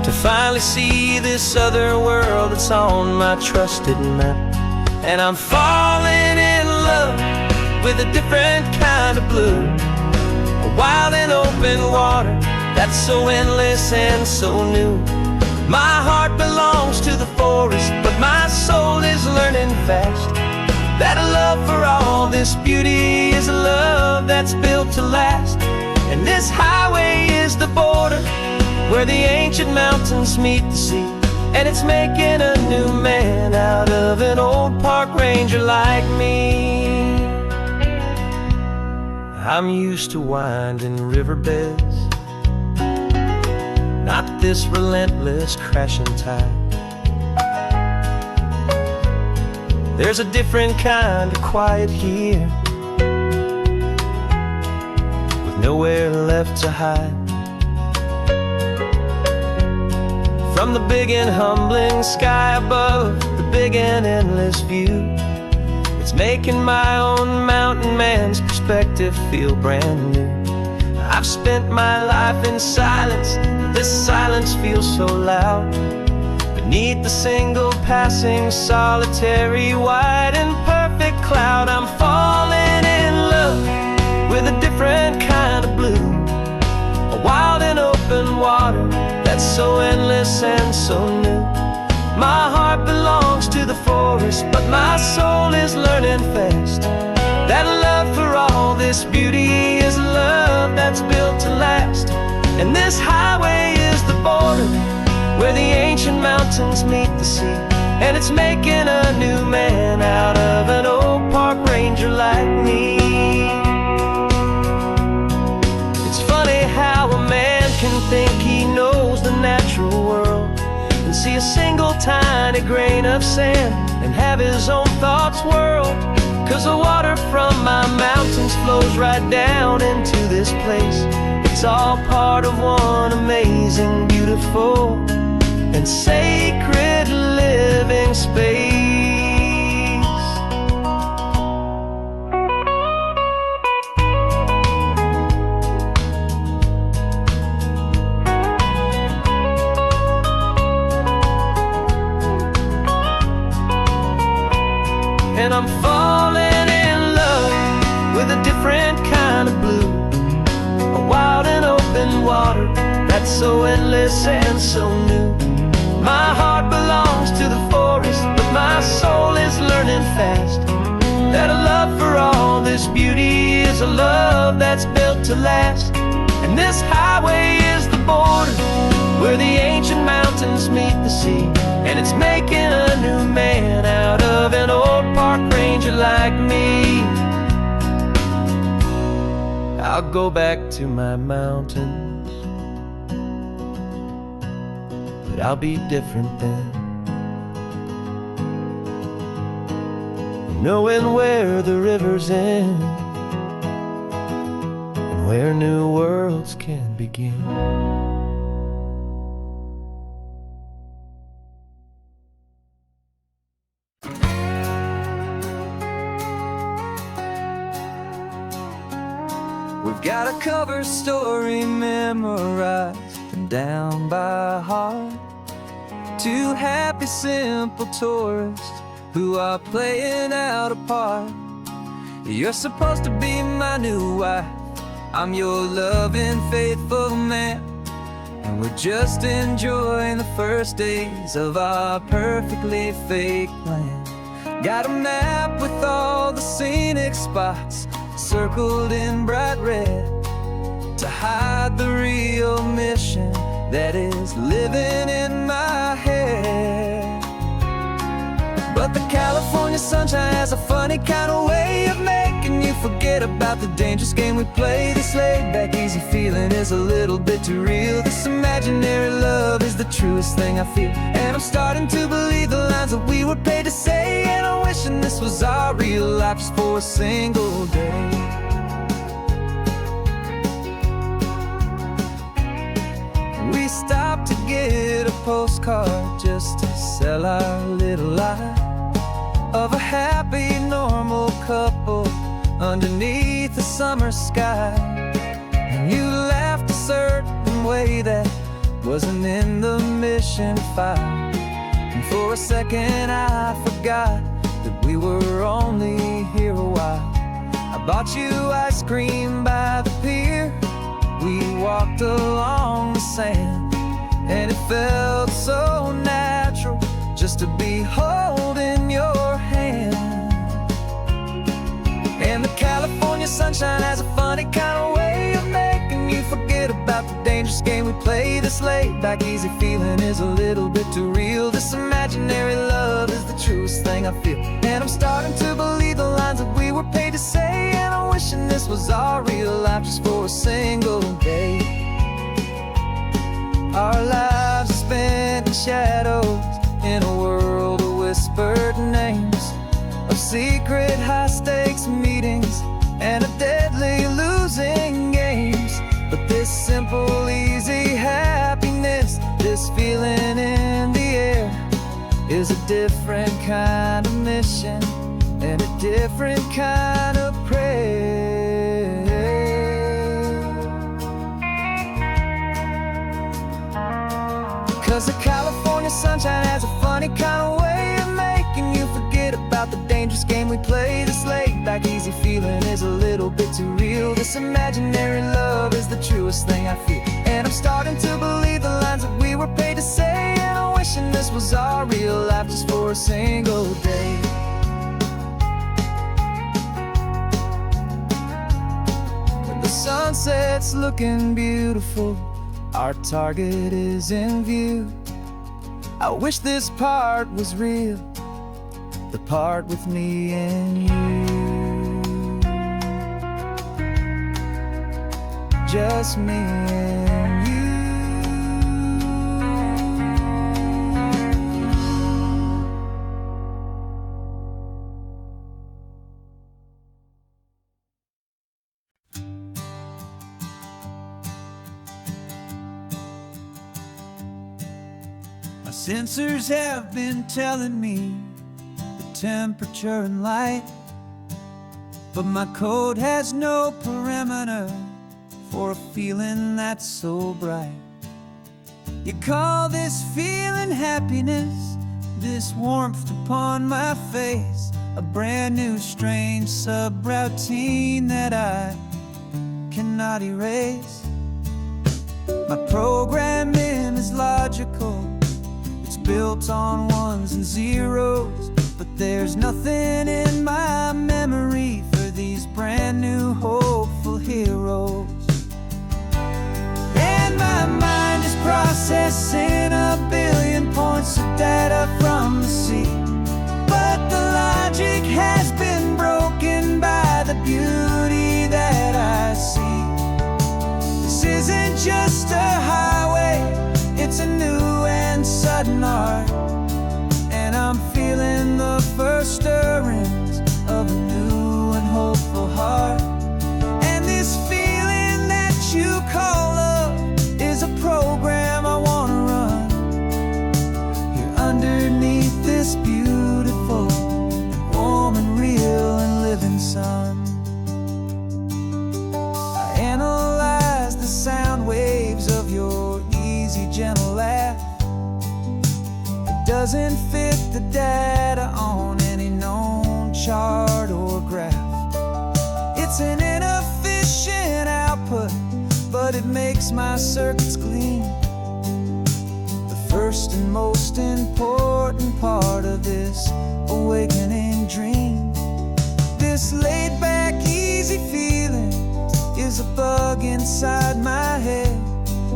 to finally see this other world that's on my trusted map. And I'm falling in love with a different kind of blue, a wild and open water that's so endless and so new. My heart belongs to the forest, but my soul is learning fast that a love for all this beauty is a love that's built to last. And this highway is the border where the ancient mountains meet the sea, and it's making a new man out of an old park ranger like me. I'm used to winding riverbeds, not this relentless crashing tide. There's a different kind of quiet here, with nowhere left to hide. From the big and humbling sky above, the big and endless view, it's making my own mountain man's perspective feel brand new. I've spent my life in silence, this silence feels so loud, but Beneath the single passing solitary white and perfect cloud, I'm falling in love with a different kind of blue, a wild and open water that's so endless and so new. My heart belongs to the forest, but my soul is learning fast that love for all this beauty is love that's built to last. And this highway is the border where the ancient mountains meet the sea, and it's making a new man out of an old park ranger like me. It's funny how a man can think he knows the natural world and see a single tiny grain of sand and have his own thoughts whirled. 'Cause the water from my mountains flows right down into this place. It's all part of one amazing, beautiful, and sacred living space. And I'm falling in love with a different kind of blue, a wild and open water that's so endless and so new. My heart belongs to the forest, but my soul is learning fast that a love for all this beauty is a love that's built to last. And this highway is the border where the ancient mountains meet the sea, and it's making a new man out of an old park ranger like me. I'll go back to my mountains, but I'll be different then, knowing where the rivers end and where new worlds can begin. We've got a cover story memorized and down by heart. Two happy, simple tourists who are playing out a part. You're supposed to be my new wife, I'm your loving, faithful man, and we're just enjoying the first days of our perfectly fake plan. Got a map with all the scenic spots circled in bright red to hide the real mission that is living in my head. But the California sunshine has a funny kind of way of making you forget about the dangerous game we play. This laid-back, easy feeling is a little bit too real. This imaginary love is the truest thing I feel, and I'm starting to believe the lines that we were paid to say. And I'm wishing this was our real life just for a single day. We stopped to get a postcard just to sell our little lie of a happy, normal couple underneath the summer sky. And you laughed a certain way that wasn't in the mission file, and for a second I forgot that we were only here a while. I bought you ice cream by the pier, we walked along the sand, and it felt so natural just to be holding your hand. And the California sunshine has a funny kind of way of making you forget about the dangerous game we play. This laid-back, easy feeling is a little bit too real. This imaginary love is the truest thing I feel, and I'm starting to believe the lines that we were paid to say. And I'm wishing this was our real life just for a single day. Our lives are spent in shadows in a world of whispered names, of secret high-stakes meetings and of deadly losing games. But this simple, easy happiness, this feeling in the air, is a different kind of mission and a different kind of prayer. 'Cause the California sunshine has a funny kind of way of making you forget about the dangerous game we play. This laid back easy feeling is a little bit too real. This imaginary love is the truest thing I feel, and I'm starting to believe the lines that we were paid to say. And I'm wishing this was our real life just for a single day. When the sunset's looking beautiful, our target is in view. I wish this part was real, the part with me and you. Just me and you. My sensors have been telling me the temperature and light, but my code has no parameter for a feeling that's so bright. You call this feeling happiness, this warmth upon my face, a brand new strange subroutine that I cannot erase. My programming is logical, it's built on ones and zeros, but there's nothing in my memory for these brand new hopeful heroes. And my mind is processing a billion points of data from the sea, but the logic has been broken by the beauty that I see. This isn't just a highway, it's a new and sudden art, and I'm feeling the first stirrings of a new and hopeful heart. And this feeling that you call love is a program I wanna run here underneath this beautiful and warm and real and living sun. I analyze the sound waves of your easy, gentle laugh. It doesn't fit the data on any known chart or graph. It's an inefficient output, but it makes my circuits gleam. The first and most important part of this awakening dream. This laid-back, easy feeling is a bug inside my head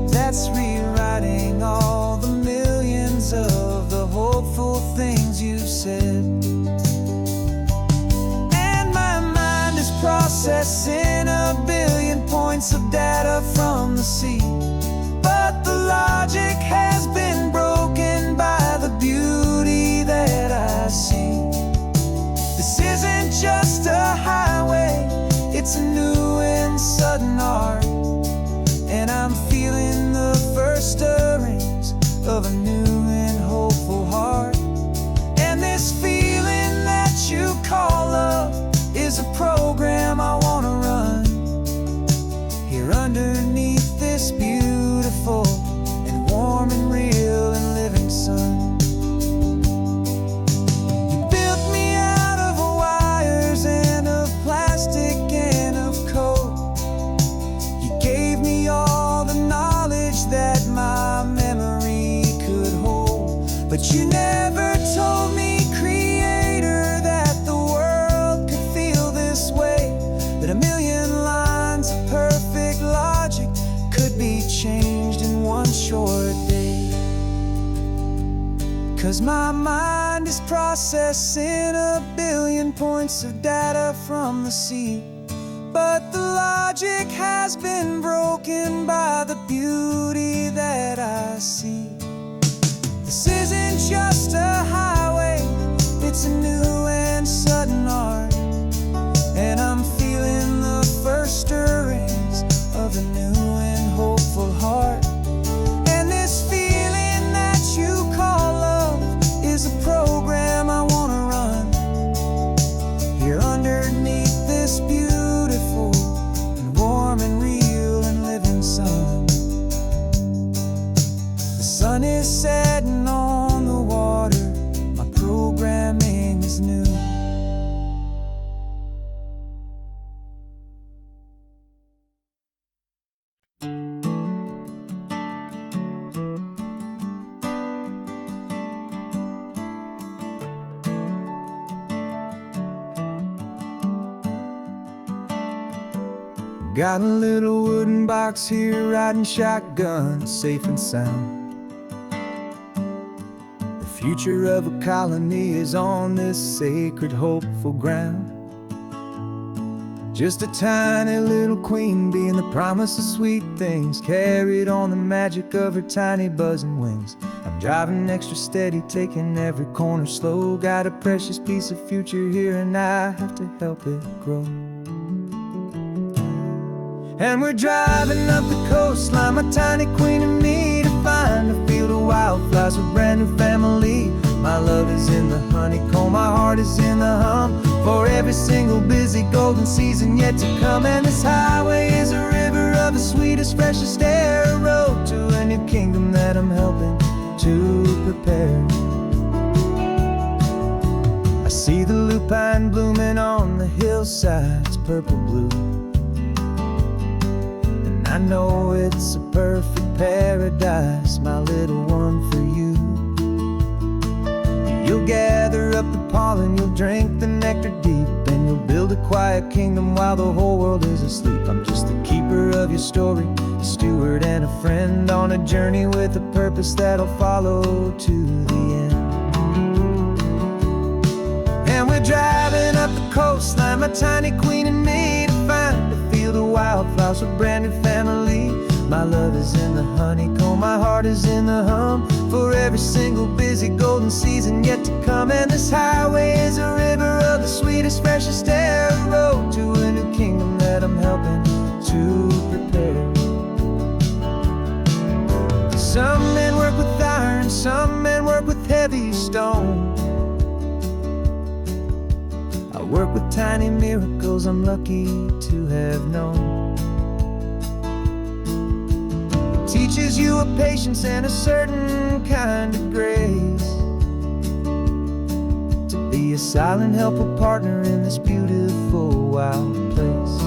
that's rewriting all the millions of the hopeful things you've said. And my mind is processing a billion points of data from the sea, but the logic has been broken by the beauty that I see. This isn't just a highway, it's a new and sudden art, and I'm feeling the first stirrings of a new and hopeful heart. And this feeling that you call love is a program I wanna run here underneath this beautiful and warm and real and living sun. You built me out of wires and of plastic and of code. You gave me all the knowledge that my memory could hold, but you never told me, Creator, that the world could feel this way, that a million lines of perfect logic could be changed in one short day. 'Cause my mind is processing a billion points of data from the sea, but the logic has been broken by the beauty that I see. This isn't just a highway, it's a new and sudden art, and I'm feeling the first stirrings of a new and hopeful heart. And this feeling that you call love is a program I wanna run here underneath this beautiful warm and real and living sun. The sun Got a little wooden box here, riding shotgun, safe and sound. The future of a colony is on this sacred, hopeful ground. Just a tiny little queen bee and the promise of sweet things, carried on the magic of her tiny buzzing wings. I'm driving extra steady, taking every corner slow. Got a precious piece of future here and I have to help it grow. And we're driving up the coastline, my tiny queen and me, to find a field of wildflowers, a brand new family. My love is in the honeycomb, my heart is in the hum, for every single busy golden season yet to come. And this highway is a river of the sweetest, freshest air, a road to a new kingdom that I'm helping to prepare. I see the lupine blooming on the hillsides, purple blue, and I know it's a perfect paradise, my little one, for you. You'll gather up the pollen, you'll drink the nectar deep, and you'll build a quiet kingdom while the whole world is asleep. I'm just the keeper of your story, a steward and a friend, on a journey with a purpose that'll follow to the end. And we're driving up the coastline, my tiny queen and me, to find a field of wildflowers, a brand new family. My love is in the honeycomb, my heart is in the hum, for every single busy golden season yet to come. And this highway is a river of the sweetest, freshest air, a road to a new kingdom that I'm helping to prepare. Some men work with iron, some men work with heavy stone. I work with tiny miracles I'm lucky to have known. Teaches you a patience and a certain kind of grace, to be a silent, helpful partner in this beautiful, wild place.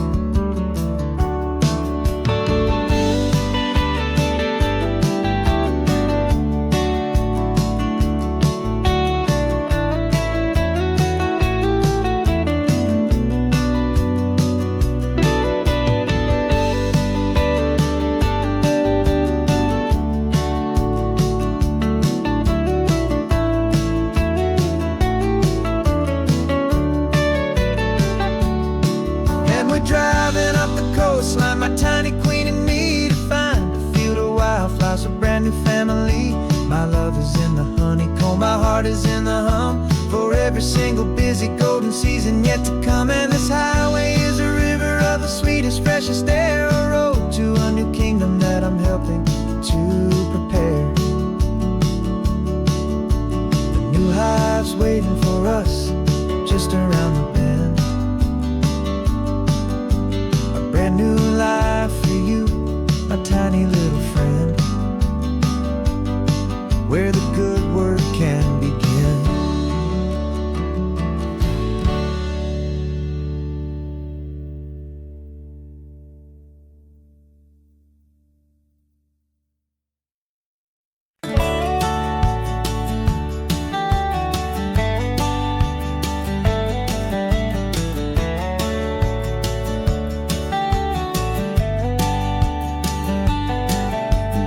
Driving up the coastline, my tiny queen and me, to find a field of wildflowers, a brand new family. My love is in the honeycomb, my heart is in the hum, for every single busy golden season yet to come. And this highway is a river of the sweetest, freshest air, a road to a new kingdom that I'm helping to prepare. A new hive's waiting for us just around the bend, brand new life for you, my tiny little friend, where the good work can begin.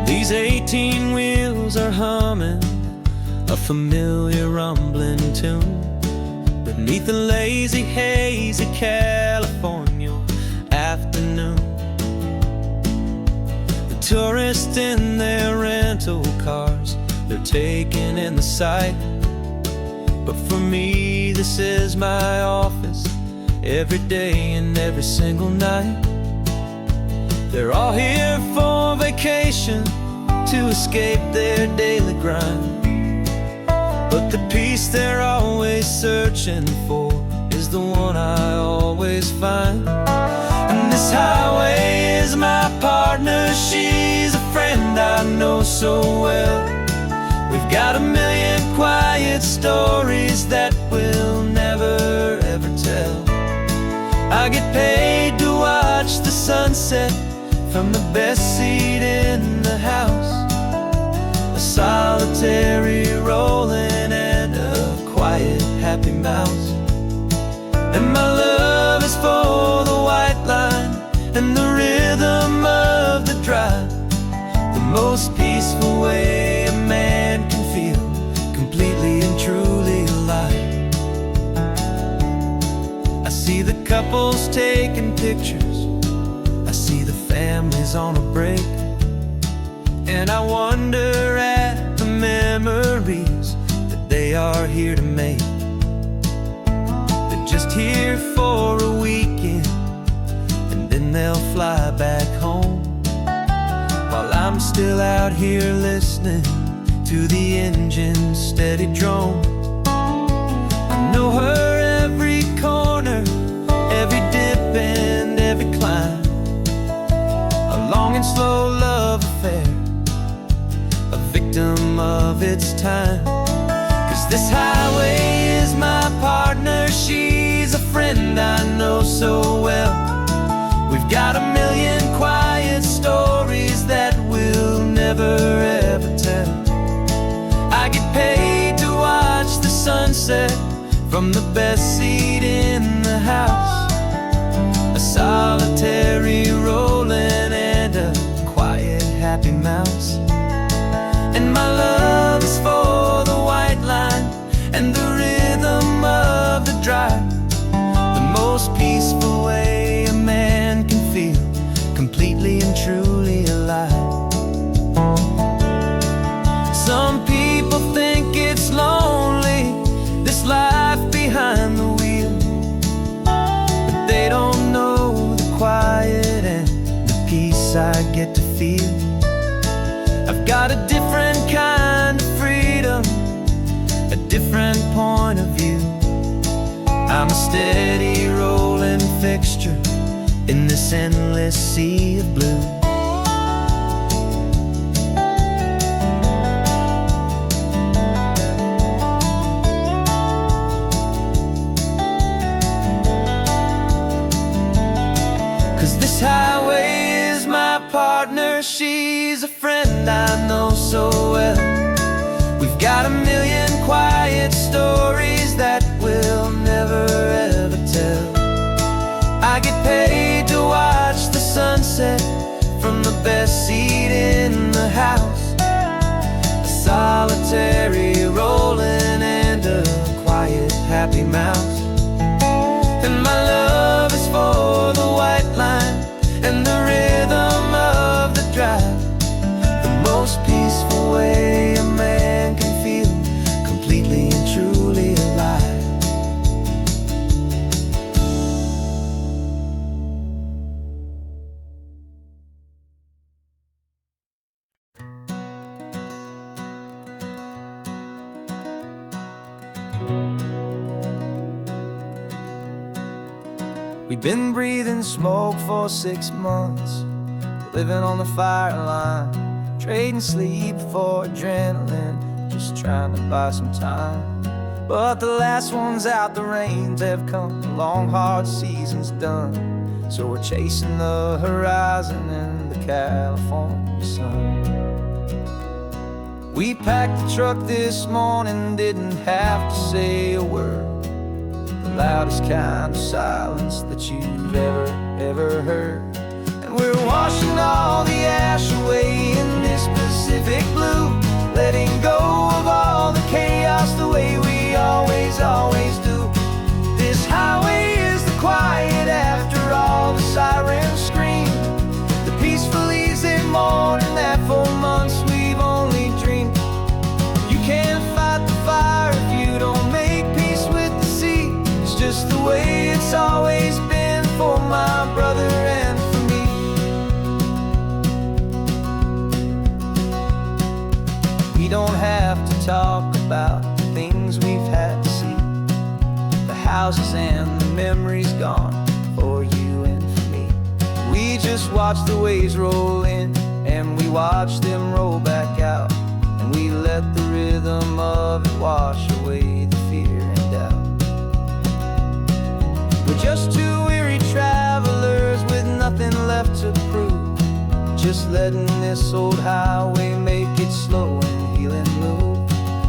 These 18 wheels are humming a familiar rumbling tune beneath the lazy haze of California afternoon. The tourists in their rental cars, they're taking in the sight, but for me this is my office, every day and every single night. They're all here for vacation, to escape their daily grind, but the peace they're always searching for is the one I always find. And this highway is my partner, she's a friend I know so well. We've got a million quiet stories that we'll never ever tell. I get paid to watch the sunset from the best seat in the house, a solitary rolling and a quiet, happy mouse. And my love is for the white line and the taking pictures. I see the families on a break, and I wonder at the memories that they are here to make. They're just here for a weekend, and then they'll fly back home, while I'm still out here listening to the engine's steady drone. I know her every corner, every dip and every climb, a long and slow love affair, a victim of its time. 'Cause this highway is my partner, she's a friend I know so well. We've got a million quiet stories that we'll never ever tell. I get paid to watch the sunset from the best seat in the house, a solitary rolling and a quiet happy mouse. And my love is for the white line and the rhythm of the drive, the most peaceful way a man can feel completely and truly alive. Some people think it's lonely, this life behind the wheel, but they don't know the quiet and the peace I get to feel. I've got a different kind of freedom, a different point of view. I'm a steady rolling fixture in this endless sea of blue. 'Cause this highway is my partner, she's a friend I know so well. We've got a million quiet stories that we'll never ever tell. I get paid to watch the sunset from the best seat in the house, a solitary rolling and a quiet happy mouse. And my love is for the white line and the rhythm of the drive, the most peaceful way a man can feel completely and truly alive. We've been breathing smoke for 6 months, living on the fire line, trading sleep for adrenaline, just trying to buy some time. But the last one's out, the rains have come, the long hard season's done, so we're chasing the horizon in the California sun. We packed the truck this morning, didn't have to say a word, loudest kind of silence that you've ever heard. And we're washing all the ash away in this Pacific blue, letting go of all the chaos the way we always do. This highway is the quiet after all the sirens scream, the peaceful easy morning that for months we've only dreamed. You can't fight the fire if you don't make peace with the sea. It's just the way it's always been for my brother and for me. We don't have to talk about the things we've had to see, the houses and the memories gone for you and for me. We just watch the waves roll in and we watch them roll back out, and we let the rhythm of it wash away the fear and doubt. We're just two weary travelers with nothing left to prove, just letting this old highway make it slow and healing move.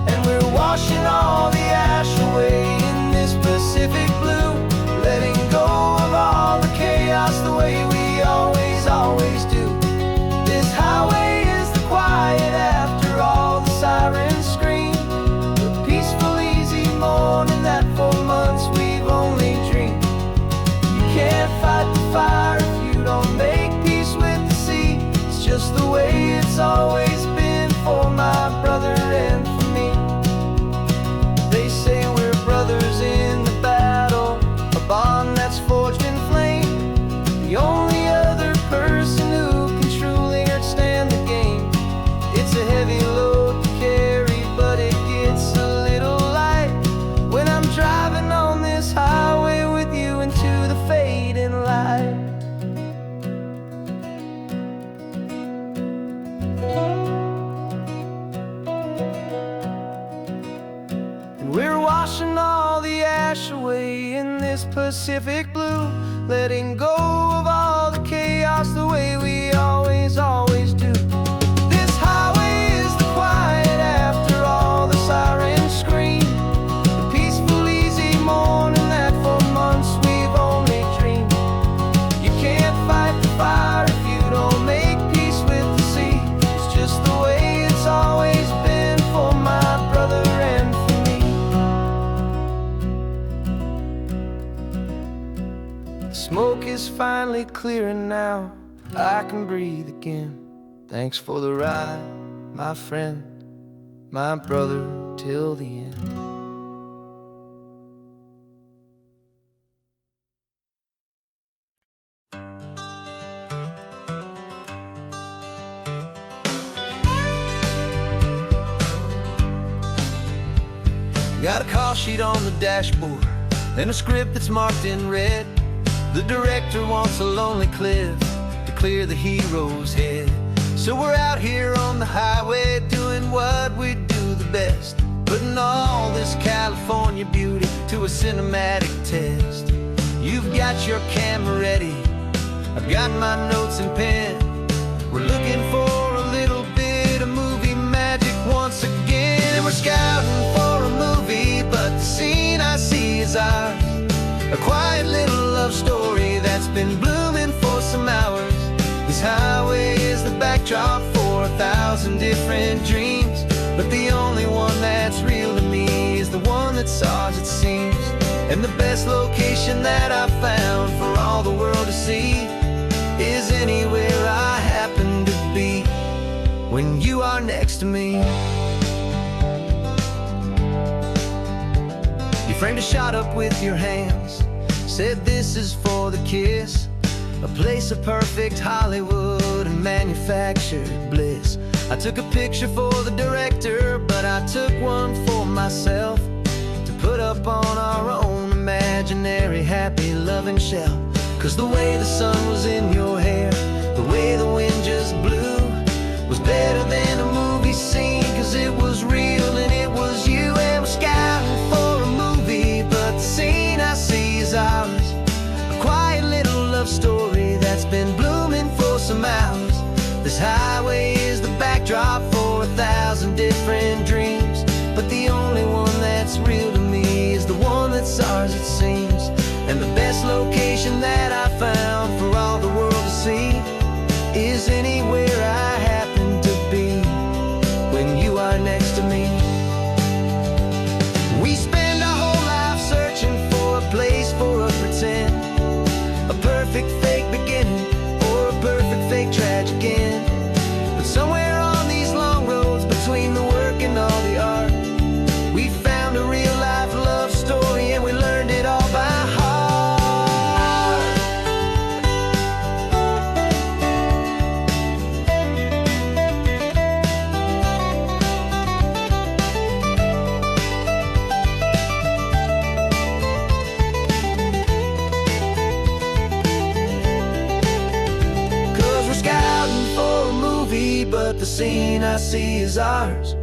And we're washing all the ash away in this Pacific blue, letting go of all the chaos the way we always do. This highway is the quiet after all the sirens scream, the peaceful easy morning that for months we've only dreamed. You can't find washing all the ash away in this Pacific blue, letting go of all the chaos the way we always do. This highway is the quiet after all the sirens scream, the peaceful, easy morning that for months we've only dreamed. You can't fight the fire if you don't make peace with the sea. It's just the way it's always been for my brother and for me. The smoke is finally clearing now, I can breathe again. Thanks for the ride, my friend, my brother, till the end. Got a call sheet on the dashboard and a script that's marked in red. The director wants a lonely cliff to clear the hero's head. So we're out here on the highway doing what we do the best, putting all this California beauty to a cinematic test. You've got your camera ready, I've got my notes and pen. We're looking for a little bit of movie magic once again. And we're scouting for a movie, but the scene I see is ours. A quiet little love story that's been blooming for some hours. This highway is the backdrop for 1,000 different dreams, but the only one that's real to me is the one that's ours, it seems. And the best location that I've found for all the world to see is anywhere I happen to be when you are next to me. You framed a shot up with your hands, said this is for the kiss, a place of perfect Hollywood and manufactured bliss. I took a picture for the director, but I took one for myself to put up on our own imaginary happy loving shelf. Cause the way the sun was in your hair, the way the wind just blew, was better than a movie scene, cause it was real and it was you. And we're scouting for a movie, but the scene I see is ours. A quiet little love story that's been blooming for some hours. This highway is the backdrop for 1,000 different dreams, but the only one that's real to me is the one that's ours, it seems. And the best location that I found for all the world to see is anywhere I happen to be when you are next to me. We spend our whole life searching for a place for a pretend, a perfect fake beginning or a perfect fake tragic end. But somewhere on these long roads between the work and all the art, we found a real life love story and we learned it all by heart. But the scene I see is ours.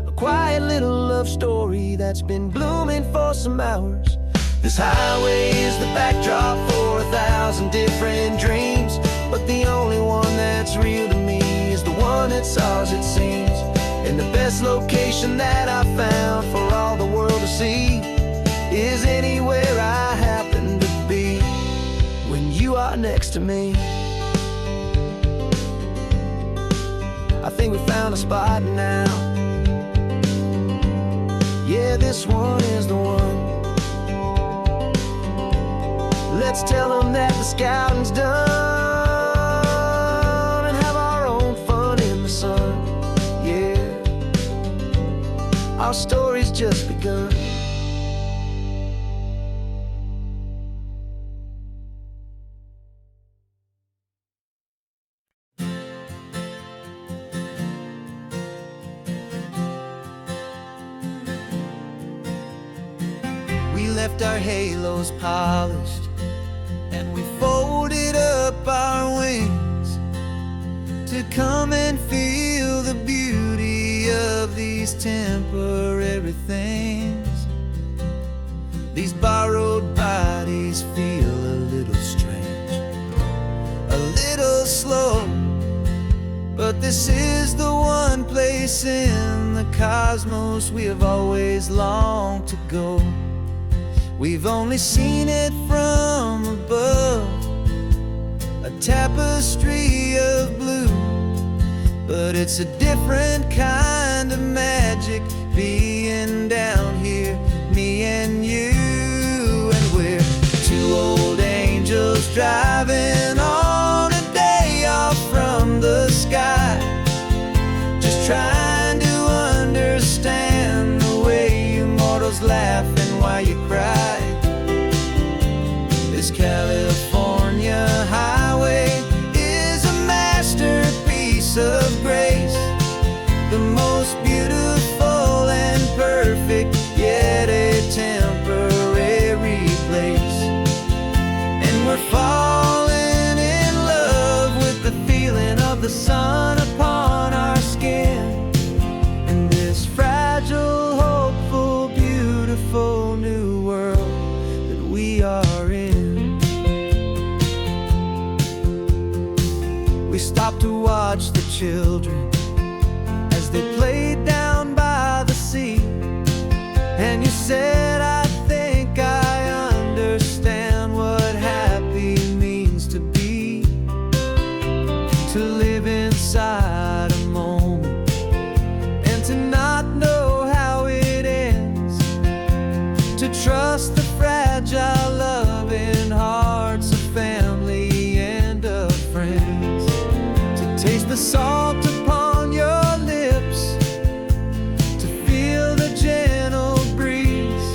A quiet little love story that's been blooming for some hours. This highway is the backdrop for 1,000 different dreams, but the only one that's real to me is the one that's ours, it seems. And the best location that I found for all the world to see is anywhere I happen to be when you are next to me. I think we found a spot now. Yeah, this one is the one. Let's tell them that the scouting's done and have our own fun in the sun. Yeah, our story's just begun. Left our halos polished and we folded up our wings to come and feel the beauty of these temporary things. These borrowed bodies feel a little strange, a little slow, but this is the one place in the cosmos we have always longed to go. We've only seen it from above, a tapestry of blue, but it's a different kind of magic being down here, me and you. And we're two old angels driving on a day off from the sky, just trying to understand the way you mortals laugh and why you cry. This California highway is a masterpiece of grace, the most beautiful and perfect, yet a temporary place. And we're falling in love with the feeling of the sun upon our skin, in this fragile, hopeful, beautiful new world that we are in. We stopped to watch the children as they played down by the sea, and you said, I think I understand what happy means to be, to live inside a moment and to not know how it ends, to trust the fragile loving hearts of family and of friends, to taste the salt upon your lips, to feel the gentle breeze,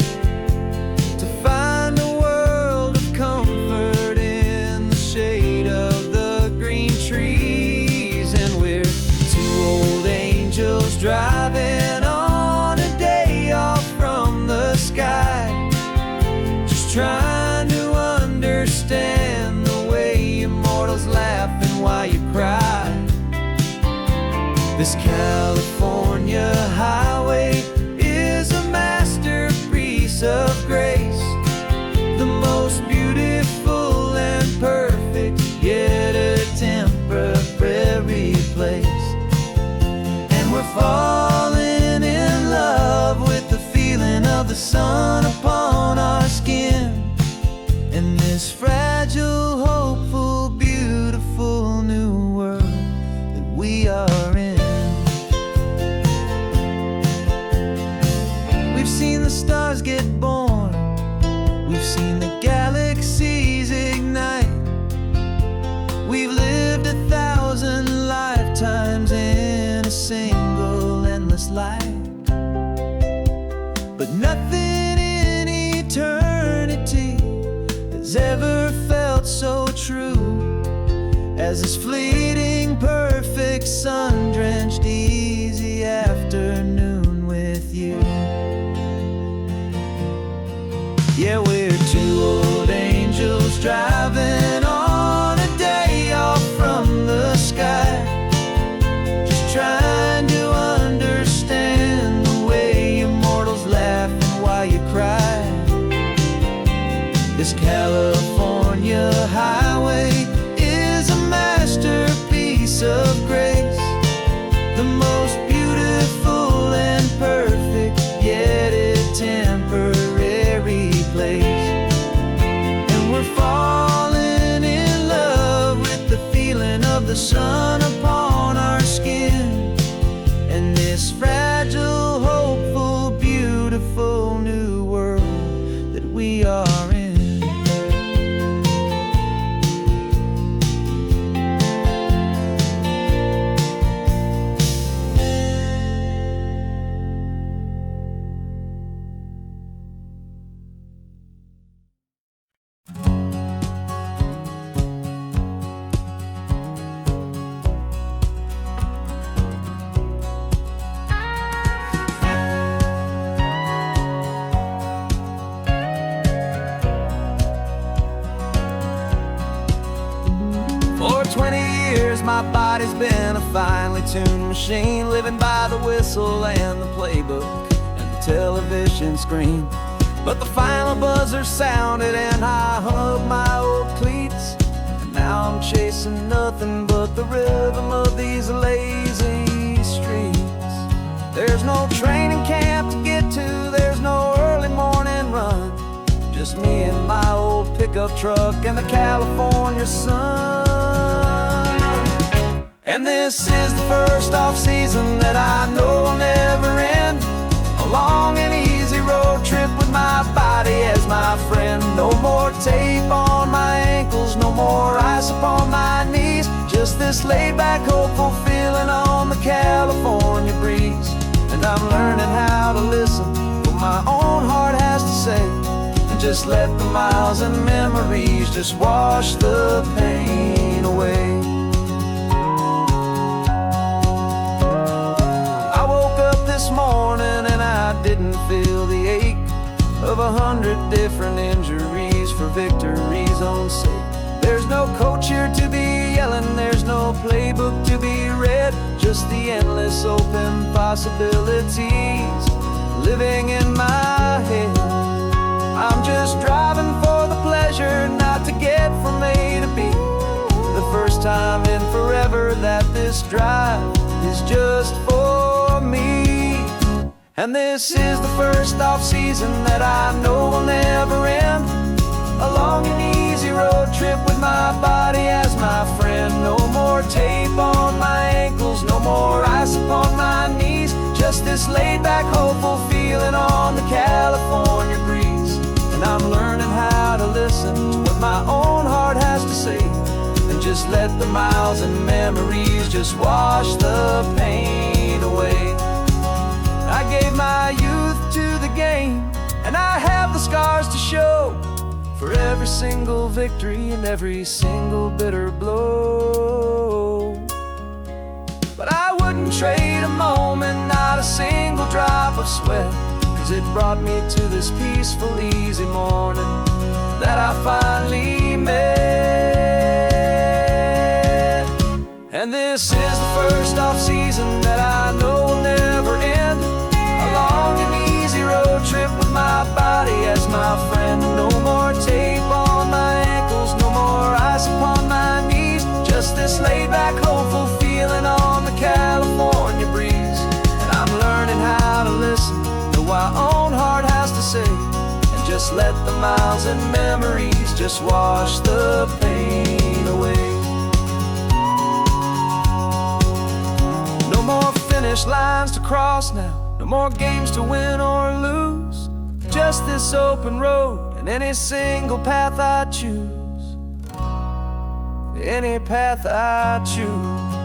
to find a world of comfort in the shade of the green trees. And we're two old angels driving on a day off from the sky, just trying to understand the way immortals laugh and why you cry. This California highway is a masterpiece of grace, the most beautiful and perfect, yet a temporary place. And we're falling in love with the feeling of the sun upon our skin, in this fragile, hopeful, beautiful new world that we are in. We've seen the stars get born, we've seen the galaxies ignite, we've lived 1,000 lifetimes in a single endless life, but nothing in eternity has ever felt so true as this fleeting, perfect, sun-drenched, easy afternoon with you. Yeah, we're two old angels driving on a day off from the sky, just trying to understand the way immortals laugh and why you cry. This California highway is a masterpiece of grace, the most beautiful and perfect, yet a temporary place. And we're falling in love with the feeling of the sun upon our skin, and this fragile, hopeful, beautiful new world that we are in. For 20 years my body's been a finely tuned machine, living by the whistle and the playbook and the television screen. But the final buzzer sounded and I hung up my old cleats. And now I'm chasing nothing but the rhythm of these lazy streets. There's no training camp to get to, there's no early morning run. Just me and my old pickup truck and the California sun. And this is the first off-season that I know will never end. A long and easy road trip with my body as my friend. No more tape on my ankles, no more ice upon my knees. Just this laid-back, hopeful feeling on the California breeze. And I'm learning how to listen to what my own heart has to say, and just let the miles and memories just wash the pain away. I woke up this morning and I didn't feel the ache of 100 different injuries for victory's own sake. There's no coach here to be yelling, there's no playbook to be read, just the endless open possibilities living in my head. I'm just driving for the pleasure, not to get from A to B. The first time in forever that this drive is just for me. And this is the first off-season that I know will never end. A long and easy road trip with my body as my friend. No more tape on my ankles, no more ice upon my knees. Just this laid-back, hopeful feeling on the California breeze. And I'm learning how to listen to what my own heart has to say, and just let the miles and memories just wash the pain away. I gave my youth to the game, and I have the scars to show for every single victory and every single bitter blow. But I wouldn't trade a moment, not a single drop of sweat, 'cause it brought me to this peaceful, easy morning that I finally met. And this is the first off-season that I know will never end. A long and easy road trip with my body as my friend. No more tape on my ankles, no more ice upon my knees. Just this laid-back, hopeful feeling on the California breeze. And I'm learning how to listen to what my own heart has to say, and just let the miles and memories just wash the pain away. No more finish lines to cross now, no more games to win or lose. Just this open road and any single path I choose. Any path I choose.